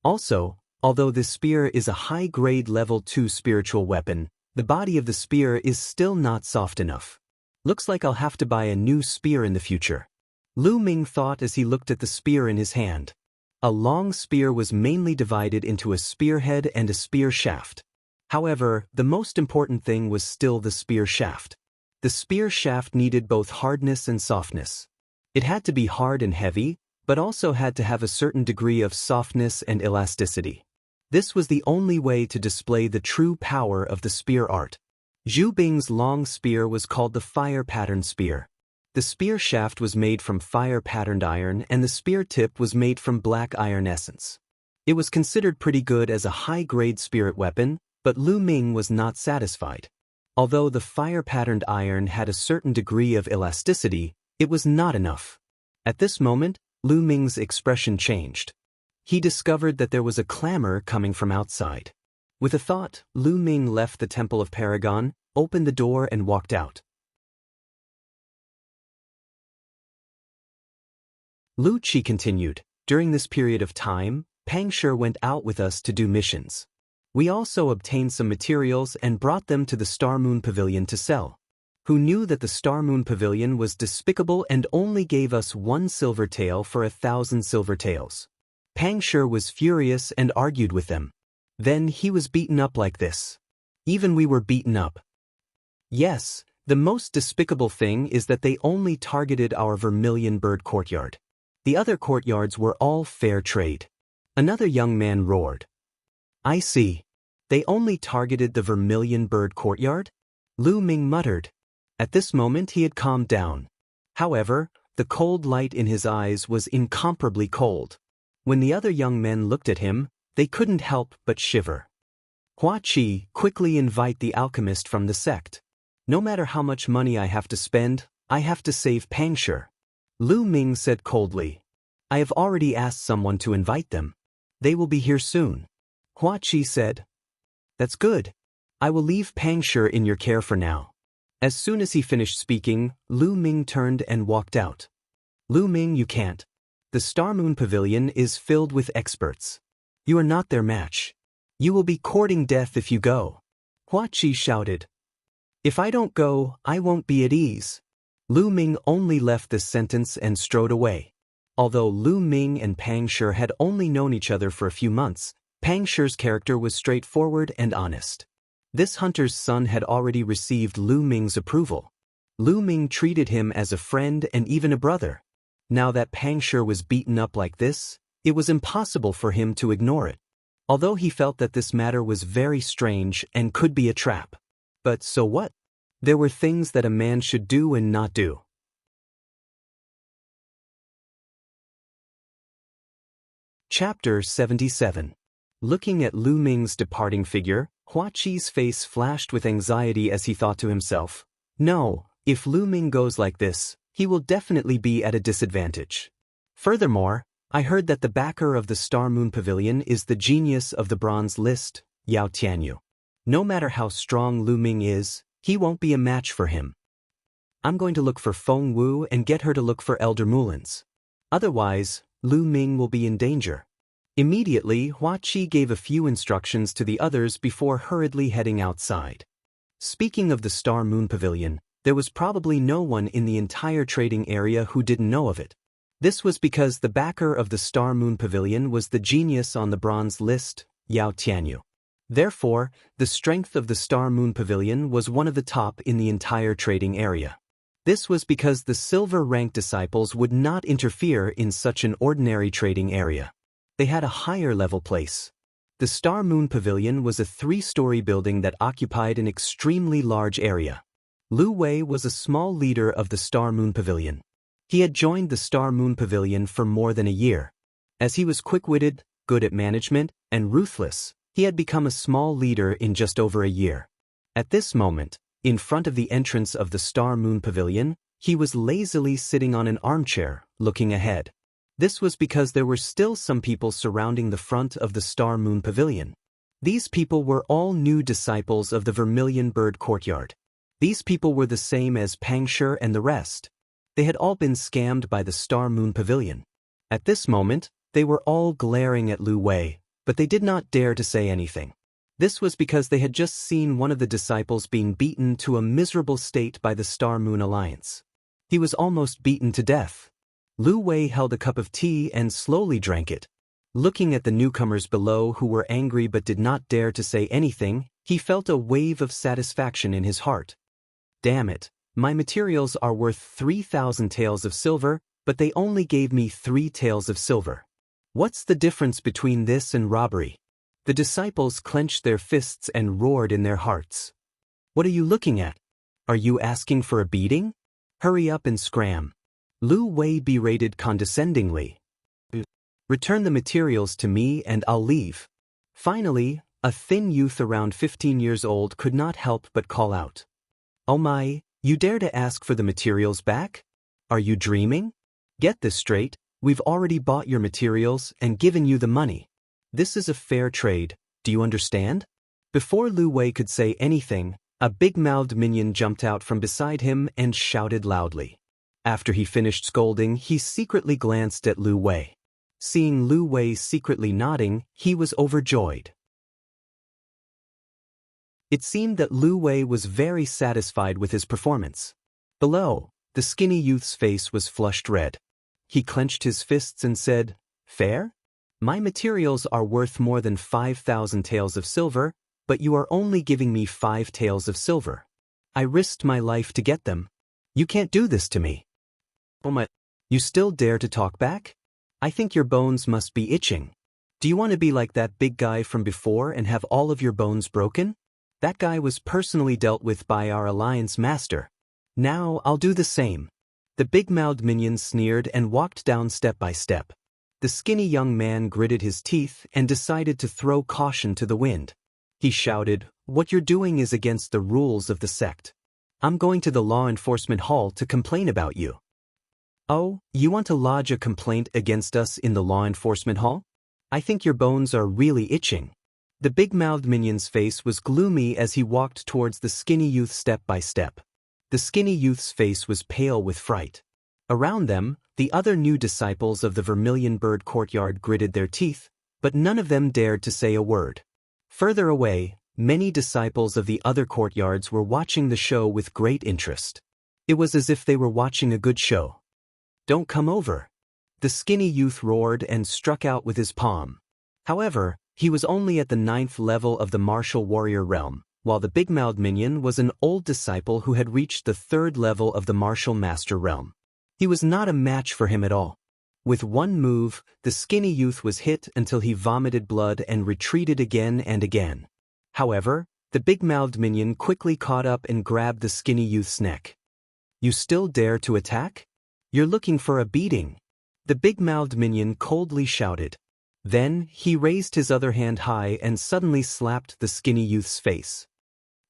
Speaker 1: Also, although this spear is a high-grade level 2 spiritual weapon, the body of the spear is still not soft enough. Looks like I'll have to buy a new spear in the future. Lu Ming thought as he looked at the spear in his hand. A long spear was mainly divided into a spearhead and a spear shaft. However, the most important thing was still the spear shaft. The spear shaft needed both hardness and softness. It had to be hard and heavy, but also had to have a certain degree of softness and elasticity. This was the only way to display the true power of the spear art. Zhu Bing's long spear was called the fire-patterned spear. The spear shaft was made from fire-patterned iron and the spear tip was made from black iron essence. It was considered pretty good as a high-grade spirit weapon, but Lu Ming was not satisfied. Although the fire-patterned iron had a certain degree of elasticity, it was not enough. At this moment, Lu Ming's expression changed. He discovered that there was a clamor coming from outside. With a thought, Lu Ming left the Temple of Paragon, opened the door and walked out. Lu Qi continued, "During this period of time, Pang Shi went out with us to do missions. We also obtained some materials and brought them to the Star Moon Pavilion to sell. Who knew that the Star Moon Pavilion was despicable and only gave us 1 silver tael for 1,000 silver taels. Pang Shi was furious and argued with them. Then he was beaten up like this. Even we were beaten up. Yes, the most despicable thing is that they only targeted our Vermilion Bird courtyard. The other courtyards were all fair trade." Another young man roared. "I see. They only targeted the Vermilion Bird courtyard?" Lu Ming muttered. At this moment he had calmed down. However, the cold light in his eyes was incomparably cold. When the other young men looked at him, they couldn't help but shiver. "Hua Qi, quickly invite the alchemist from the sect. No matter how much money I have to spend, I have to save Pang Shi." Lu Ming said coldly. "I have already asked someone to invite them. They will be here soon." Hua Qi said, "That's good. I will leave Pang Shi in your care for now." As soon as he finished speaking, Lu Ming turned and walked out. "Lu Ming, you can't. The Star Moon Pavilion is filled with experts. You are not their match. You will be courting death if you go." Hua Qi shouted. "If I don't go, I won't be at ease." Lu Ming only left this sentence and strode away. Although Lu Ming and Pang Shi had only known each other for a few months, Pang Shi's character was straightforward and honest. This hunter's son had already received Lu Ming's approval. Lu Ming treated him as a friend and even a brother. Now that Pang Shi was beaten up like this, it was impossible for him to ignore it. Although he felt that this matter was very strange and could be a trap. But so what? There were things that a man should do and not do. Chapter 77. Looking at Lu Ming's departing figure, Hua Qi's face flashed with anxiety as he thought to himself, "No, if Lu Ming goes like this, he will definitely be at a disadvantage. Furthermore, I heard that the backer of the Star Moon Pavilion is the genius of the bronze list, Yao Tianyu. No matter how strong Lu Ming is, he won't be a match for him. I'm going to look for Feng Wu and get her to look for Elder Mullins. Otherwise, Lu Ming will be in danger." Immediately, Hua Qi gave a few instructions to the others before hurriedly heading outside. Speaking of the Star Moon Pavilion, there was probably no one in the entire trading area who didn't know of it. This was because the backer of the Star Moon Pavilion was the genius on the bronze list, Yao Tianyu. Therefore, the strength of the Star Moon Pavilion was one of the top in the entire trading area. This was because the silver-ranked disciples would not interfere in such an ordinary trading area. They had a higher-level place. The Star Moon Pavilion was a 3-story building that occupied an extremely large area. Lu Wei was a small leader of the Star Moon Pavilion. He had joined the Star Moon Pavilion for more than a year. As he was quick-witted, good at management, and ruthless, he had become a small leader in just over a year. At this moment, in front of the entrance of the Star Moon Pavilion, he was lazily sitting on an armchair, looking ahead. This was because there were still some people surrounding the front of the Star Moon Pavilion. These people were all new disciples of the Vermilion Bird courtyard. These people were the same as Pang Shi and the rest. They had all been scammed by the Star Moon Pavilion. At this moment, they were all glaring at Lu Wei, but they did not dare to say anything. This was because they had just seen one of the disciples being beaten to a miserable state by the Star Moon Alliance. He was almost beaten to death. Lu Wei held a cup of tea and slowly drank it. Looking at the newcomers below who were angry but did not dare to say anything, He felt a wave of satisfaction in his heart. Damn it, my materials are worth 3,000 taels of silver, but they only gave me 3 taels of silver. What's the difference between this and robbery? The disciples clenched their fists and roared in their hearts. What are you looking at? Are you asking for a beating? Hurry up and scram. Lu Wei berated condescendingly. Return the materials to me and I'll leave. Finally, a thin youth around 15 years old could not help but call out. Oh my, you dare to ask for the materials back? Are you dreaming? Get this straight, we've already bought your materials and given you the money. This is a fair trade, do you understand? Before Lu Wei could say anything, a big-mouthed minion jumped out from beside him and shouted loudly. After he finished scolding, he secretly glanced at Lu Wei. Seeing Lu Wei secretly nodding, he was overjoyed. It seemed that Lu Wei was very satisfied with his performance. Below, the skinny youth's face was flushed red. He clenched his fists and said, Fair? My materials are worth more than 5,000 taels of silver, but you are only giving me 5 taels of silver. I risked my life to get them. You can't do this to me. Oh my, you still dare to talk back? I think your bones must be itching. Do you want to be like that big guy from before and have all of your bones broken? That guy was personally dealt with by our alliance master. Now I'll do the same. The big-mouthed minion sneered and walked down step by step. The skinny young man gritted his teeth and decided to throw caution to the wind. He shouted, What you're doing is against the rules of the sect. I'm going to the law enforcement hall to complain about you. Oh, you want to lodge a complaint against us in the law enforcement hall? I think your bones are really itching. The big-mouthed minion's face was gloomy as he walked towards the skinny youth step by step. The skinny youth's face was pale with fright. Around them, the other new disciples of the Vermilion Bird Courtyard gritted their teeth, but none of them dared to say a word. Further away, many disciples of the other courtyards were watching the show with great interest. It was as if they were watching a good show. Don't come over. The skinny youth roared and struck out with his palm. However, he was only at the 9th level of the martial warrior realm, while the big-mouthed minion was an old disciple who had reached the 3rd level of the martial master realm. He was not a match for him at all. With one move, the skinny youth was hit until he vomited blood and retreated again and again. However, the big-mouthed minion quickly caught up and grabbed the skinny youth's neck. You still dare to attack? You're looking for a beating. The big-mouthed minion coldly shouted. Then, he raised his other hand high and suddenly slapped the skinny youth's face.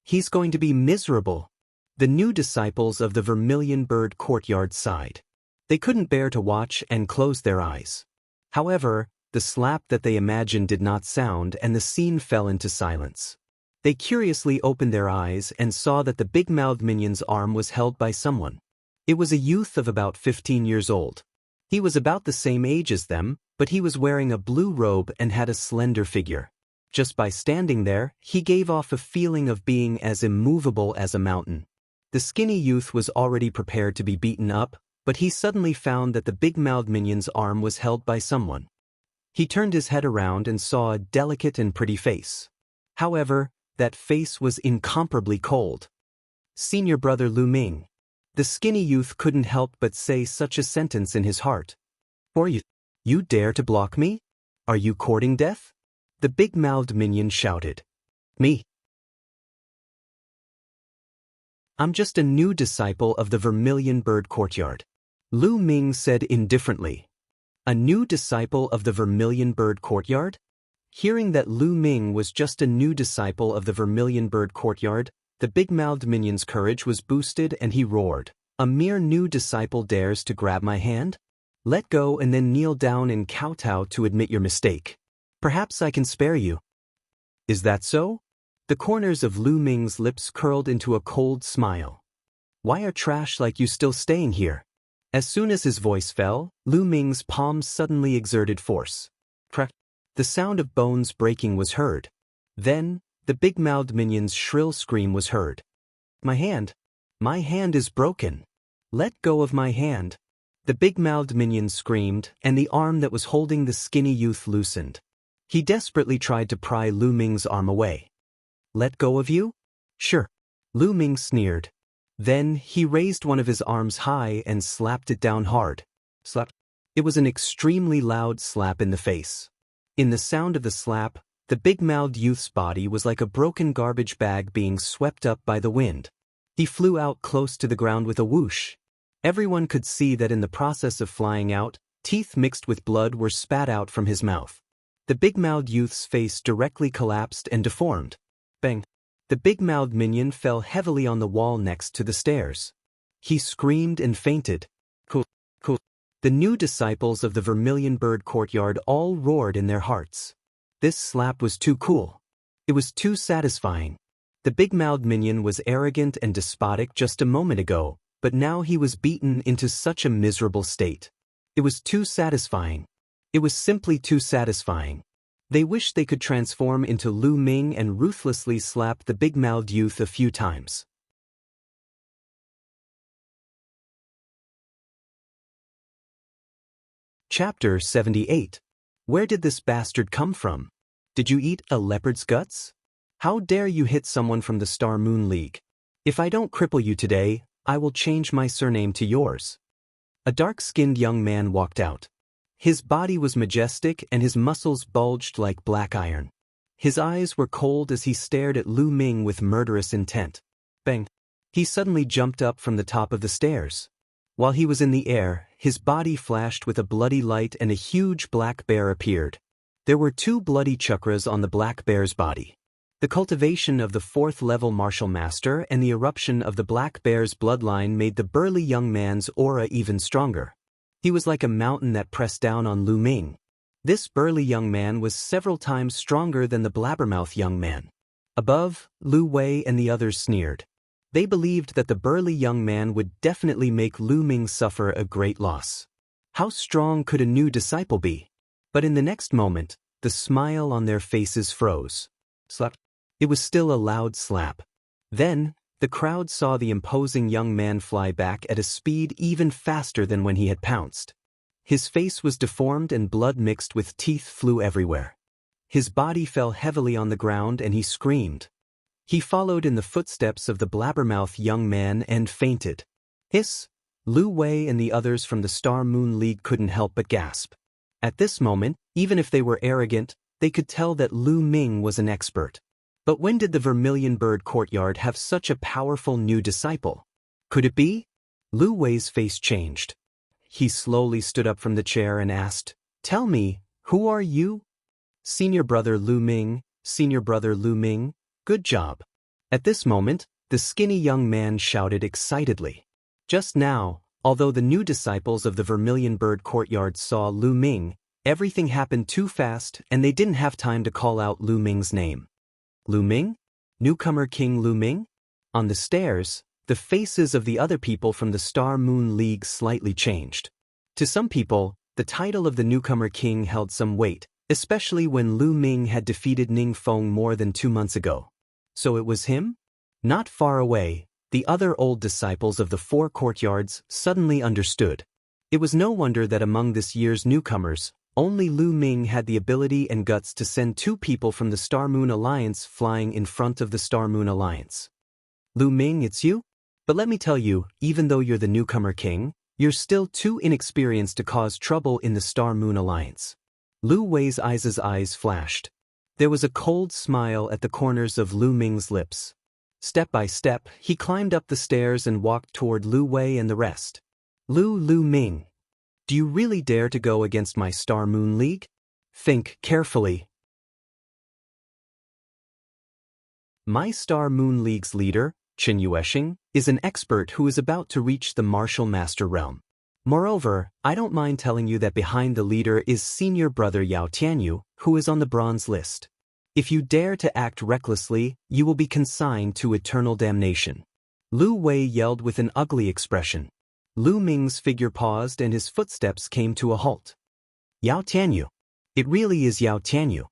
Speaker 1: He's going to be miserable. The new disciples of the Vermilion Bird Courtyard sighed. They couldn't bear to watch and closed their eyes. However, the slap that they imagined did not sound and the scene fell into silence. They curiously opened their eyes and saw that the big-mouthed minion's arm was held by someone. It was a youth of about 15 years old. He was about the same age as them, but he was wearing a blue robe and had a slender figure. Just by standing there, he gave off a feeling of being as immovable as a mountain. The skinny youth was already prepared to be beaten up, but he suddenly found that the big-mouthed minion's arm was held by someone. He turned his head around and saw a delicate and pretty face. However, that face was incomparably cold. Senior brother Lu Ming. The skinny youth couldn't help but say such a sentence in his heart. Or you dare to block me? Are you courting death? The big-mouthed minion shouted. Me? I'm just a new disciple of the Vermilion Bird Courtyard. Lu Ming said indifferently. A new disciple of the Vermilion Bird Courtyard? Hearing that Lu Ming was just a new disciple of the Vermilion Bird Courtyard, the big-mouthed minion's courage was boosted and he roared. A mere new disciple dares to grab my hand? Let go and then kneel down and kowtow to admit your mistake. Perhaps I can spare you. Is that so? The corners of Lu Ming's lips curled into a cold smile. Why are trash like you still staying here? As soon as his voice fell, Lu Ming's palms suddenly exerted force. Crack. The sound of bones breaking was heard. Then, the big-mouthed minion's shrill scream was heard. My hand is broken. Let go of my hand. The big-mouthed minion screamed, and the arm that was holding the skinny youth loosened. He desperately tried to pry Lu Ming's arm away. Let go of you? Sure. Lu Ming sneered. Then he raised one of his arms high and slapped it down hard. Slap. It was an extremely loud slap in the face. In the sound of the slap, the big-mouthed youth's body was like a broken garbage bag being swept up by the wind. He flew out close to the ground with a whoosh. Everyone could see that in the process of flying out, teeth mixed with blood were spat out from his mouth. The big-mouthed youth's face directly collapsed and deformed. Bang! The big-mouthed minion fell heavily on the wall next to the stairs. He screamed and fainted. Cool. The new disciples of the Vermilion Bird Courtyard all roared in their hearts. This slap was too cool. It was too satisfying. The big-mouthed minion was arrogant and despotic just a moment ago, but now he was beaten into such a miserable state. It was too satisfying. It was simply too satisfying. They wished they could transform into Lu Ming and ruthlessly slap the big-mouthed youth a few times. Chapter 78. Where did this bastard come from? Did you eat a leopard's guts? How dare you hit someone from the Star Moon League? If I don't cripple you today, I will change my surname to yours. A dark-skinned young man walked out. His body was majestic and his muscles bulged like black iron. His eyes were cold as he stared at Lu Ming with murderous intent. Bang! He suddenly jumped up from the top of the stairs. While he was in the air, his body flashed with a bloody light and a huge black bear appeared. There were 2 bloody chakras on the black bear's body. The cultivation of the 4th-level martial master and the eruption of the black bear's bloodline made the burly young man's aura even stronger. He was like a mountain that pressed down on Lu Ming. This burly young man was several times stronger than the blabbermouth young man. Above, Lu Wei and the others sneered. They believed that the burly young man would definitely make Lu Ming suffer a great loss. How strong could a new disciple be? But in the next moment, the smile on their faces froze. Slap. It was still a loud slap. Then, the crowd saw the imposing young man fly back at a speed even faster than when he had pounced. His face was deformed and blood mixed with teeth flew everywhere. His body fell heavily on the ground and he screamed. He followed in the footsteps of the blabbermouth young man and fainted. Hiss! Lu Wei and the others from the Star Moon League couldn't help but gasp. At this moment, even if they were arrogant, they could tell that Lu Ming was an expert. But when did the Vermilion Bird Courtyard have such a powerful new disciple? Could it be? Lu Wei's face changed. He slowly stood up from the chair and asked, "Tell me, who are you?" "Senior brother Lu Ming, senior brother Lu Ming. Good job." At this moment, the skinny young man shouted excitedly. Just now, although the new disciples of the Vermilion Bird Courtyard saw Lu Ming, everything happened too fast and they didn't have time to call out Lu Ming's name. Lu Ming? Newcomer King Lu Ming? On the stairs, the faces of the other people from the Star Moon League slightly changed. To some people, the title of the newcomer king held some weight, especially when Lu Ming had defeated Ning Feng more than 2 months ago. So it was him? Not far away, the other old disciples of the 4 courtyards suddenly understood. It was no wonder that among this year's newcomers, only Lu Ming had the ability and guts to send 2 people from the Star Moon Alliance flying in front of the Star Moon Alliance. Lu Ming, it's you? But let me tell you, even though you're the newcomer king, you're still too inexperienced to cause trouble in the Star Moon Alliance. Lu Wei's eyes flashed. There was a cold smile at the corners of Lu Ming's lips. Step by step, he climbed up the stairs and walked toward Lu Wei and the rest. Lu Ming. Do you really dare to go against my Star Moon League? Think carefully. My Star Moon League's leader, Chen Yueshing, is an expert who is about to reach the Martial Master realm. Moreover, I don't mind telling you that behind the leader is senior brother Yao Tianyu, who is on the bronze list. If you dare to act recklessly, you will be consigned to eternal damnation. Lu Wei yelled with an ugly expression. Lu Ming's figure paused and his footsteps came to a halt. Yao Tianyu. It really is Yao Tianyu.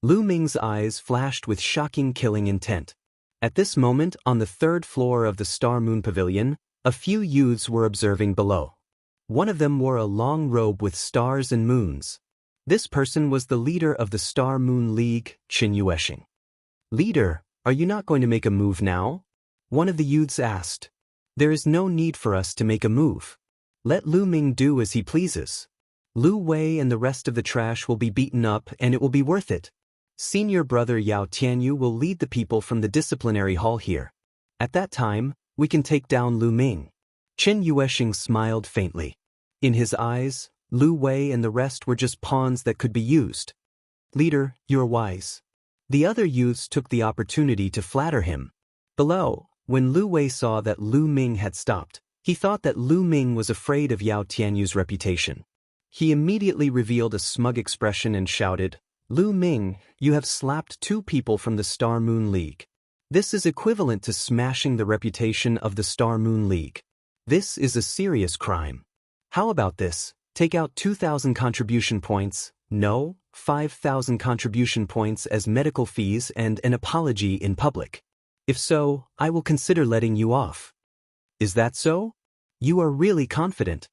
Speaker 1: Lu Ming's eyes flashed with shocking killing intent. At this moment, on the 3rd floor of the Star Moon Pavilion, a few youths were observing below. One of them wore a long robe with stars and moons. This person was the leader of the Star Moon League, Chen Yueshing. Leader, Are you not going to make a move now? One of the youths asked. There is no need for us to make a move. Let Lu Ming do as he pleases. Lu Wei and the rest of the trash will be beaten up and it will be worth it. Senior brother Yao Tianyu will lead the people from the disciplinary hall here. At that time, we can take down Lu Ming. Qin Yueshing smiled faintly. In his eyes, Lu Wei and the rest were just pawns that could be used. Leader, you're wise. The other youths took the opportunity to flatter him. Below, when Lu Wei saw that Lu Ming had stopped, he thought that Lu Ming was afraid of Yao Tianyu's reputation. He immediately revealed a smug expression and shouted, Lu Ming, you have slapped 2 people from the Star Moon League. This is equivalent to smashing the reputation of the Star Moon League. This is a serious crime. How about this? Take out 2,000 contribution points, no, 5,000 contribution points as medical fees and an apology in public. If so, I will consider letting you off. Is that so? You are really confident.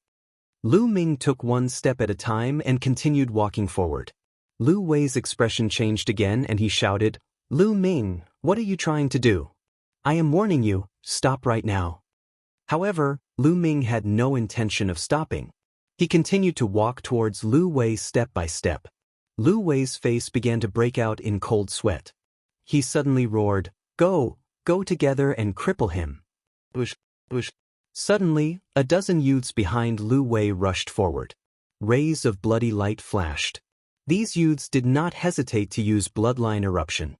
Speaker 1: Lu Ming took one step at a time and continued walking forward. Lu Wei's expression changed again and he shouted, Lu Ming, what are you trying to do? I am warning you, stop right now. However, Lu Ming had no intention of stopping. He continued to walk towards Lu Wei step by step. Lu Wei's face began to break out in cold sweat. He suddenly roared, Go together and cripple him. Bush. Suddenly, a dozen youths behind Lu Wei rushed forward. Rays of bloody light flashed. These youths did not hesitate to use bloodline eruption.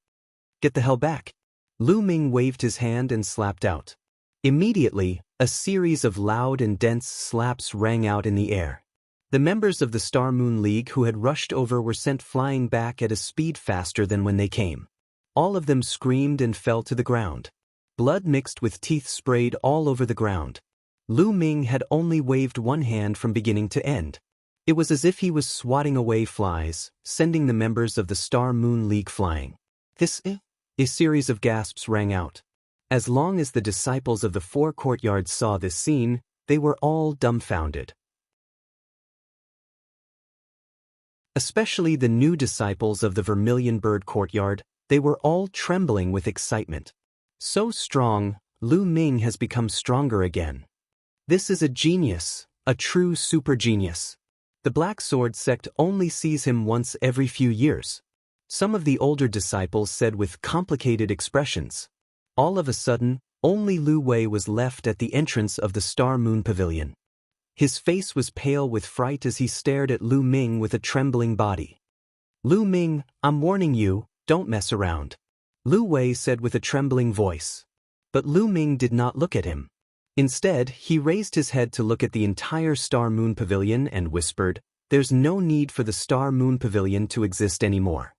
Speaker 1: Get the hell back. Lu Ming waved his hand and slapped out. Immediately, a series of loud and dense slaps rang out in the air. The members of the Star Moon League who had rushed over were sent flying back at a speed faster than when they came. All of them screamed and fell to the ground. Blood mixed with teeth sprayed all over the ground. Lu Ming had only waved one hand from beginning to end. It was as if he was swatting away flies, sending the members of the Star Moon League flying. A series of gasps rang out. As long as the disciples of the 4 courtyards saw this scene, they were all dumbfounded. Especially the new disciples of the Vermilion Bird Courtyard, they were all trembling with excitement. So strong, Lu Ming has become stronger again. This is a genius, a true super genius. The Black Sword sect only sees him once every few years. Some of the older disciples said with complicated expressions. All of a sudden, only Lu Wei was left at the entrance of the Star Moon Pavilion. His face was pale with fright as he stared at Lu Ming with a trembling body. Lu Ming, I'm warning you, don't mess around. Lu Wei said with a trembling voice. But Lu Ming did not look at him. Instead, he raised his head to look at the entire Star Moon Pavilion and whispered, There's no need for the Star Moon Pavilion to exist anymore.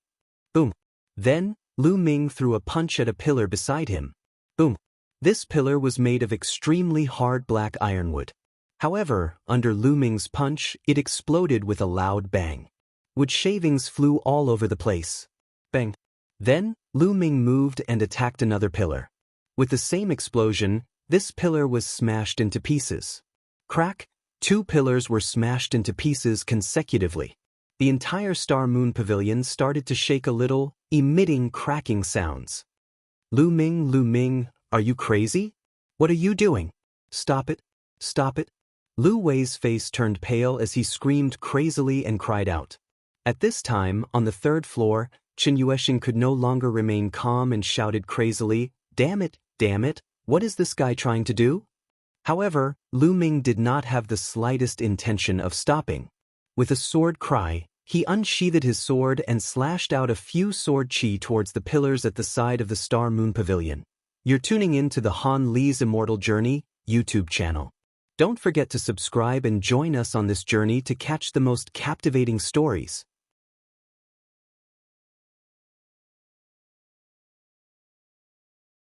Speaker 1: Boom. Then, Lu Ming threw a punch at a pillar beside him. Boom. This pillar was made of extremely hard black ironwood. However, under Lu Ming's punch, it exploded with a loud bang. Wood shavings flew all over the place. Bang. Then, Lu Ming moved and attacked another pillar. With the same explosion, this pillar was smashed into pieces. Crack, 2 pillars were smashed into pieces consecutively. The entire Star Moon Pavilion started to shake a little, emitting cracking sounds. Lu Ming, are you crazy? What are you doing? Stop it, stop it. Lu Wei's face turned pale as he screamed crazily and cried out. At this time, on the 3rd floor, Qin Yueshing could no longer remain calm and shouted crazily, damn it, what is this guy trying to do? However, Lu Ming did not have the slightest intention of stopping. With a sword cry, he unsheathed his sword and slashed out a few sword chi towards the pillars at the side of the Star Moon Pavilion. You're tuning in to the Han Li's Immortal Journey YouTube channel. Don't forget to subscribe and join us on this journey to catch the most captivating stories.